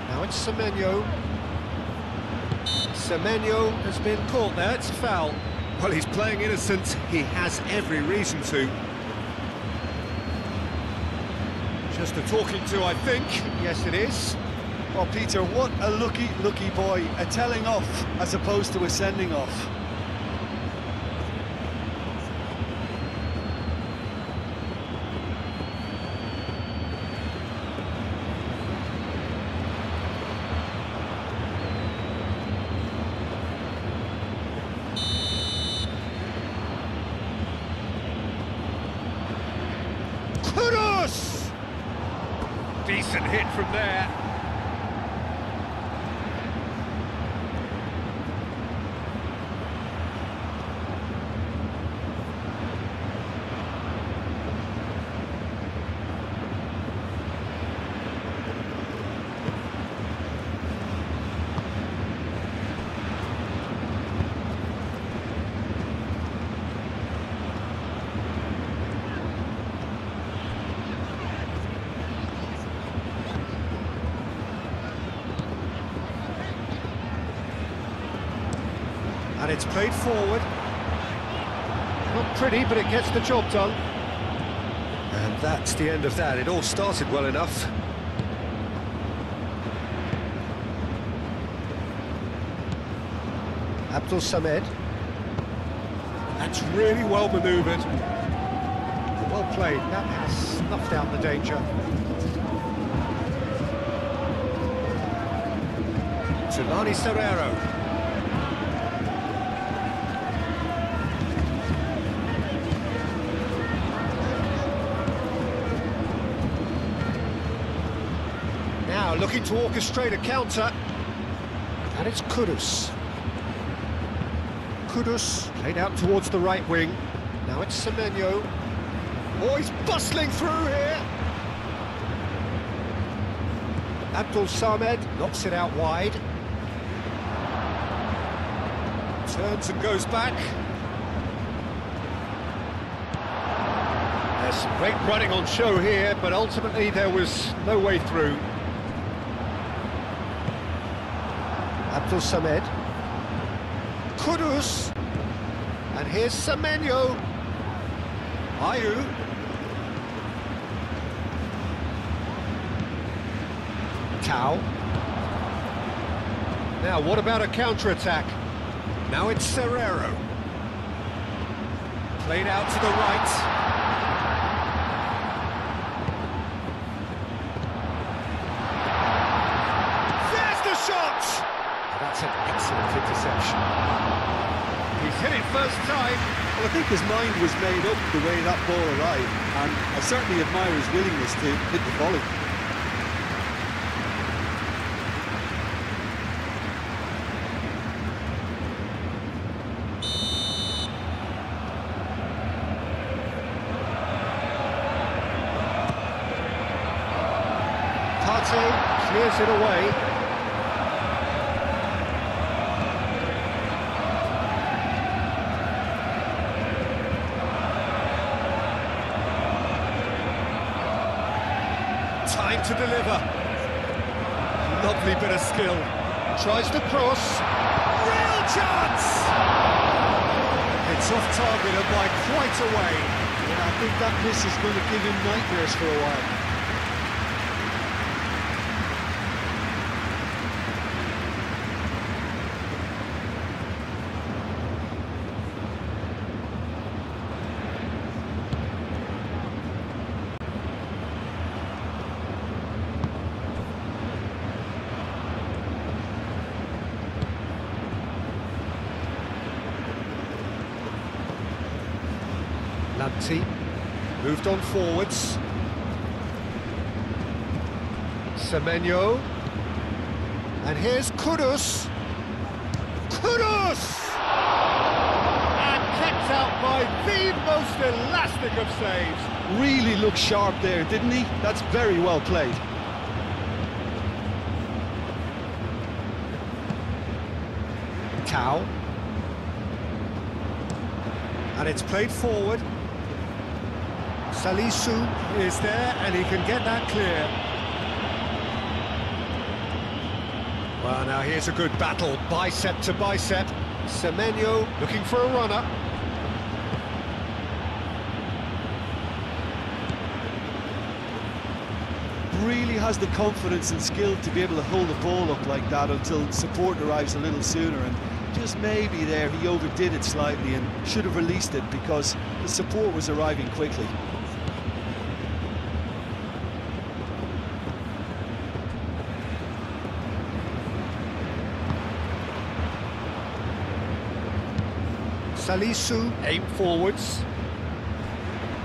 Now it's Semenyo. Semenyo has been caught there, it's a foul. Well, he's playing innocent, he has every reason to. Just a talking to, I think. Yes, it is. Well, Peter, what a lucky boy. A telling off as opposed to a sending off. Kudus! Decent hit from there. And it's played forward. Not pretty, but it gets the job done. And that's the end of that. It all started well enough. Abdul Samed. That's really well manoeuvred. Well played. That has snuffed out the danger. Tulani Serrero. Now looking to orchestrate a counter. And it's Kudus. Kudus played out towards the right wing. Now it's Semenyo. Oh, he's bustling through here. Abdul Samed knocks it out wide. Turns and goes back. There's some great running on show here, but ultimately there was no way through. Abdul Samed. Kudus. And here's Semenyo. Ayu. Tau. Now, what about a counter-attack? Now it's Serrero. Played out to the right. There's the shot! That's an excellent interception. He's hit it first time. Well, I think his mind was made up the way that ball arrived, and I certainly admire his willingness to hit the volley. Tate clears it away. Time to deliver. Lovely bit of skill. Tries to cross. Real chance! It's off target and by quite a way. Yeah, I think that miss is going to give him nightmares for a while. Lanti moved on forwards. Semenyo. And here's Kudus. Kudus! And kept out by the most elastic of saves. Really looked sharp there, didn't he? That's very well played. Tau. And it's played forward. Salisu is there, and he can get that clear. Well, now here's a good battle, bicep to bicep. Semenyo looking for a runner. Really has the confidence and skill to be able to hold the ball up like that until support arrives a little sooner, and just maybe there he overdid it slightly and should have released it because the support was arriving quickly. Salisu aim forwards.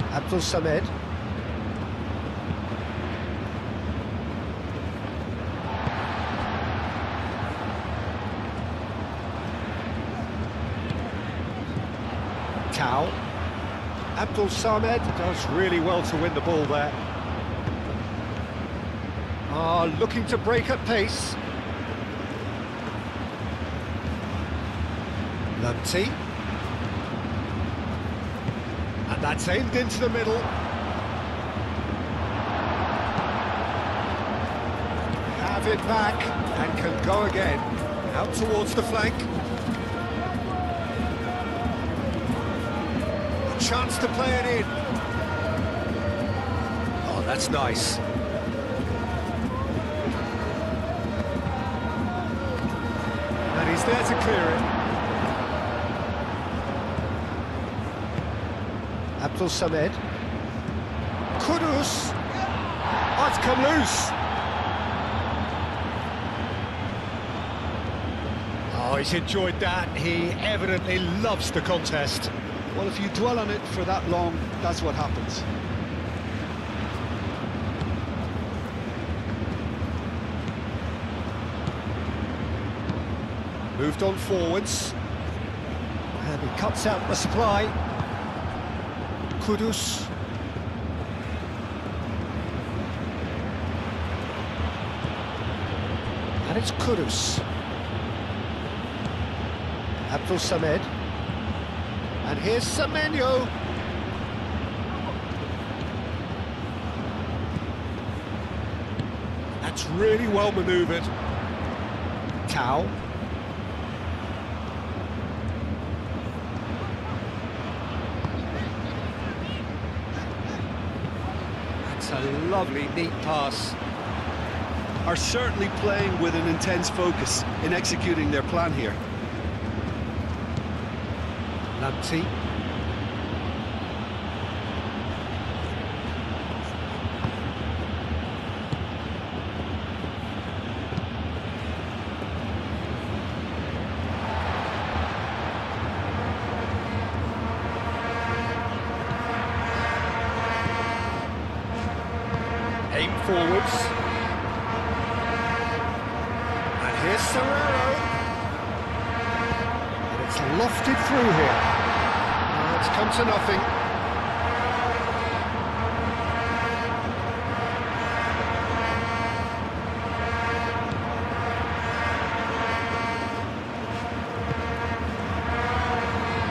Abdul Samed. Tau. Abdul Samed does really well to win the ball there. Looking to break at pace. Lanti. And that's aimed into the middle. Have it back and can go again. Out towards the flank. chance to play it in. Oh, that's nice. And he's there to clear it. Abdul Samed. Kudus. Oh, it's come loose. Oh, he's enjoyed that. He evidently loves the contest. Well, if you dwell on it for that long, that's what happens. Moved on forwards. And he cuts out the supply. Kudus. And it's Kudus. Abdul Samed. And here's Semenyo. That's really well manoeuvred. Tau. That's a lovely, neat pass. Are certainly playing with an intense focus in executing their plan here. Lamptey. Aim forwards. And here's Serrero. And it's lofted through here. It's come to nothing.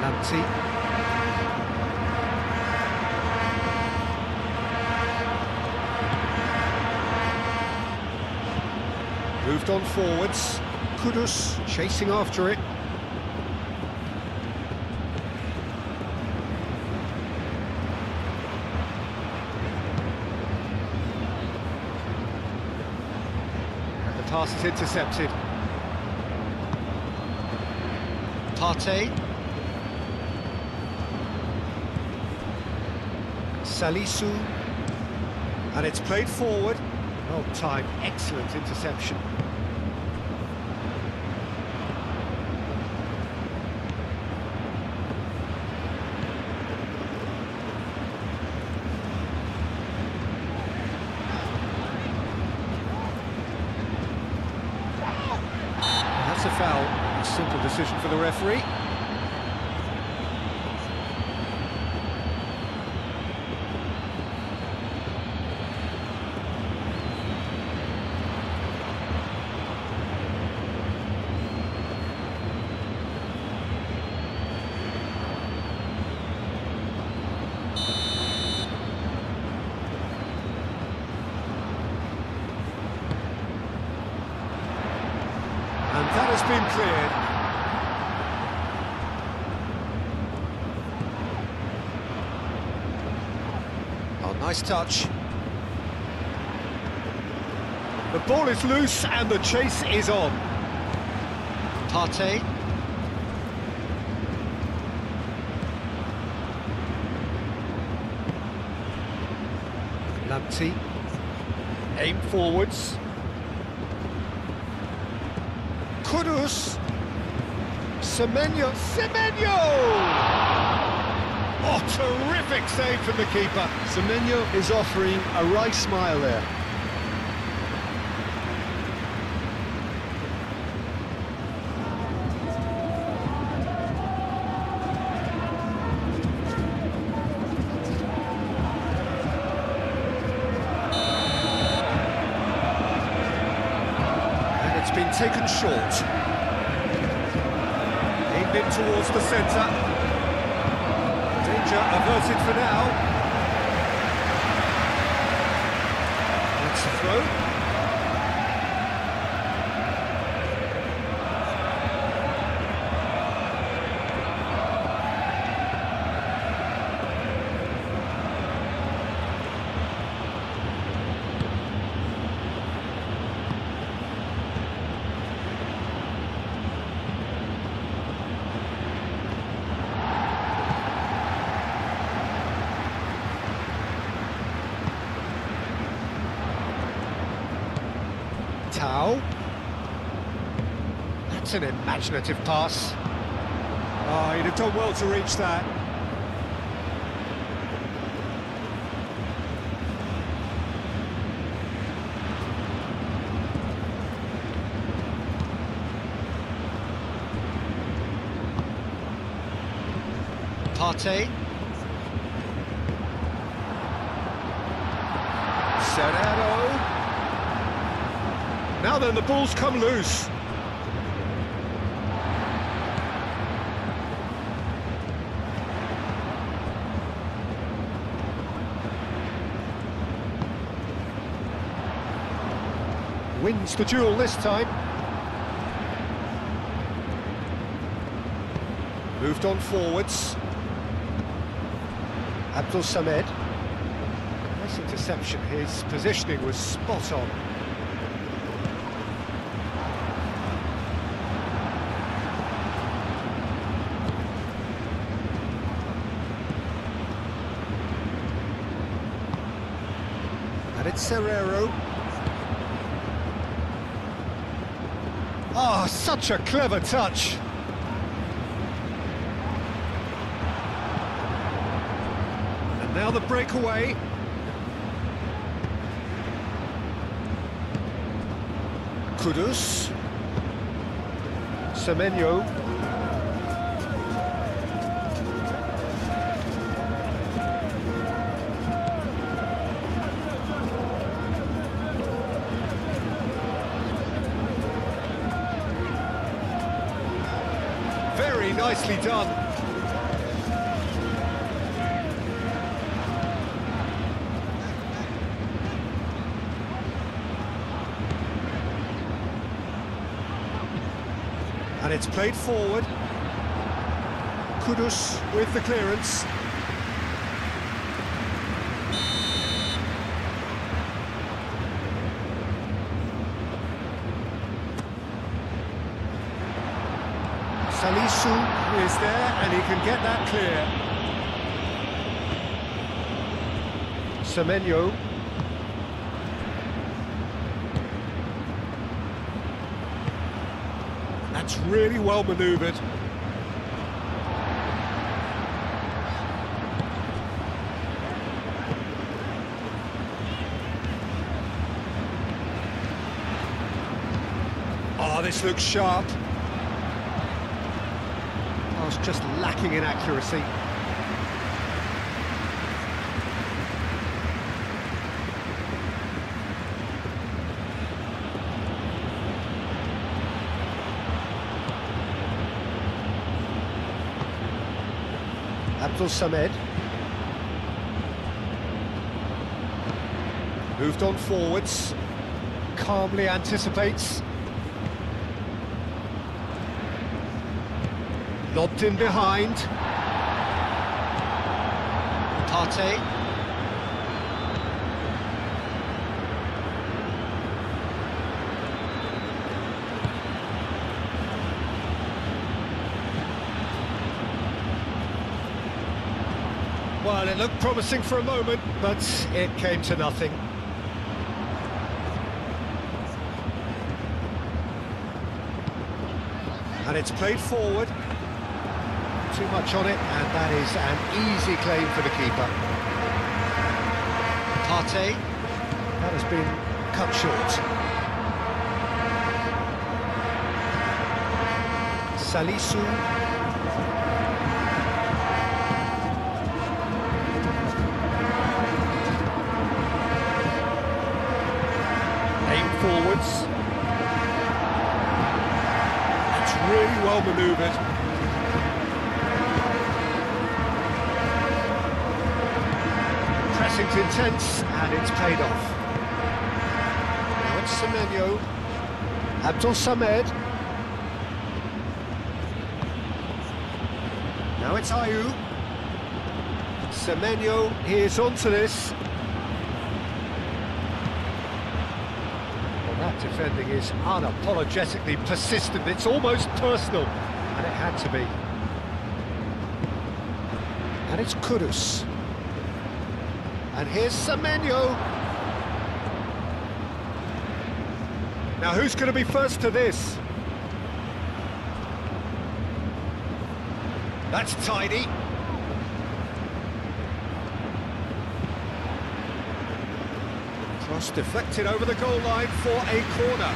Lamptey. Moved on forwards. Kudus chasing after it. Pass is intercepted. Partey. Salisu. And it's played forward. Well timed, excellent interception. That's a foul. A simple decision for the referee. And that has been cleared. Oh, nice touch. The ball is loose and the chase is on. Partey. Lamptey. Aim forwards. Kudus. Semenyo. Oh, terrific save from the keeper. Semenyo is offering a wry smile there. It's been taken short. Aimed in towards the centre. Danger averted for now. That's the throw. Tao. That's an imaginative pass. Oh, he'd have done well to reach that. Partey. Serrero. Now then, the ball's come loose. Wins the duel this time. Moved on forwards. Abdul Samed. Nice interception. His positioning was spot on. And it's Serrero. Oh, such a clever touch. And now the breakaway. Kudus. Semenyo. Very nicely done. And it's played forward. Kudus with the clearance. Salisu is there, and he can get that clear. Semenyo. That's really well manoeuvred. Oh, this looks sharp. Just lacking in accuracy. Abdul Samed. Moved on forwards. Calmly anticipates. Lobbed in behind. Partey. Well, it looked promising for a moment, but it came to nothing. And it's played forward. Too much on it, and that is an easy claim for the keeper. Partey, that has been cut short. Salisu. Aim forwards. That's really well manoeuvred. Pressing's intense, and it's paid off. Now it's Semenyo. Abdul Samed. Now it's Ayew. Semenyo, here's onto this. Well, that defending is unapologetically persistent. It's almost personal, and it had to be. And it's Kudus. And here's Semenyo. Now who's going to be first to this? That's tidy. Cross deflected over the goal line for a corner.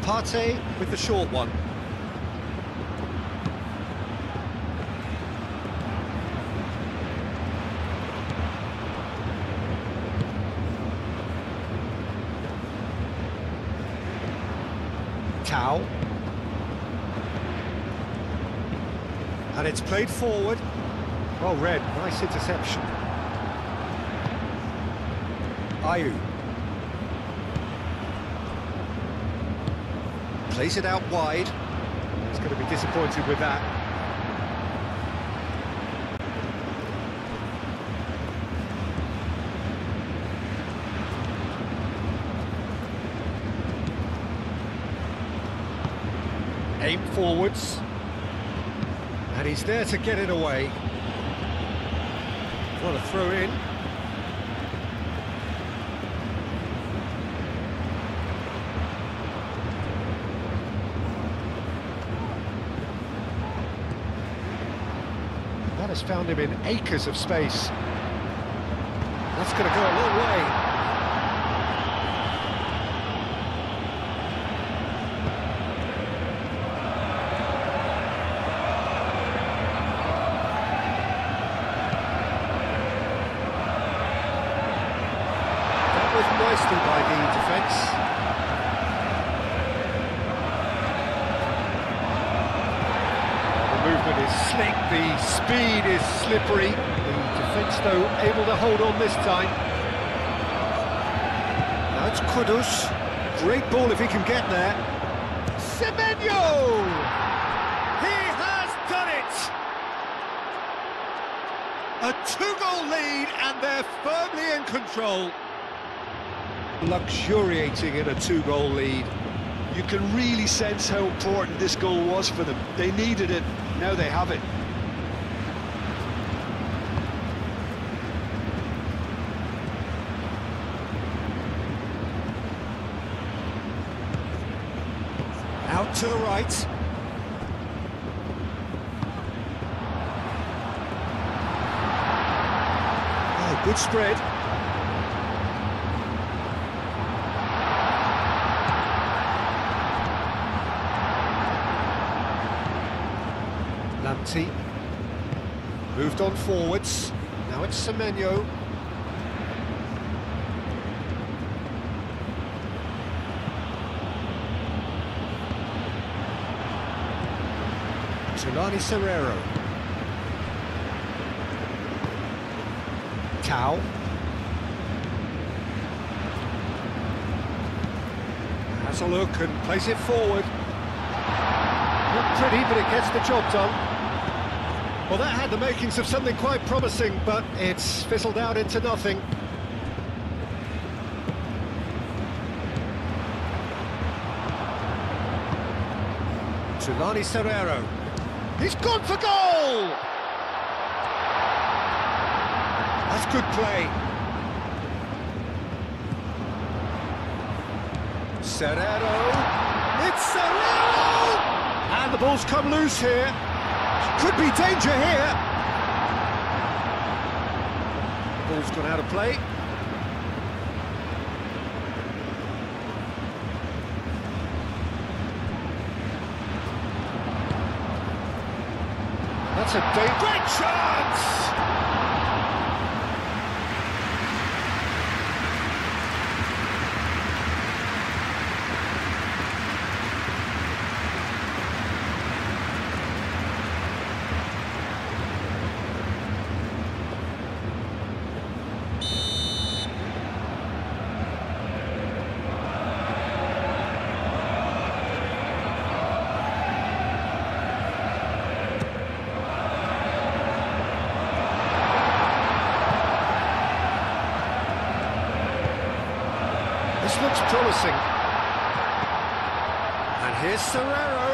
Partey with the short one. Tau. And it's played forward. Well read, nice interception. Ayew. Plays it out wide. He's going to be disappointed with that. Aim forwards. And he's there to get it away. What a throw in. That has found him in acres of space. That's going to go a long way. Nicely by the defence. The movement is slick, the speed is slippery. The defence, though, able to hold on this time. Now it's Kudus. Great ball if he can get there. Semenyo! He has done it! A two-goal lead, and they're firmly in control. Luxuriating in a two-goal lead. You can really sense how important this goal was for them. They needed it, now they have it. Out to the right. Oh, good spread. Lamptey moved on forwards. Now it's Semenyo. Tulani Serrero. Tau. Has a look and plays it forward. Not pretty, but it gets the job done. Well, that had the makings of something quite promising, but it's fizzled out into nothing. Tulani Serrero. He's gone for goal! That's good play. Serrero. It's Serrero! And the ball's come loose here. Could be danger here. Ball's gone out of play. That's a great chance! This looks promising. And here's Serrero.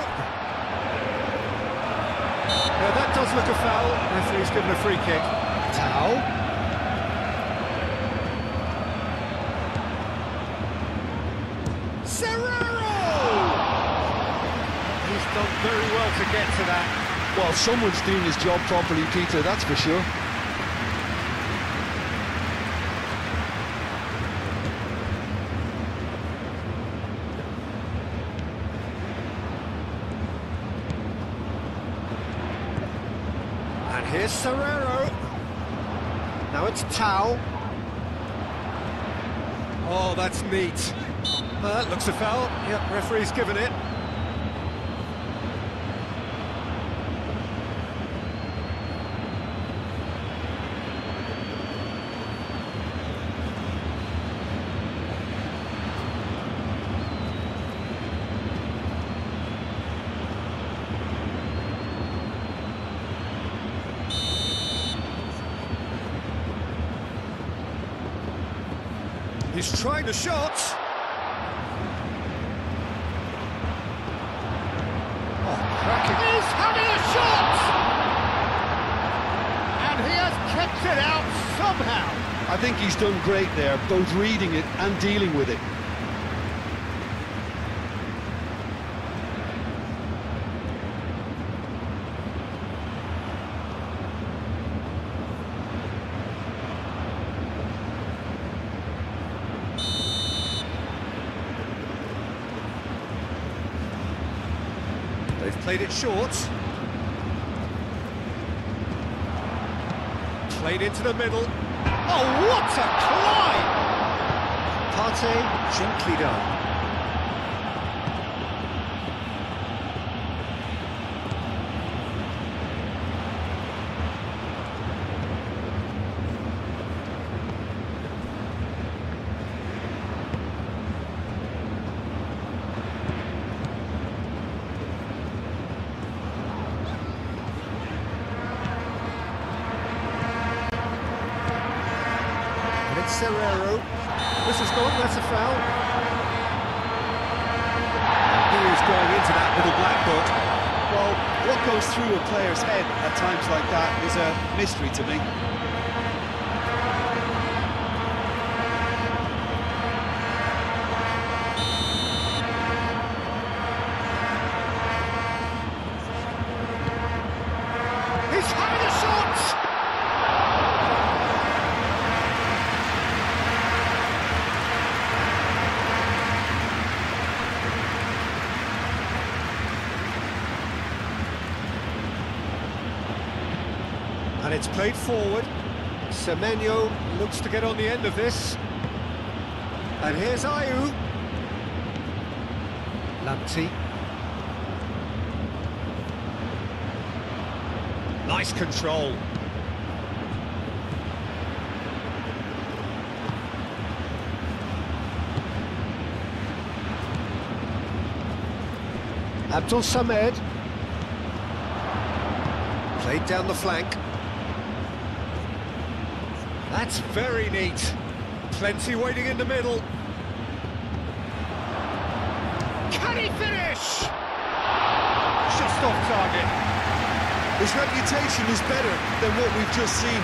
Yeah, that does look a foul. Referee's given a free kick. Tau. Serrero! He's done very well to get to that. Well, someone's doing his job properly, Peter, that's for sure. And here's Serrero. Now it's Tau. Oh, that's neat. That looks a foul. Yep, referee's given it. He's trying the shot. Oh, cracking. He's having a shot! And he has kept it out somehow. I think he's done great there, both reading it and dealing with it. They've played it short. Played into the middle. Oh, what a climb! Partey, gently done. Serrero. This is gone, that's a foul. And he is going into that little black book. Well, what goes through a player's head at times like that is a mystery to me. He's having a shot! And it's played forward. Semenyo looks to get on the end of this. And here's Ayew. Lamptey. Nice control. Abdul Samed. Played down the flank. That's very neat. Plenty waiting in the middle. Can he finish? Just off target. His reputation is better than what we've just seen.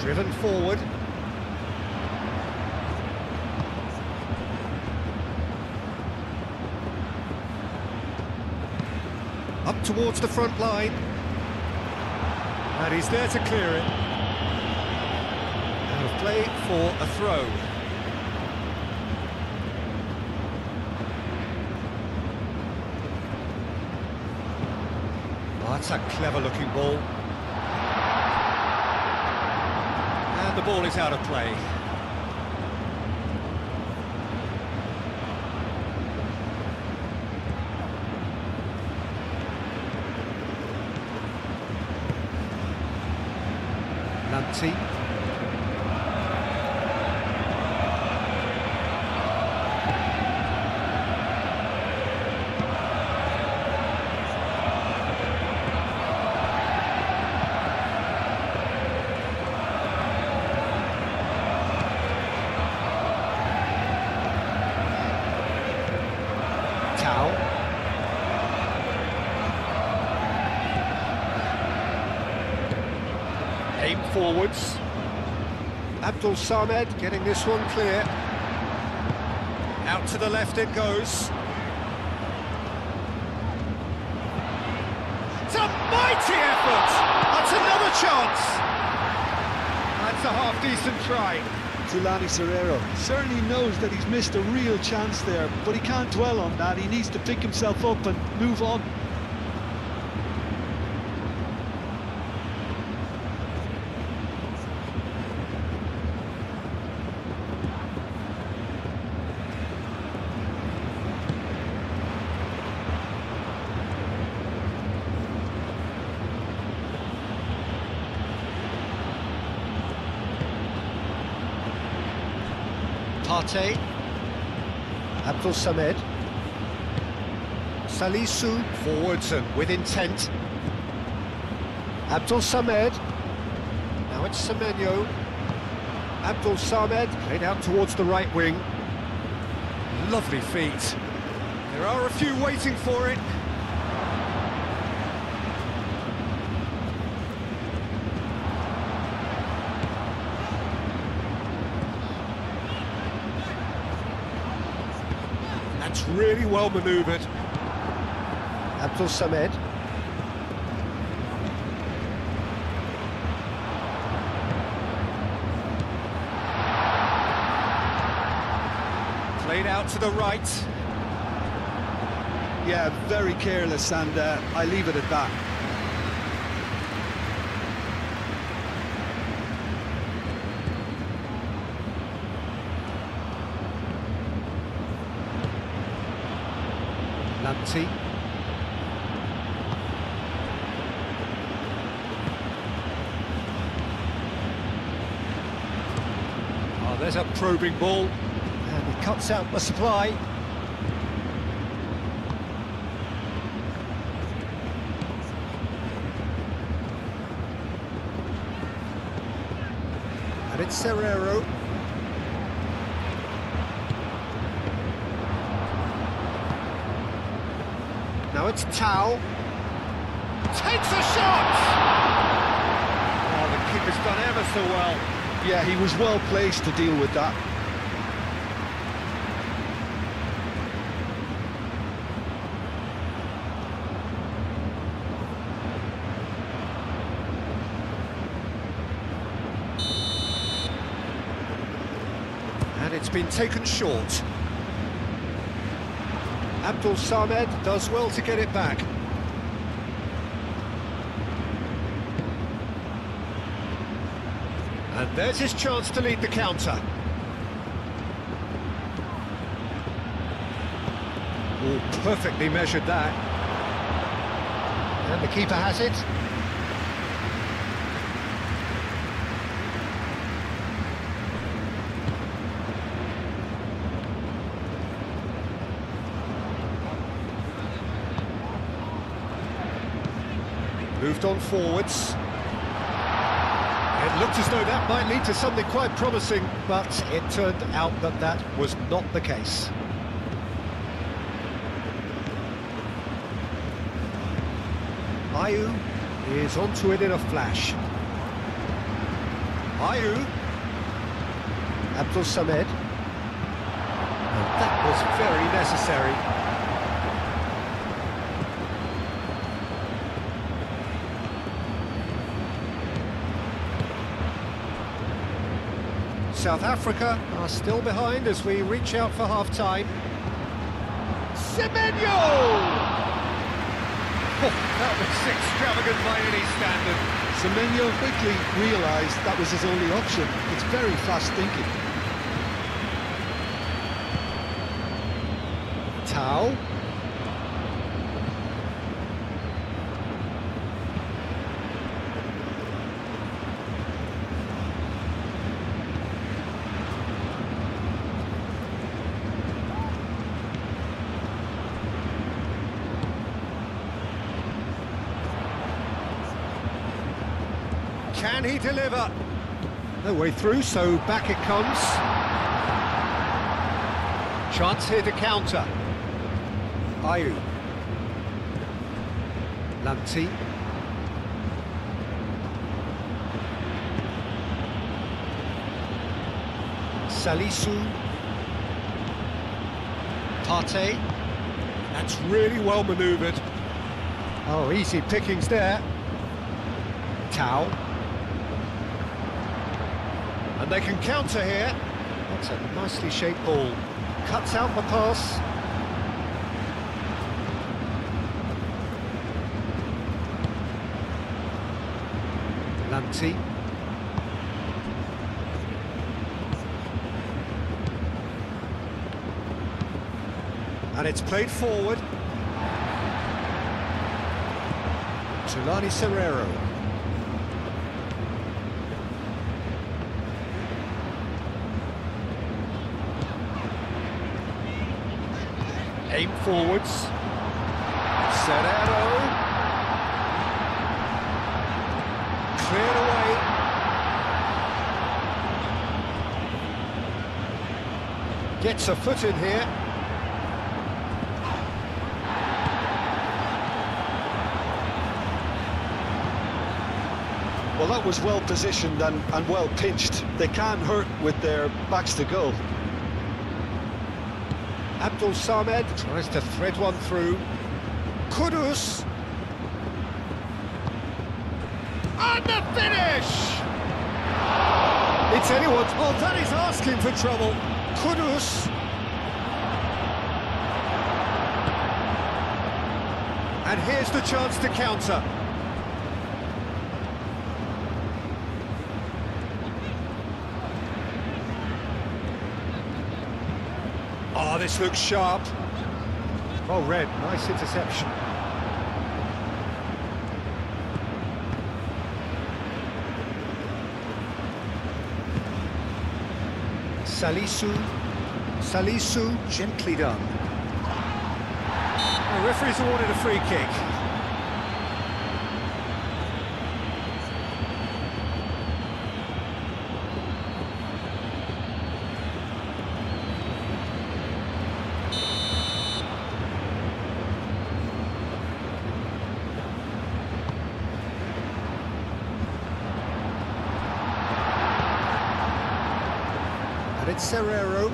Driven forward. Up towards the front line. And he's there to clear it. Out of play for a throw. Oh, that's a clever-looking ball. And the ball is out of play. Lamptey. Aim forwards. Abdul Samed getting this one clear. Out to the left it goes. It's a mighty effort! That's another chance! That's a half-decent try. Tulani Serrero certainly knows that he's missed a real chance there, but he can't dwell on that. He needs to pick himself up and move on. Partey, Abdul Samed, Salisu, forwards and with intent. Abdul Samed, now it's Semenyo. Abdul Samed, played out towards the right wing. Lovely feet. There are a few waiting for it. That's really well manoeuvred. Abdul Samed. Played out to the right. Yeah, very careless, and I leave it at that. Lamptey. Oh, there's a probing ball. And he cuts out the supply. And it's Serrero. Now it's Tao. Takes a shot! Oh, the keeper's done ever so well. Yeah, he was well placed to deal with that. And it's been taken short. Abdul Samed does well to get it back. And there's his chance to lead the counter. Oh, perfectly measured that. And the keeper has it. Moved on forwards. It looked as though that might lead to something quite promising, but it turned out that that was not the case. Ayew is onto it in a flash. Ayew. Abdul Samed. And that was very necessary. South Africa are still behind as we reach out for half-time. Semenyo! Oh, that was extravagant by any standard. Semenyo quickly realised that was his only option. It's very fast thinking. Tao. Can he deliver? No way through, so back it comes. Chance here to counter. Ayew. Lamptey. Salisu. Partey. That's really well manoeuvred. Oh, easy pickings there. Tau. And they can counter here. That's a nicely shaped ball. Cuts out the pass. Lamptey. And it's played forward. Tulani Serrero. Aim forwards. Serrero. Cleared away. Gets a foot in here. Well, that was well positioned and well pitched. They can't hurt with their backs to goal. Abdul Samed tries to thread one through. Kudus. And the finish! It's anyone's. Oh, that is asking for trouble. Kudus. And here's the chance to counter. Oh, this looks sharp. Oh, Red, nice interception. Salisu, gently done. The referee's awarded a free kick. And it's Serrero.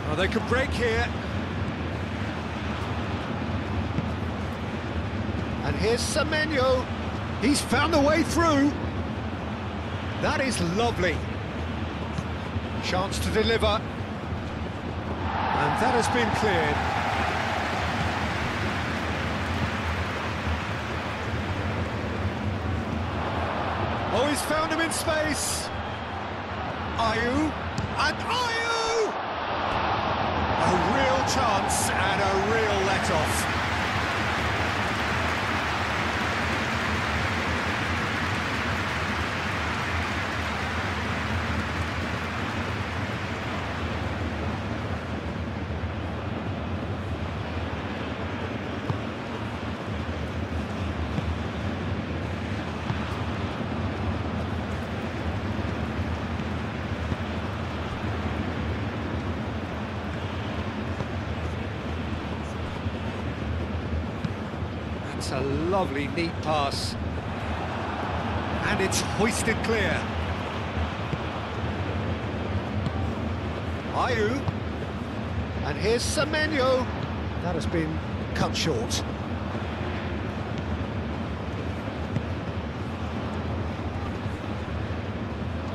Oh, they could break here. And here's Semenyo. He's found a way through. That is lovely. Chance to deliver. And that has been cleared. Oh, he's found him in space. Ayew. And Ayew! A real chance and a real let-off. It's a lovely, neat pass. And it's hoisted clear. Ayew. And here's Semenyo. That has been cut short.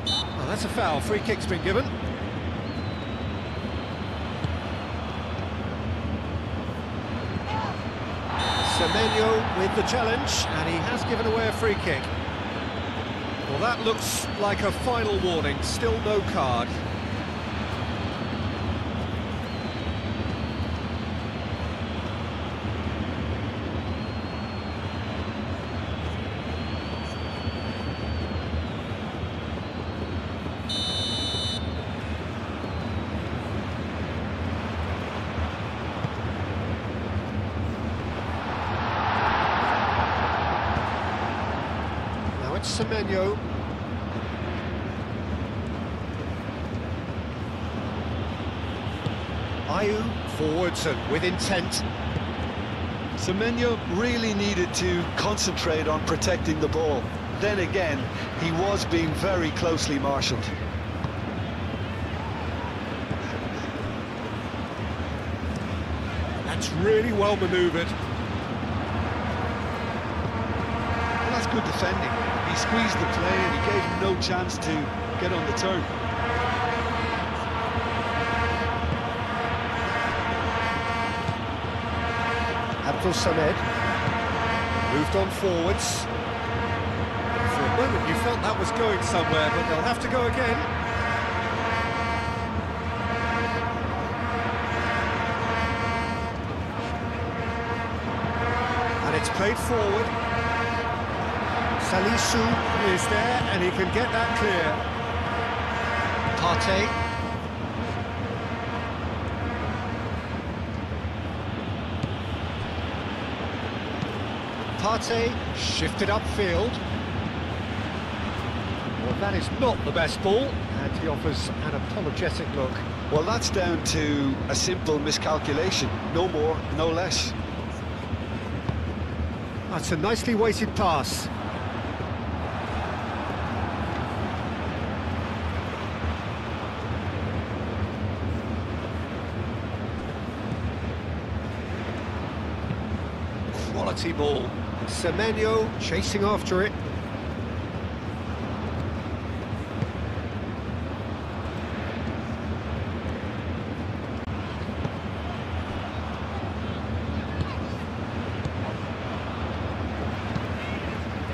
Oh, that's a foul. Free kick's been given. Semenyo with the challenge, and he has given away a free kick. Well, that looks like a final warning, still no card. it's Semenyo. Ayew forwards and with intent. Semenyo really needed to concentrate on protecting the ball. Then again, he was being very closely marshalled. That's really well manoeuvred. Well, that's good defending. He squeezed the play and he gave him no chance to get on the turn. Abdul Samed moved on forwards. For a moment you felt that was going somewhere, but they'll have to go again. And it's played forward. Salisu is there and he can get that clear. Partey. Partey shifted upfield. Well, that is not the best ball, and he offers an apologetic look. Well, that's down to a simple miscalculation. No more, no less. That's a nicely weighted pass. Quality ball. Semenyo chasing after it.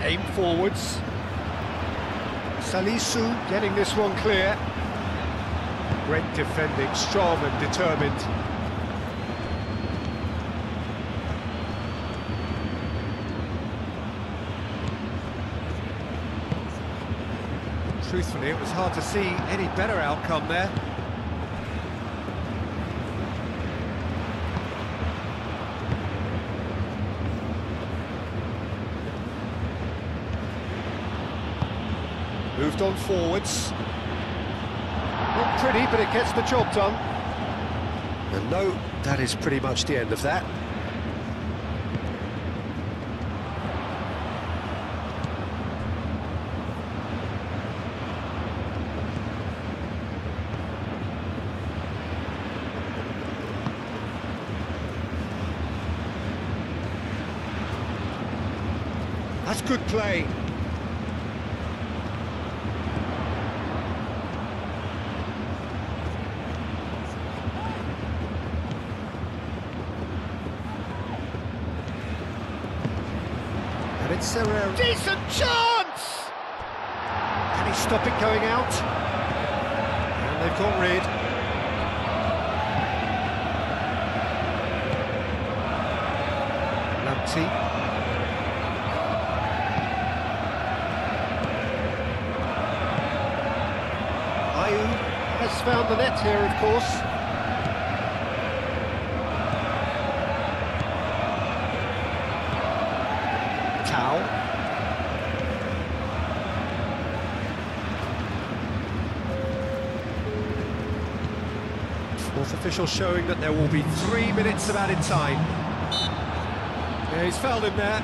Aim forwards. Salisu getting this one clear. Great defending, strong and determined. Truthfully, it was hard to see any better outcome there. Moved on forwards. Not pretty, but it gets the job done. And no, that is pretty much the end of that. That's good play. And it's Serrero. Decent chance! Can he stop it going out? And they've got rid. Lamptey. Has found the net here, of course. Tau. Fourth official showing that there will be 3 minutes of added time. Yeah, he's fouled him there.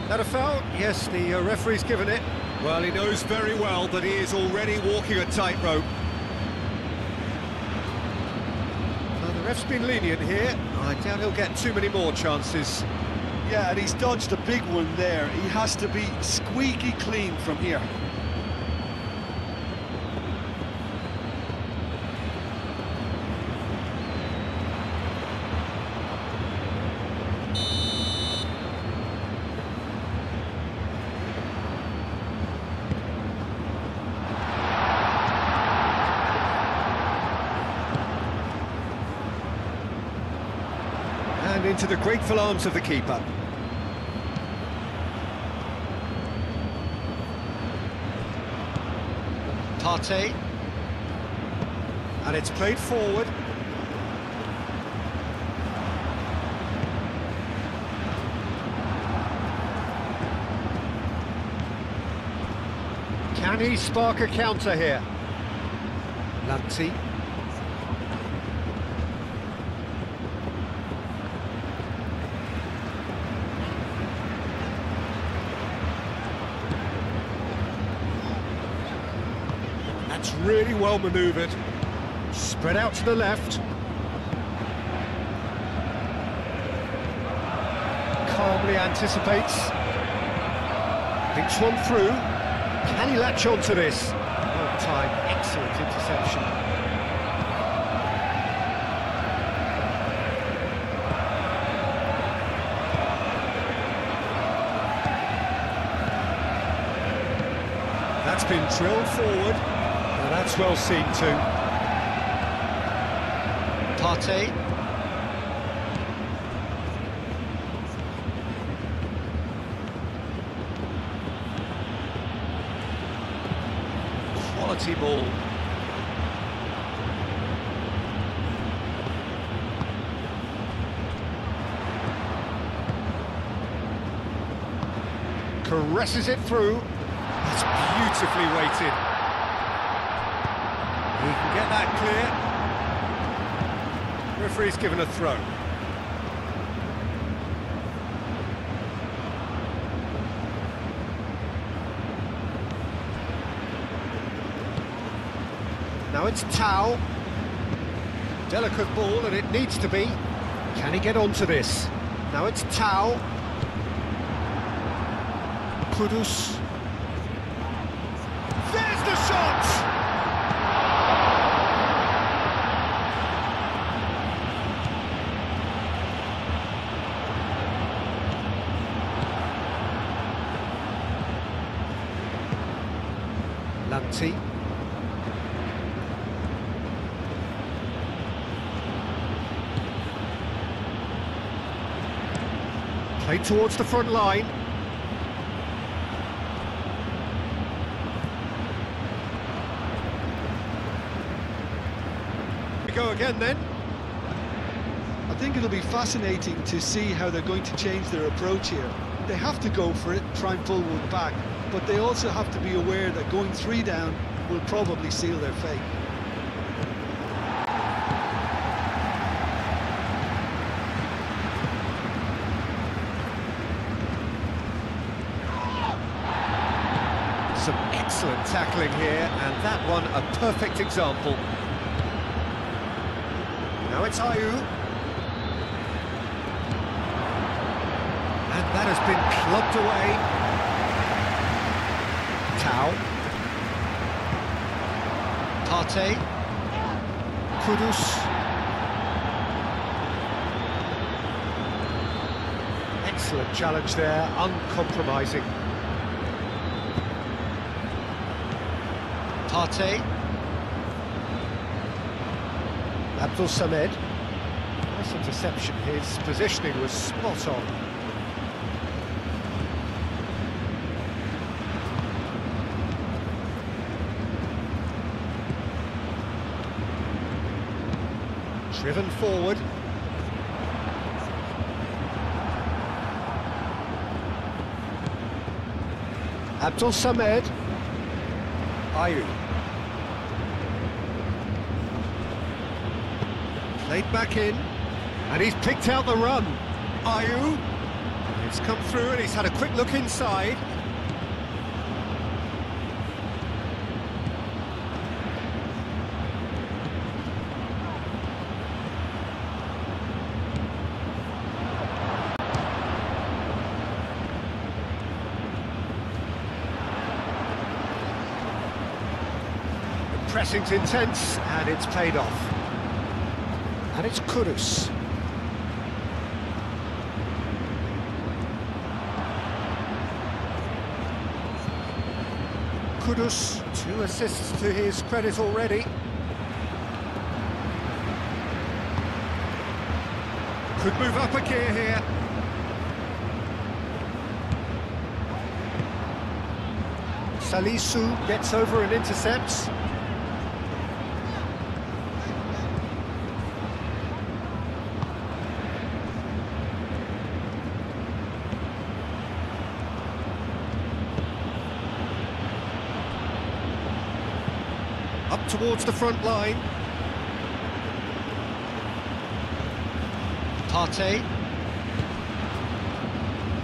That a foul? Yes, the referee's given it. Well, he knows very well that he is already walking a tightrope. Well, the ref's been lenient here. I doubt he'll get too many more chances. Yeah, and he's dodged a big one there. He has to be squeaky clean from here. And into the grateful arms of the keeper. Partey. And it's played forward. Can he spark a counter here? Lanti. That's really well manoeuvred. Spread out to the left. Calmly anticipates. Thinks one through. Can he latch on to this? Well timed, excellent interception. That's been drilled forward. And that's well seen too. Partey. Quality ball. Caresses it through. That's beautifully weighted. He can get that clear. Referee's given a throw. Now it's Tau. Delicate ball, and it needs to be. Can he get onto this? Now it's Tau. Kudus. There's the shot! Lanti. Played towards the front line. We go again then. I think it'll be fascinating to see how they're going to change their approach here. They have to go for it, try and pull one back, but they also have to be aware that going 3 down will probably seal their fate. Some excellent tackling here, and that one a perfect example. Now it's Ayew. And that has been clubbed away. Tau. Partey. Kudus. Excellent challenge there, uncompromising. Partey. Abdul Samed. Nice interception, his positioning was spot on. Driven forward. Abdul Samed. Ayew. Played back in, and he's picked out the run. Ayew. It's come through, and he's had a quick look inside. Pressing's intense, and it's paid off. And it's Kudus. Kudus, 2 assists to his credit already. Could move up a gear here. Salisu gets over and intercepts. Up towards the front line. Partey.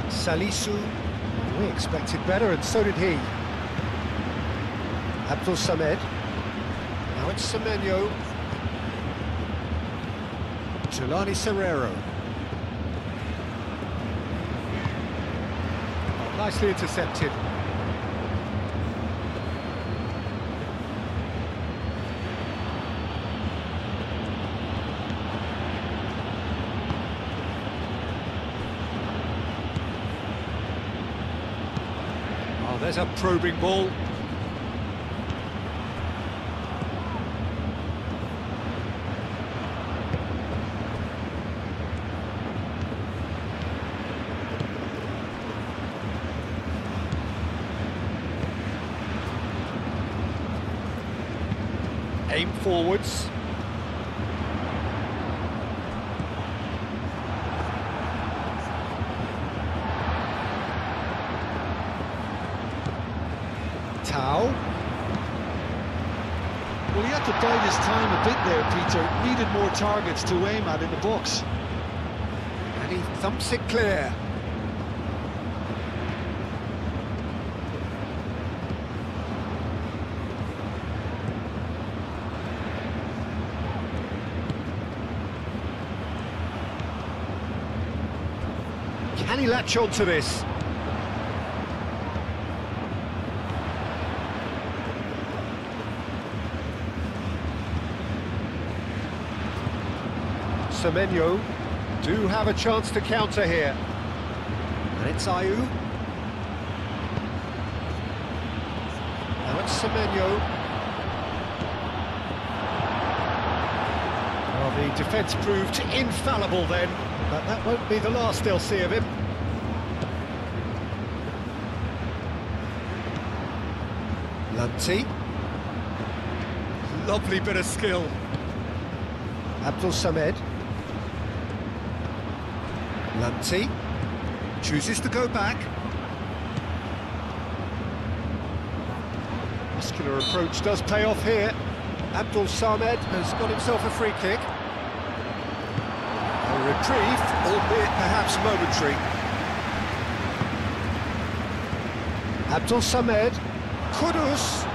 Salisu. We expected better, and so did he. Abdul Samed. Now it's Semenyo. Jelani Serrero. Oh, nicely intercepted. Oh, there's a probing ball. Aim forwards. Tau. Well, he had to bide his time a bit there, Peter. Needed more targets to aim at in the box. And he thumps it clear. Can he latch on to this? Semenyo do have a chance to counter here. And it's Ayew. Now it's Semenyo. Well, the defence proved infallible then, but that won't be the last they'll see of him. Lanti. Lovely bit of skill. Abdul Samed. Lanti chooses to go back. Muscular approach does pay off here. Abdul Samed has got himself a free kick. A reprieve, albeit perhaps momentary. Abdul Samed. Kudus.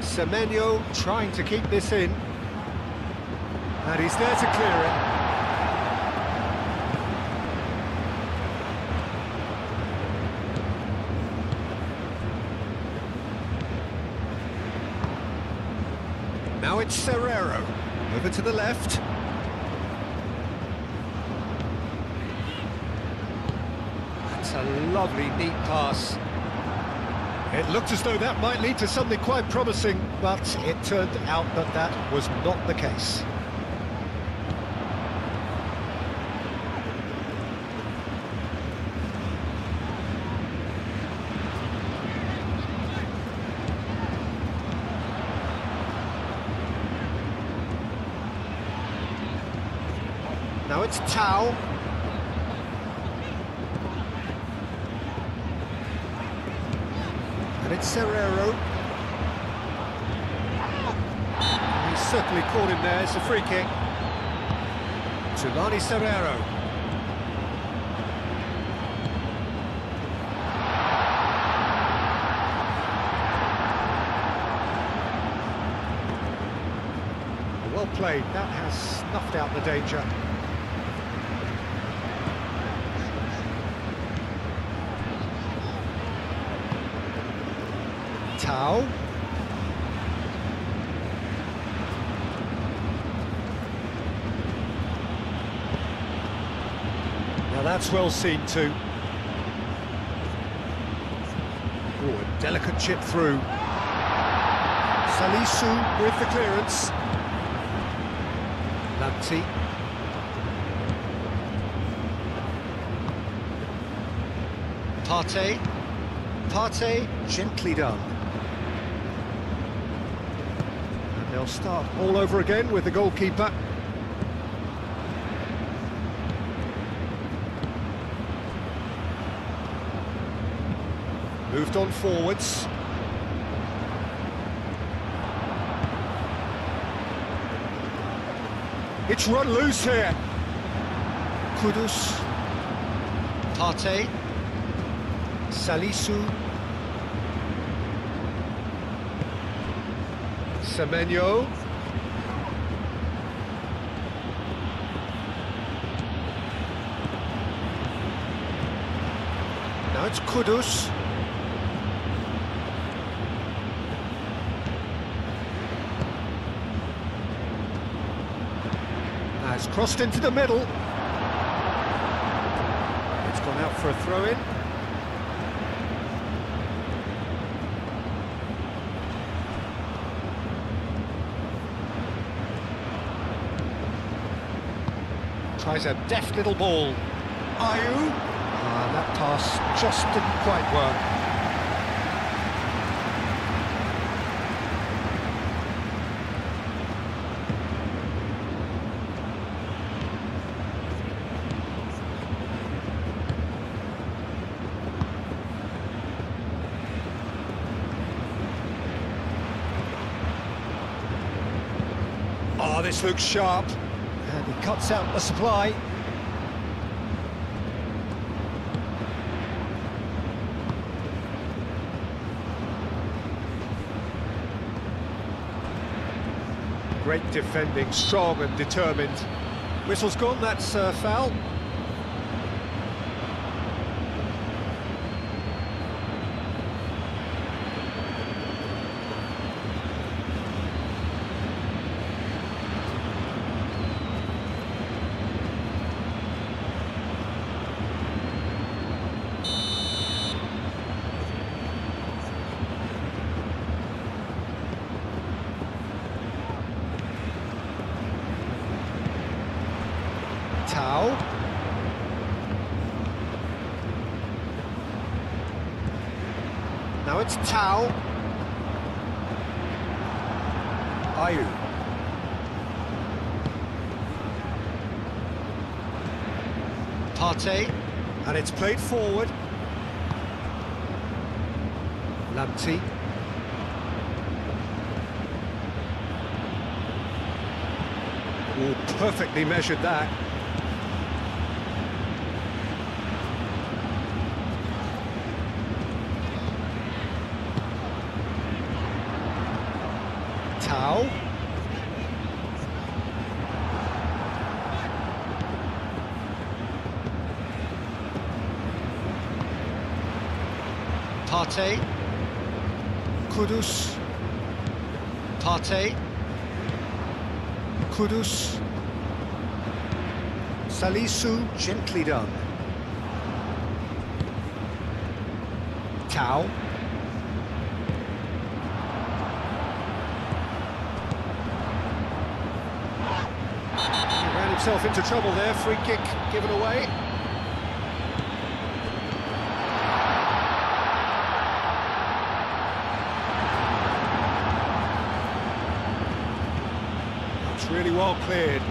Semenyo trying to keep this in. And he's there to clear it. Now it's Serrero. Over to the left. That's a lovely, neat pass. It looked as though that might lead to something quite promising, but it turned out that that was not the case. Now it's Tau. And it's Serrero. He's certainly caught him there. It's a free kick. Jelani Serrero. Well played. That has snuffed out the danger. Tau. Now that's well seen too. Oh, a delicate chip through. Salisu with the clearance. Lanti. Partey. Partey, gently done. And they'll start all over again with the goalkeeper. Moved on forwards. It's run loose here. Kudus. Partey. Salisu. Semenyo. Now it's Kudus. Now it's crossed into the middle. It's gone out for a throw-in. Tries a deft little ball. Ayew. That pass just didn't quite work. Oh, this looks sharp. And he cuts out the supply. Great defending, strong and determined. Whistle's gone, that's foul. Tau. Now it's Tau. Ayew. Partey. And it's played forward. Lanti. Oh, perfectly measured that. Tau. Partey. Kudus. Partey. Kudus. Salisu, gently done. Tau. Himself into trouble there, free kick given away. That's really well cleared.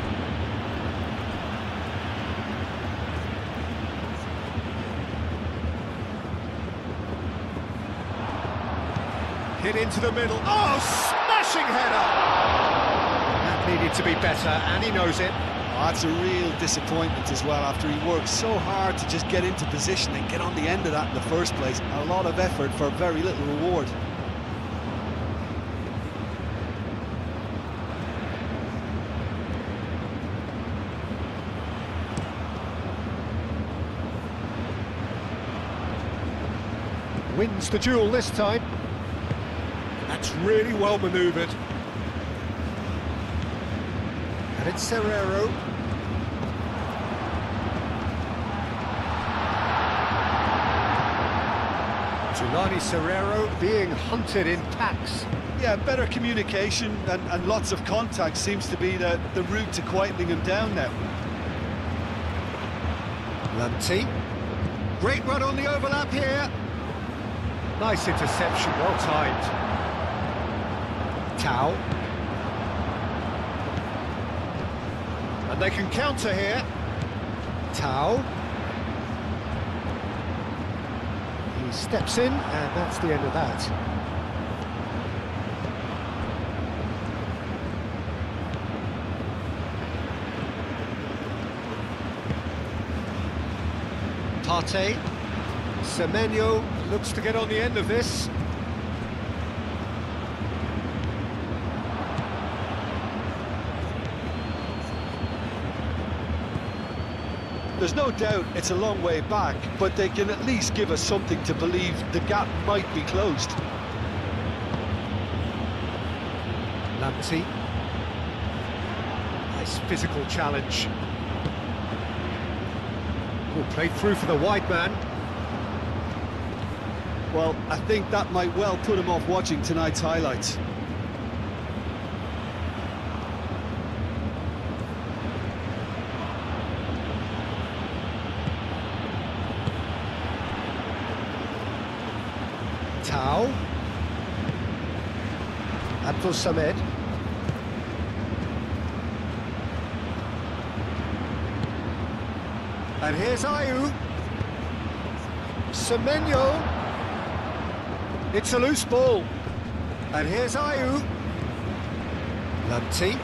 Hit into the middle. Oh, smashing header! That needed to be better, and he knows it. Oh, that's a real disappointment as well, after he worked so hard to just get into position and get on the end of that in the first place. A lot of effort for very little reward. Wins the duel this time. That's really well manoeuvred. And it's Serrero. Tulani Serrero being hunted in packs. Yeah, better communication and lots of contact seems to be the route to quietening him down now. Lamptey. Great run on the overlap here. Nice interception, well timed. Tau. And they can counter here. Tau. He steps in, and that's the end of that. Partey. Semenyo looks to get on the end of this. There's no doubt it's a long way back, but they can at least give us something to believe the gap might be closed. Lamptey. Nice physical challenge. Oh, played through for the wide man. Well, I think that might well put him off watching tonight's highlights. Tau. Abdul Samed. And here's Ayew. Semenyo. It's a loose ball. And here's Ayew. Lamptey.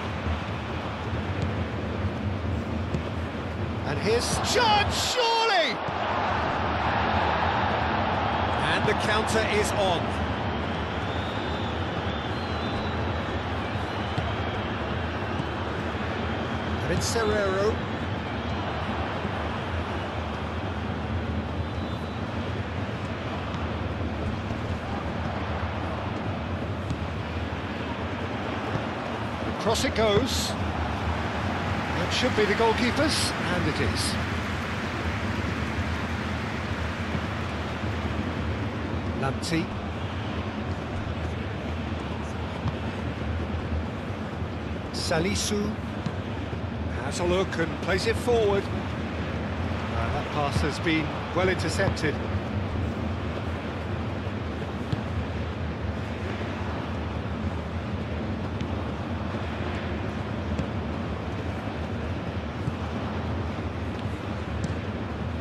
And here's chance, surely! And the counter is on. And it's Serrero. Across it goes. That should be the goalkeeper's, and it is. Lamptey. Salisu has a look and plays it forward. That pass has been well intercepted.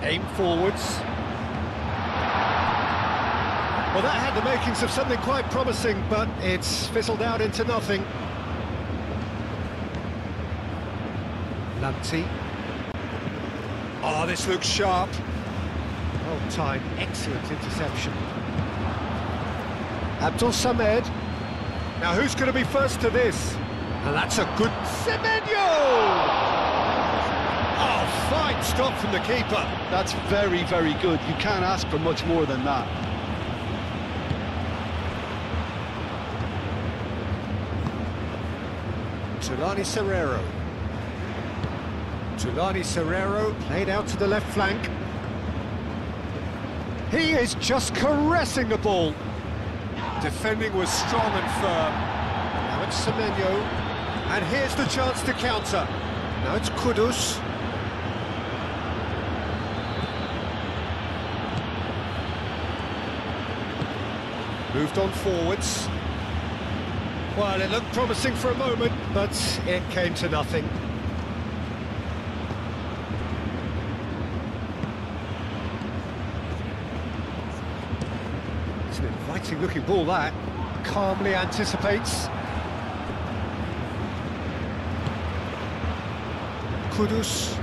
Aim forwards. Well, that had the makings of something quite promising, but it's fizzled out into nothing. Lamptey. Oh, this looks sharp. Well timed, excellent interception. Abdul Samed. Now, who's going to be first to this? And that's a good Semenyo! Oh, fine stop from the keeper. That's very, very good. You can't ask for much more than that. Tulani Serrero. Tulani Serrero played out to the left flank. He is just caressing the ball. Defending was strong and firm. Now it's Semenyo. And here's the chance to counter. Now it's Kudus. Moved on forwards. Well, it looked promising for a moment, but it came to nothing. It's an inviting-looking ball, that. Calmly anticipates. Kudus.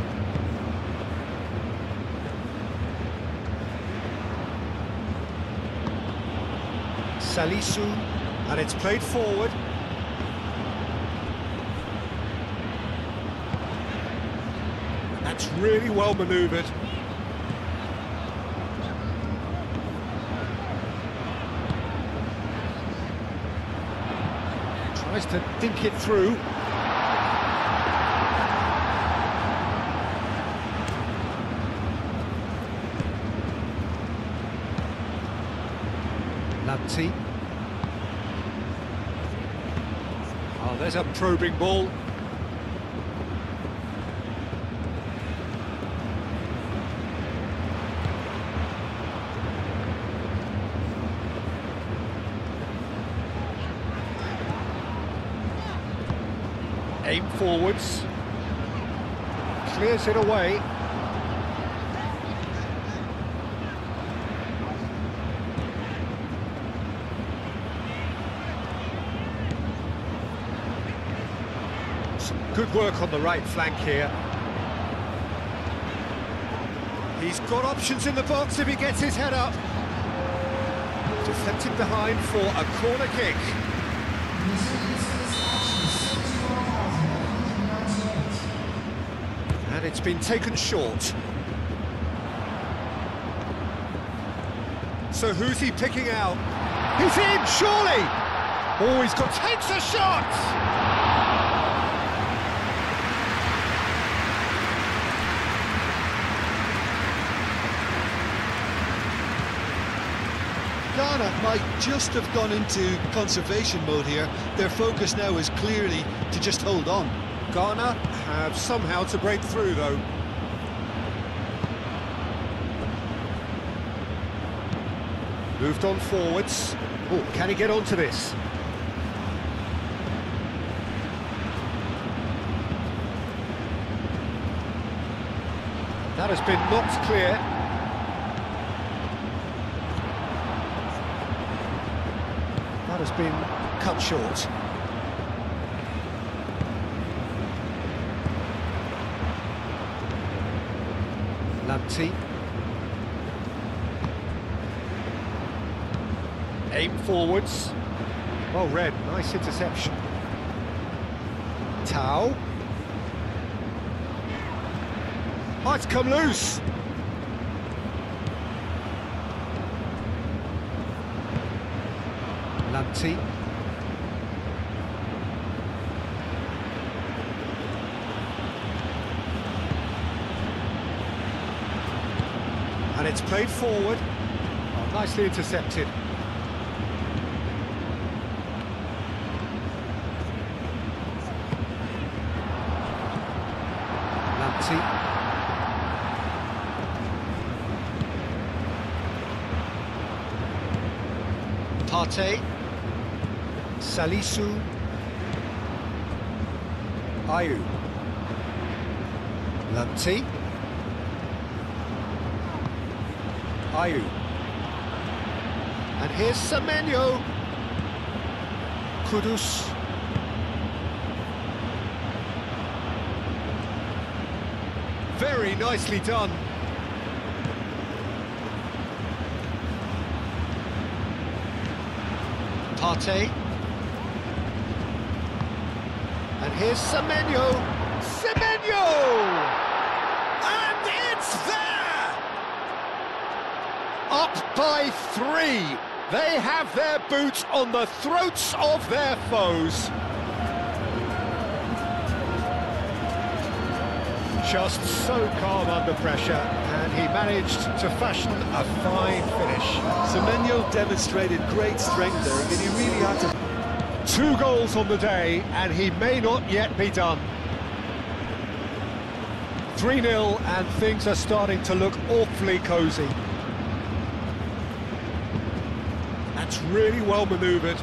Salisu, and it's played forward. And that's really well manoeuvred. Tries to dink it through. Lanti. Oh, there's a probing ball. Aim forwards. Clears it away. Some good work on the right flank here. He's got options in the box if he gets his head up. Deflected behind for a corner kick. And it's been taken short. So who's he picking out? He's in, surely! Oh, takes a shot! Ghana might just have gone into conservation mode here. Their focus now is clearly to just hold on. Ghana have somehow to break through, though. Moved on forwards. Oh, can he get onto this? That has been knocked clear. That has been cut short. Lanti. Aim forwards. Well read, nice interception. Tau. Oh, it's come loose. Lanti. And it's played forward. Oh, nicely intercepted. Lanti. Partey. Salisu. Ayew. Lanti. Ayew. And here's Semenyo. Kudus. Very nicely done. Partey. And here's Semenyo. Semenyo! And it's there! Up by 3. They have their boot on the throats of their foes. Just so calm under pressure, and he managed to fashion a fine finish. Semenyo demonstrated great strength there. I mean, he really had to... 2 goals on the day, and he may not yet be done. 3-0, and things are starting to look awfully cosy. That's really well manoeuvred.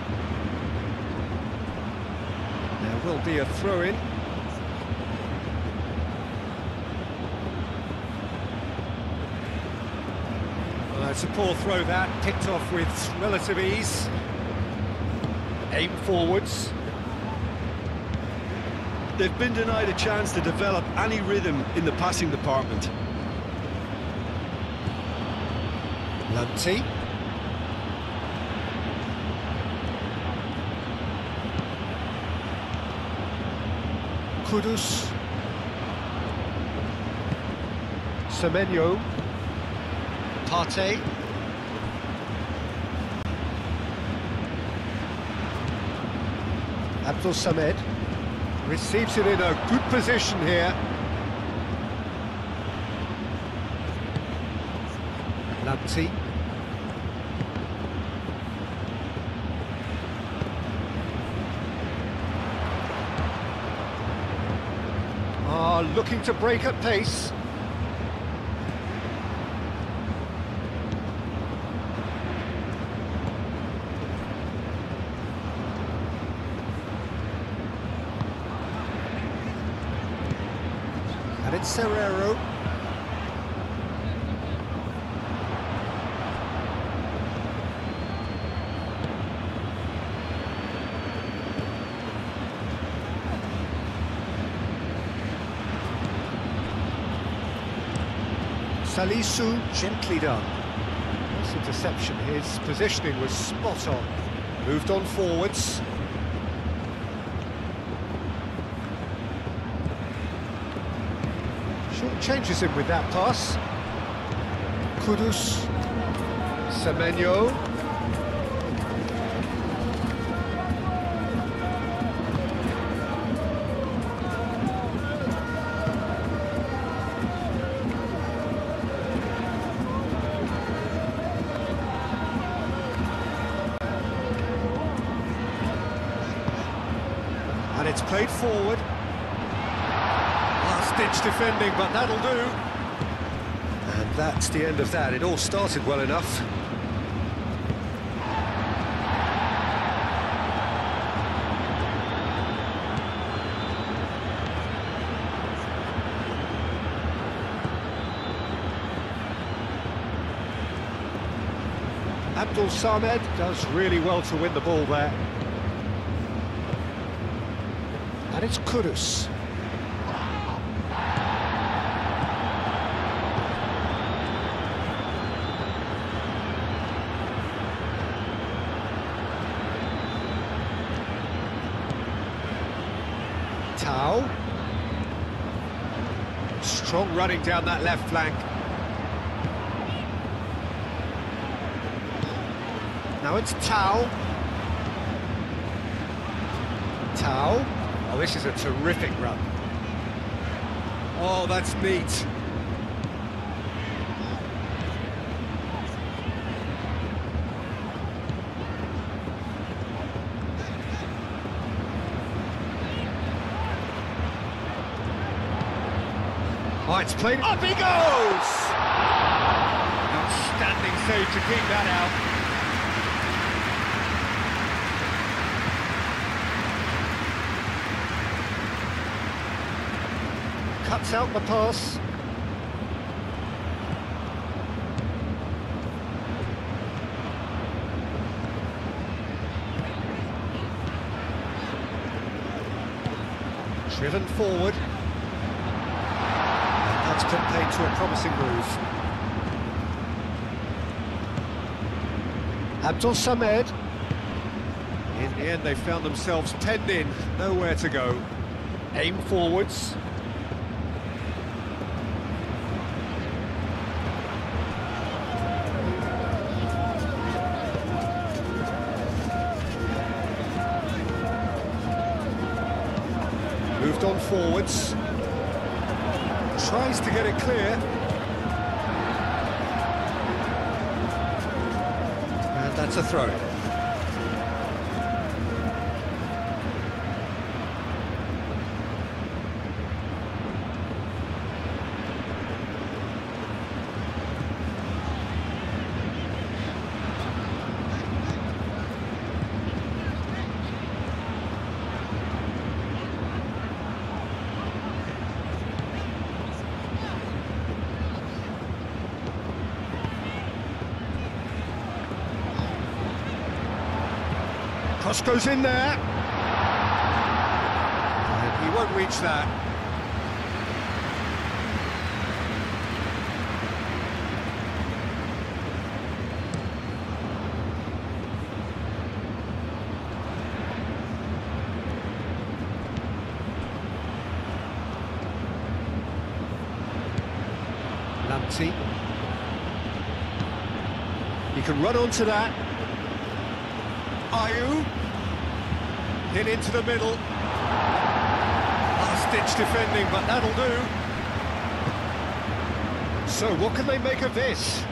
There will be a throw-in. Well, it's a poor throw that, picked off with relative ease. Aim forwards. They've been denied a chance to develop any rhythm in the passing department. Lanti. Kudus. Semenyo. Partey. Abdul Samed receives it in a good position here. Lanti. are looking to break at pace. And it's Serrero. Salisu, gently done. Nice interception. His positioning was spot on. Moved on forwards. Short changes him with that pass. Kudus. Semenyo. And it's played forward. Last-ditch defending, but that'll do. And that's the end of that. It all started well enough. Abdul Samed does really well to win the ball there. And it's Kudus. Tau. Strong running down that left flank. Now it's Tau. Tau. Oh, this is a terrific run. Oh, that's neat. Oh, it's played. Up he goes! Outstanding save to keep that out. Cuts out the pass. Driven forward. And that's put paid to a promising move. Abdul Samed. In the end, they found themselves penned in, nowhere to go. Aim forwards. Moved on forwards. Tries to get it clear. And that's a throw. Cross goes in there. And he won't reach that. Lamptey. He can run onto that. Ayew. Hit into the middle. Last-ditch defending, but that'll do. So what can they make of this?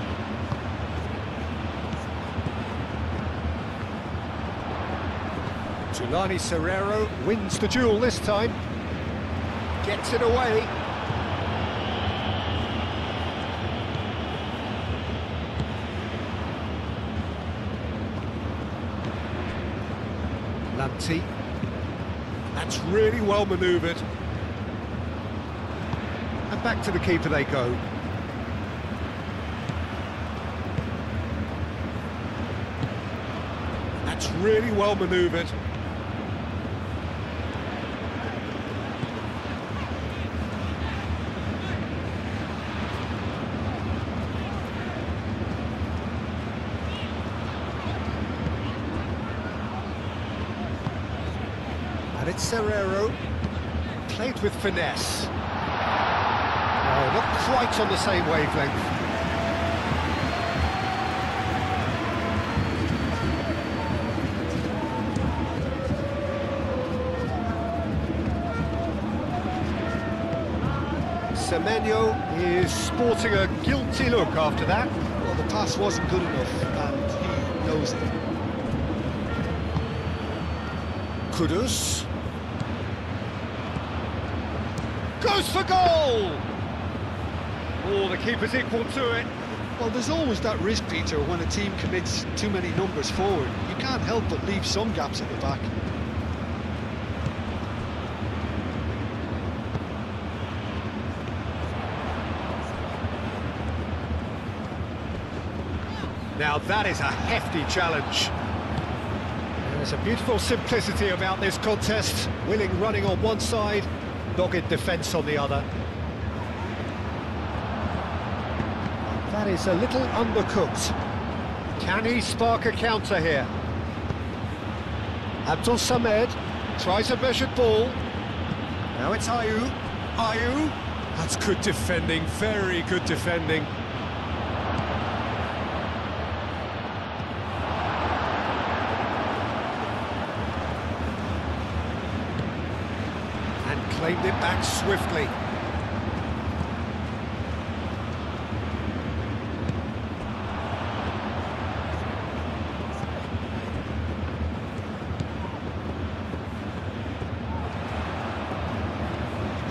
Tulani Serrero wins the duel this time. Gets it away. Lanti. That's really well manoeuvred. And back to the keeper they go. That's really well manoeuvred. And it's Serrero, played with finesse. Oh, not quite on the same wavelength. Semenyo is sporting a guilty look after that. Well, the pass wasn't good enough, and he knows it. Kudus. Goes for goal! Oh, the keeper's equal to it. Well, there's always that risk, Peter, when a team commits too many numbers forward. You can't help but leave some gaps at the back. Now that is a hefty challenge. There's a beautiful simplicity about this contest. Willing running on one side, dogged defence on the other. That is a little undercooked. Can he spark a counter here? Abdul Samed tries a measured ball. Now it's Ayew. Ayew. That's good defending, very good defending. Claimed it back swiftly.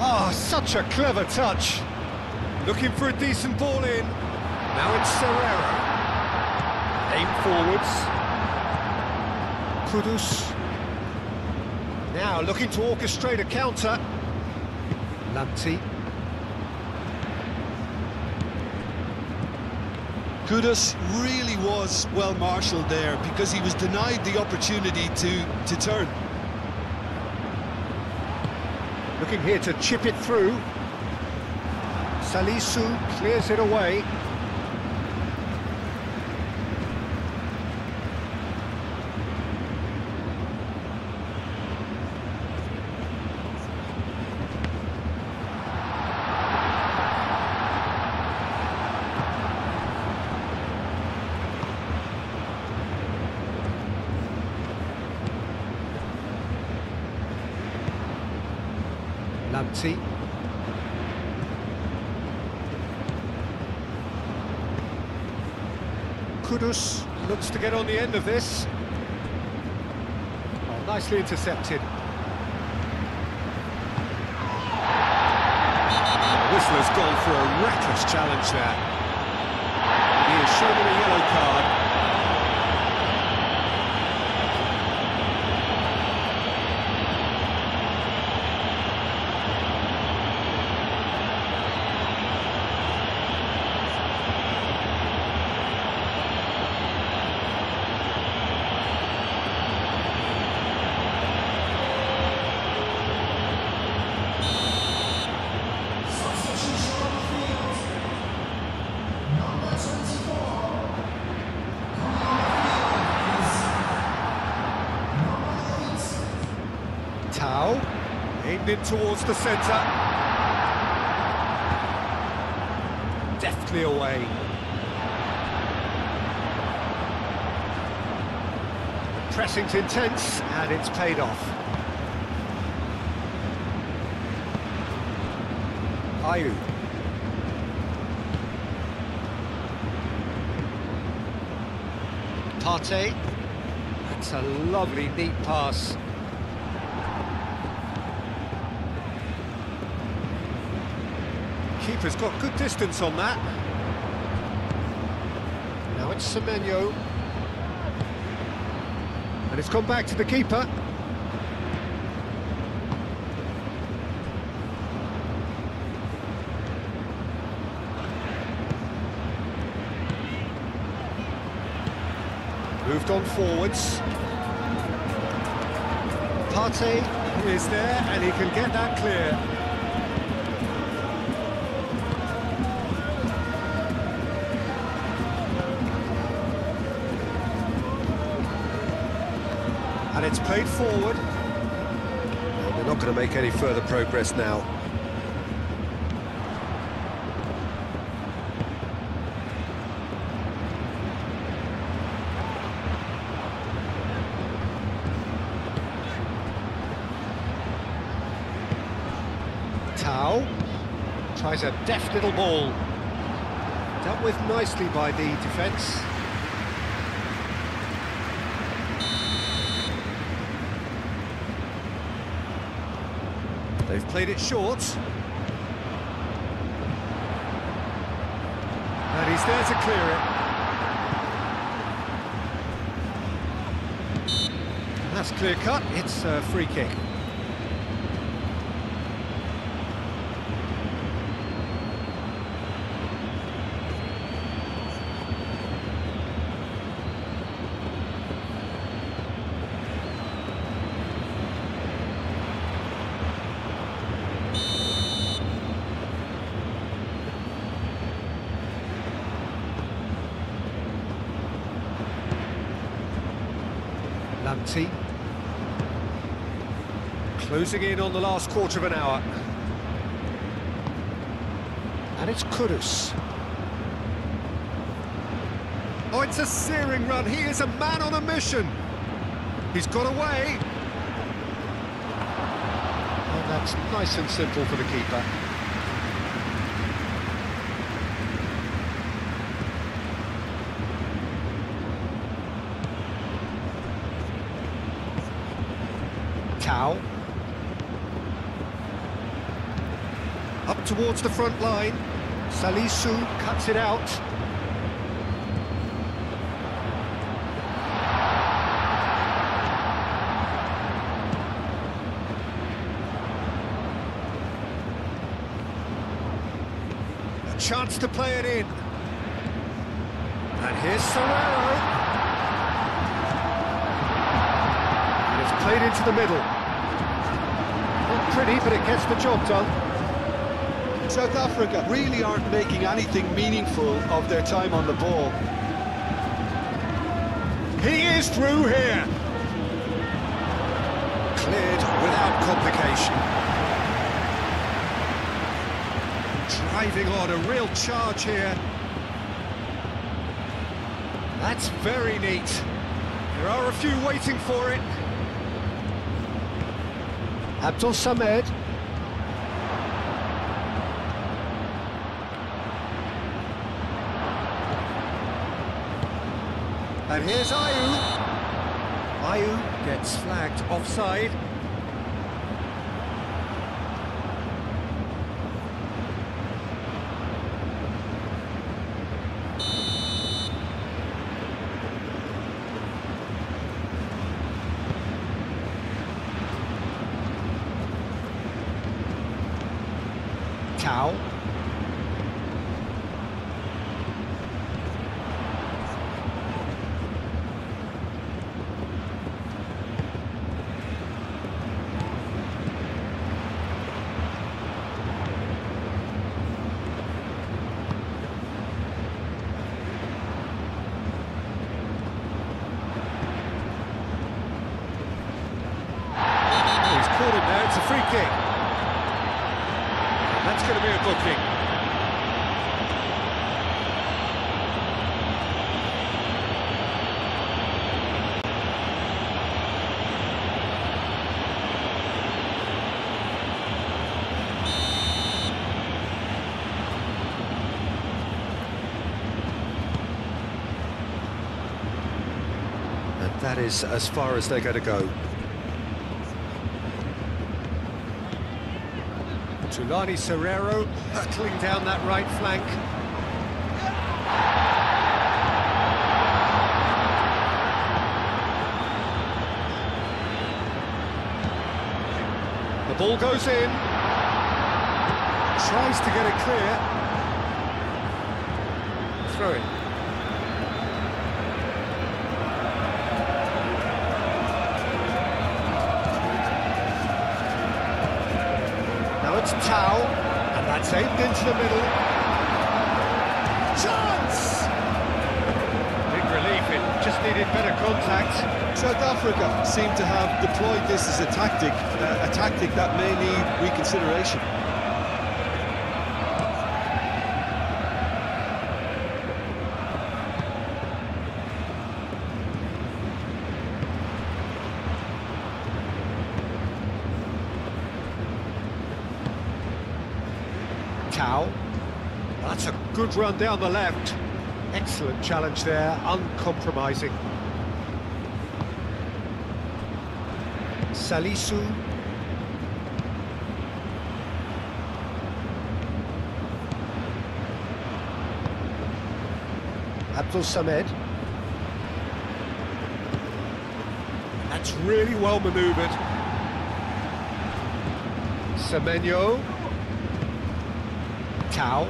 Oh, such a clever touch. Looking for a decent ball in. Now it's Serrero. Aim forwards. Kudus. Now looking to orchestrate a counter. Lanti. Kudus really was well marshalled there because he was denied the opportunity to turn. Looking here to chip it through. Salisu clears it away. Lanti. Kudus looks to get on the end of this. Oh, nicely intercepted. The whistler's gone for a reckless challenge there. He is shown a yellow card. Tau, aimed in towards the centre. Deftly away. Pressing's intense, and it's paid off. Ayew. Partey. That's a lovely, neat pass. Keeper's got good distance on that. Now it's Semenyo. And it's gone back to the keeper. Moved on forwards. Partey is there, and he can get that clear. And it's played forward. Well, they're not going to make any further progress now. Tau tries a deft little ball. Dealt with nicely by the defence. They've played it short. And he's there to clear it. That's clear cut, it's a free kick. Lamptey. Closing in on the last quarter of an hour. And it's Kudus. Oh, it's a searing run. He is a man on a mission. He's got away. And that's nice and simple for the keeper. Tau. Up towards the front line. Salisu cuts it out. A chance to play it in. And here's Serrero. And it's played into the middle. Not pretty, but it gets the job done. South Africa really aren't making anything meaningful of their time on the ball. He is through here. Cleared without complication. Driving on, a real charge here. That's very neat. There are a few waiting for it. Abdul Samed. And here's Ayew. Ayew gets flagged offside. Tau. Caught him there, it's a free kick. That's going to be a booking. And that is as far as they're going to go. Tulani Serrero hurtling down that right flank. The ball goes in. Tries to get it clear. Throw it. Now it's Tau, and that's aimed into the middle. Chance! Big relief, it just needed better contact. South Africa seem to have deployed this as a tactic that may need reconsideration. Tau. That's a good run down the left. Excellent challenge there, uncompromising. Salisu. Abdul Samed. That's really well manoeuvred. Semenyo. Tau.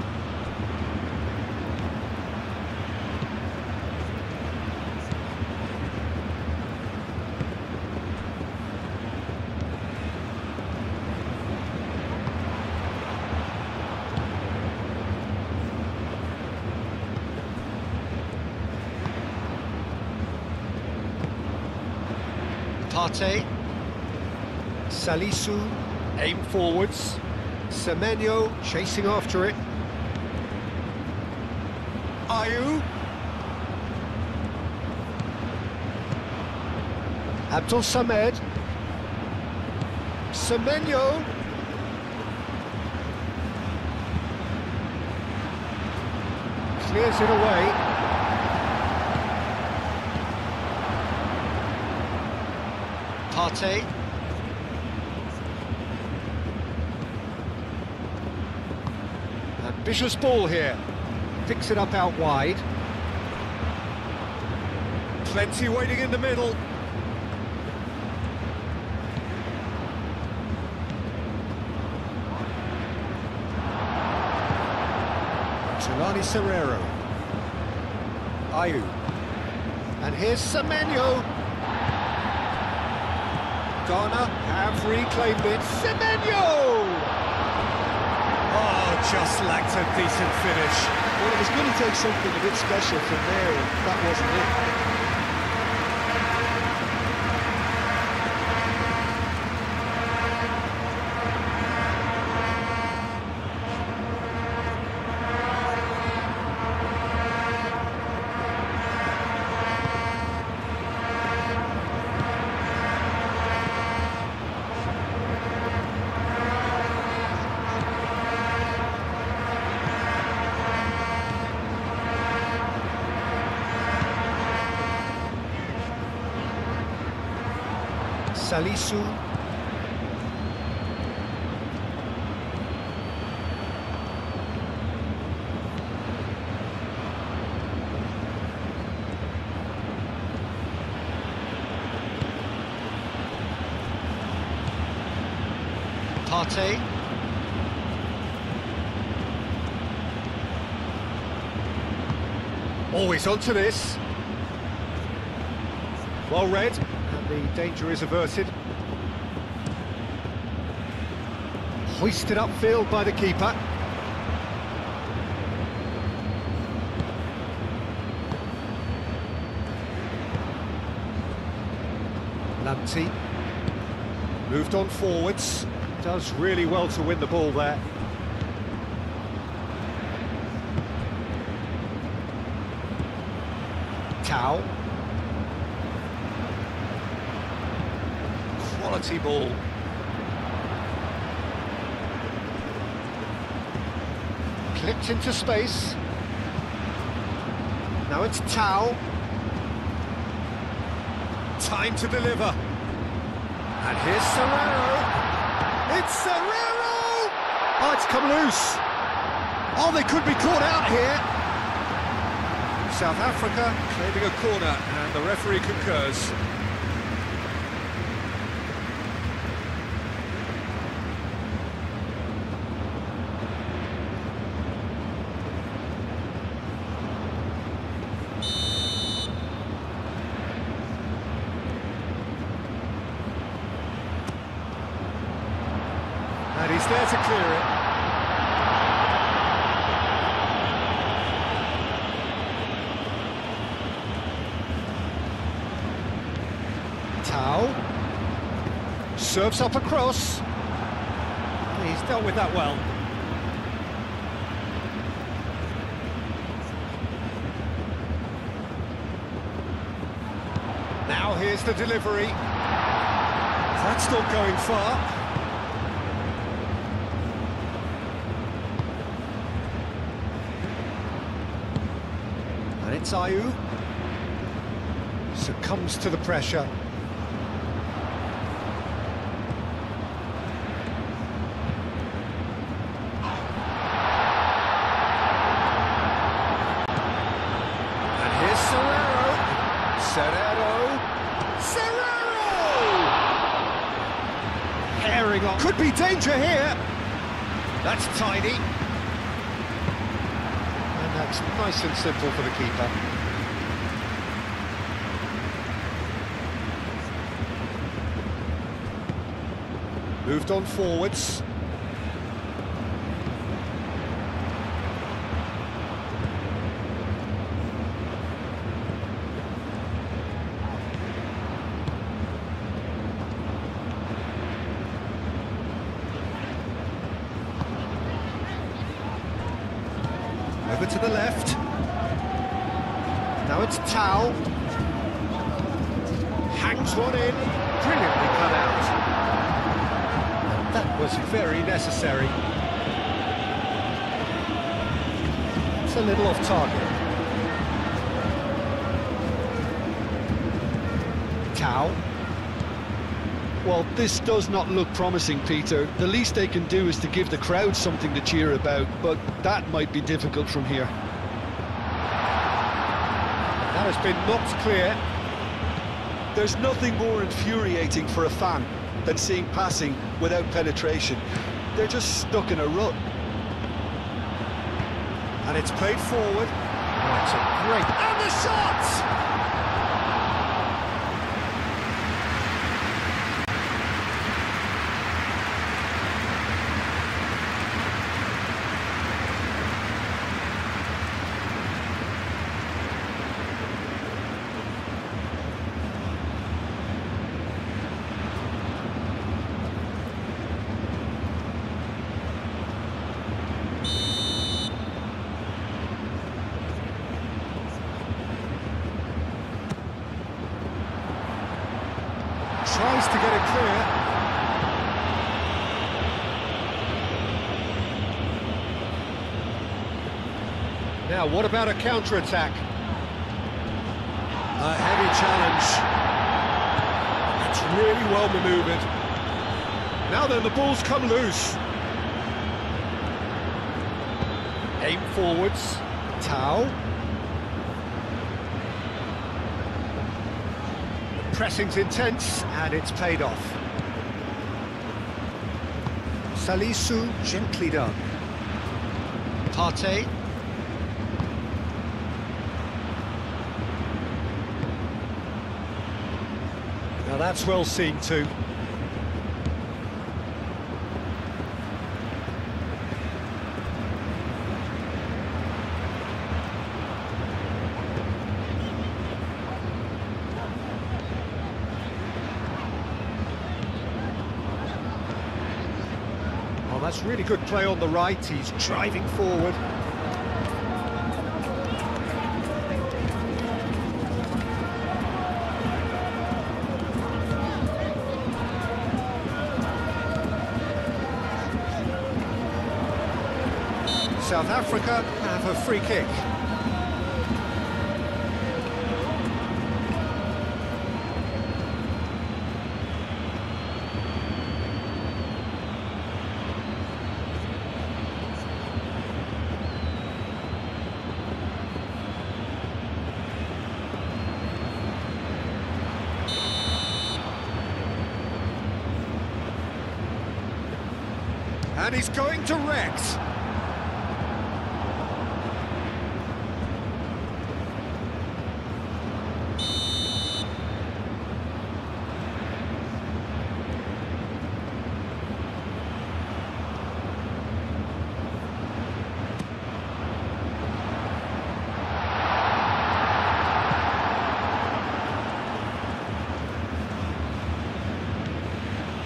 Partey. Salisu, aim forwards. Semenyo chasing after it. Ayew. Abdul Samed. Semenyo. Clears it away. Partey. Ambitious ball here. Picks it up out wide. Plenty waiting in the middle. Tulani Serrero. Ayew. And here's Semenyo. Ghana have reclaimed it. Semenyo! Oh, just lacked a decent finish. Well, it was going to take something a bit special from there, and that wasn't it. Salisu. Partey. Always onto this. Well read. The danger is averted. Hoisted upfield by the keeper. Lanti. Moved on forwards. Does really well to win the ball there. Tau. Quality ball. Clipped into space. Now it's Tau. Time to deliver. And here's Serrero. It's Serrero! It's come loose. Oh, they could be caught out here. South Africa claiming a corner, and the referee concurs. And he's there to clear it. Tau serves up across. He's dealt with that well. Now here's the delivery. That's not going far. And it's Ayew. Succumbs to the pressure. Herring on. Could be danger here. That's tidy. And that's nice and simple for the keeper. Moved on forwards. Over to the left. Now it's Tau. Hangs one in. Brilliantly cut out. That was very necessary. It's a little off target. Tau. Well, this does not look promising, Peter. The least they can do is to give the crowd something to cheer about, but that might be difficult from here. That has been knocked clear. There's nothing more infuriating for a fan than seeing passing without penetration. They're just stuck in a rut. And it's played forward. That's a great... And the shot! Tries to get it clear. Now, what about a counter-attack? A heavy challenge. It's really well manoeuvred. Now then, the ball's come loose. Aim forwards. Tau. Pressing's intense, and it's paid off. Salisu, gently done. Partey. Now that's well seen too. That's really good play on the right. He's driving forward. South Africa have a free kick. And he's going direct.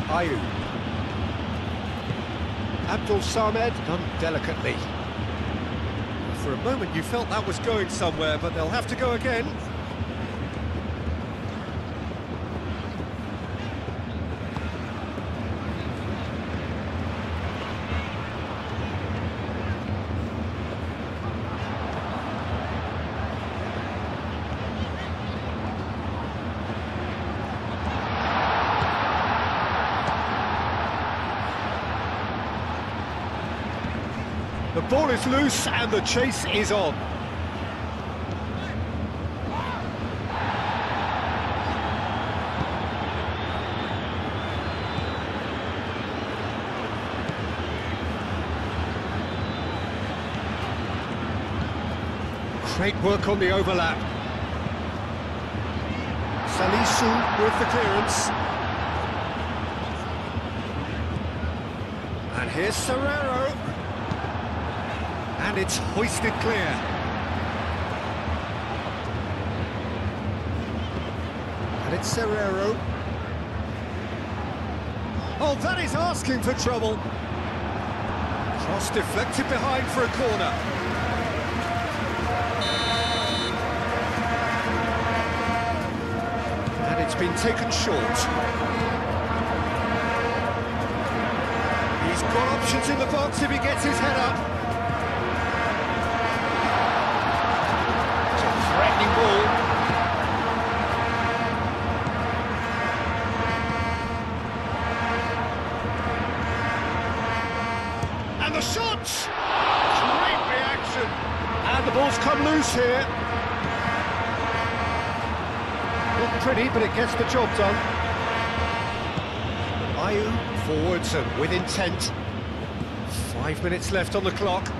Ayew. Abdul Samed done delicately. For a moment you felt that was going somewhere, but they'll have to go again. The ball is loose and the chase is on. Great work on the overlap. Salisu with the clearance. And here's Serrero. And it's hoisted clear. And it's Serrero. Oh, that is asking for trouble. Cross deflected behind for a corner. And it's been taken short. He's got options in the box if he gets his head up. Threatening ball. And the shot! Great reaction. And the ball's come loose here. Not pretty, but it gets the job done. Ayew forwards and with intent. 5 minutes left on the clock.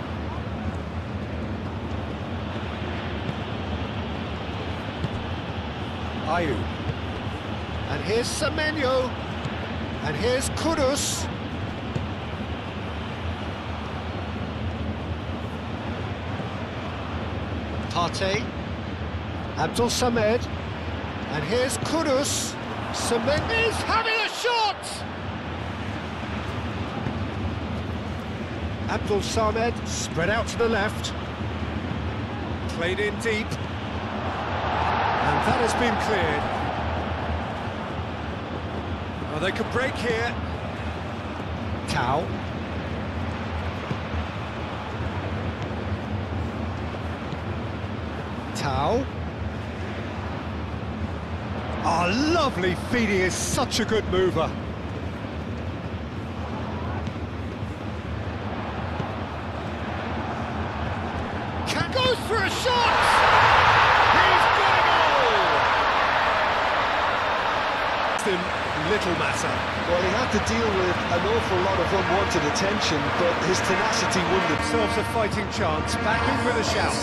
Ayew. And here's Semenyo. And here's Kudus. Partey. Abdul Samed. And here's Kudus. Semenyo is having a shot! Abdul Samed spread out to the left. Played in deep. And that has been cleared. Oh, they could break here. Tau. Tau. Oh, lovely feed. He is such a good mover. Goes for a shot! Little matter. Well, he had to deal with an awful lot of unwanted attention, but his tenacity won themselves a fighting chance. Back in with a shout.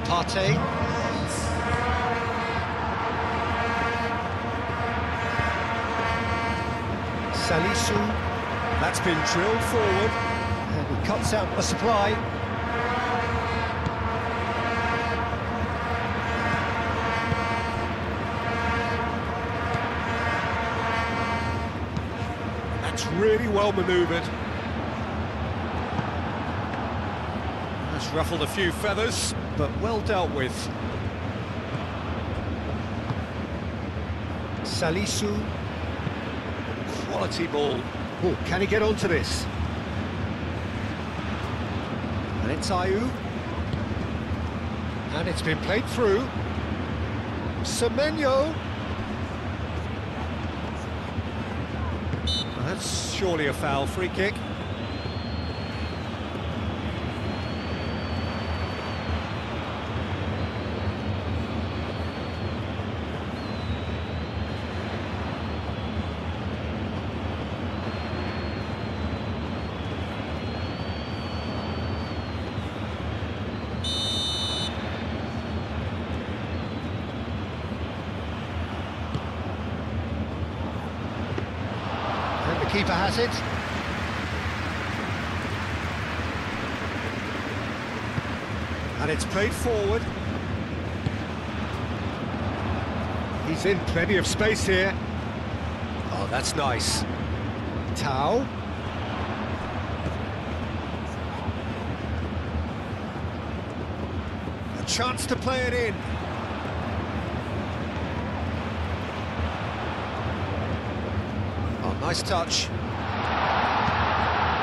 Partey. Salisu. That's been drilled forward. And he cuts out a supply. Really well manoeuvred. That's ruffled a few feathers, but well dealt with. Salisu. Quality ball. Oh, can he get onto this? And it's Ayew. And it's been played through. Semenyo. That's surely a foul. Free kick. Keeper has it. And it's played forward. He's in plenty of space here. Oh, that's nice. Tau. A chance to play it in. Oh, nice touch.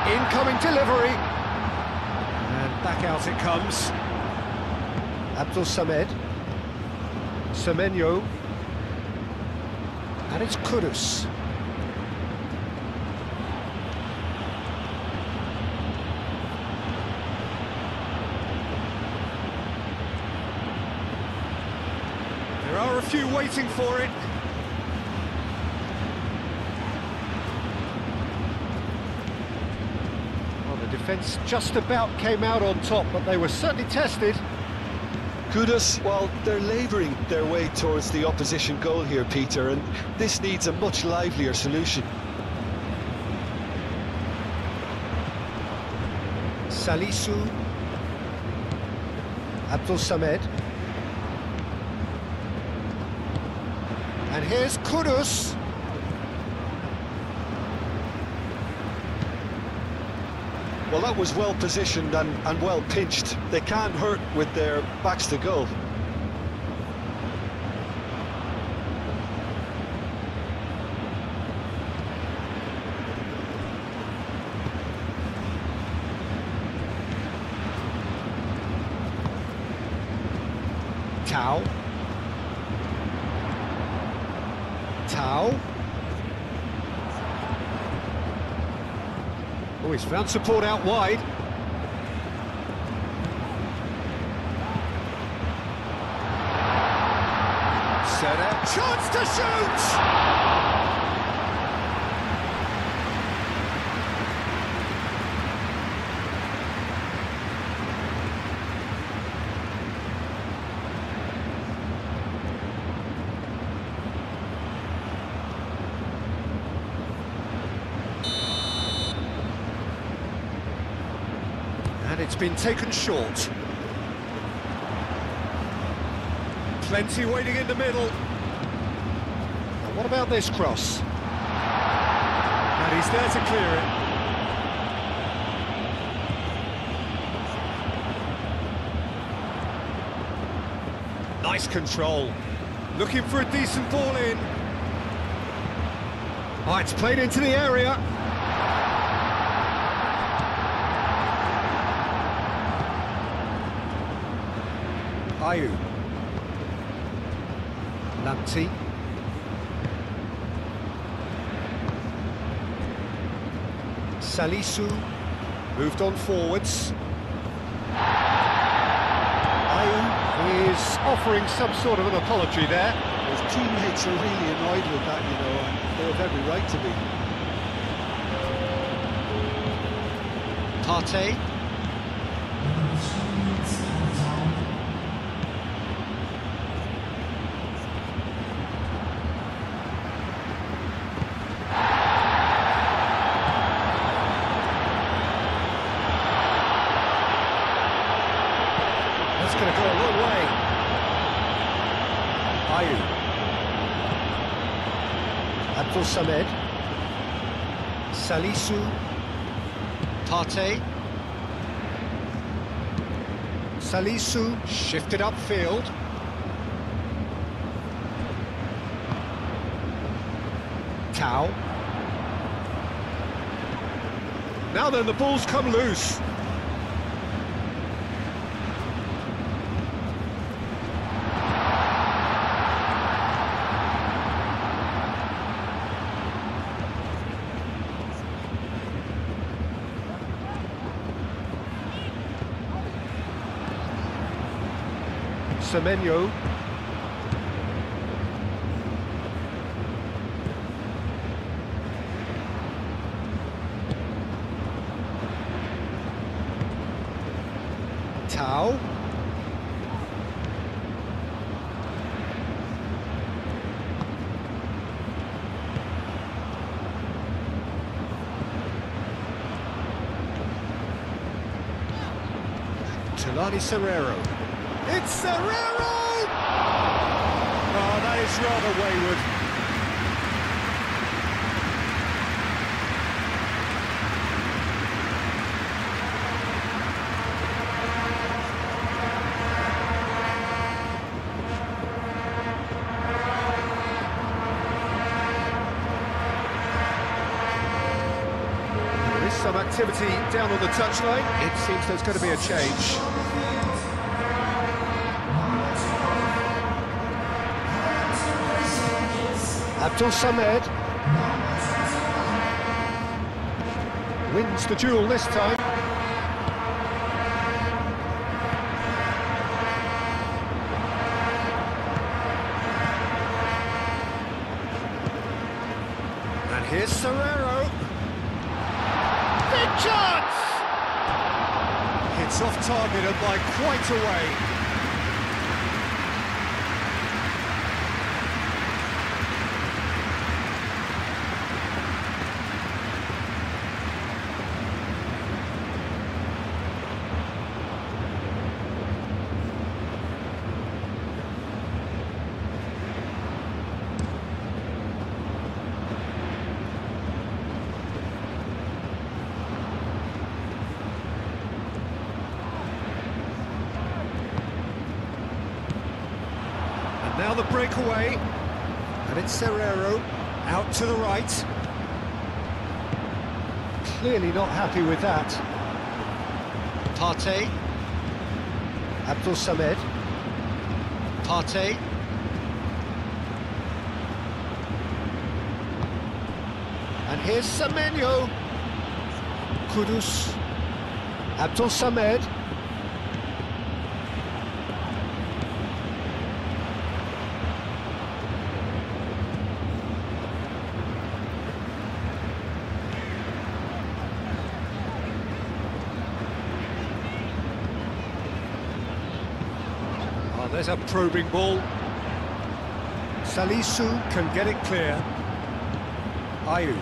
Incoming delivery. And back out it comes. Abdul Samed. Semenyo. And it's Kudus. There are a few waiting for it. Well, the defence just about came out on top, but they were certainly tested. Kudus, well, they're labouring their way towards the opposition goal here, Peter, and this needs a much livelier solution. Salisu. Abdul Samed. And here's Kudus. Well, that was well positioned and well pinched. They can't hurt with their backs to goal. Tau. Tau. Oh, he's found support out wide. Set up. Chance to shoot! And it's been taken short. Plenty waiting in the middle. Now what about this cross? And he's there to clear it. Nice control. Looking for a decent ball in. Oh, it's played into the area. Ayu. Lanti. Salisu moved on forwards. Ayu is offering some sort of an apology there. His teammates are really annoyed with that, you know, and they have every right to be. Partey. That's going to go a long way. Ayu. Abdul Samed. Salisu. Partey. Salisu shifted upfield. Tau. Now then, the ball's come loose. Semenyo. Tau. Trelawney Serrero. It's Serrero! Oh, that is rather wayward. There is some activity down on the touchline. It seems there's going to be a change. Abdul Samed wins the duel this time. And here's Serrero. Big chance! It's off target and by quite a way. Now the breakaway, and it's Serrero, out to the right. Clearly not happy with that. Partey. Abdul Samed. Partey. And here's Semenyo. Kudus. Abdul Samed. There's a probing ball. Salisu can get it clear. Ayew.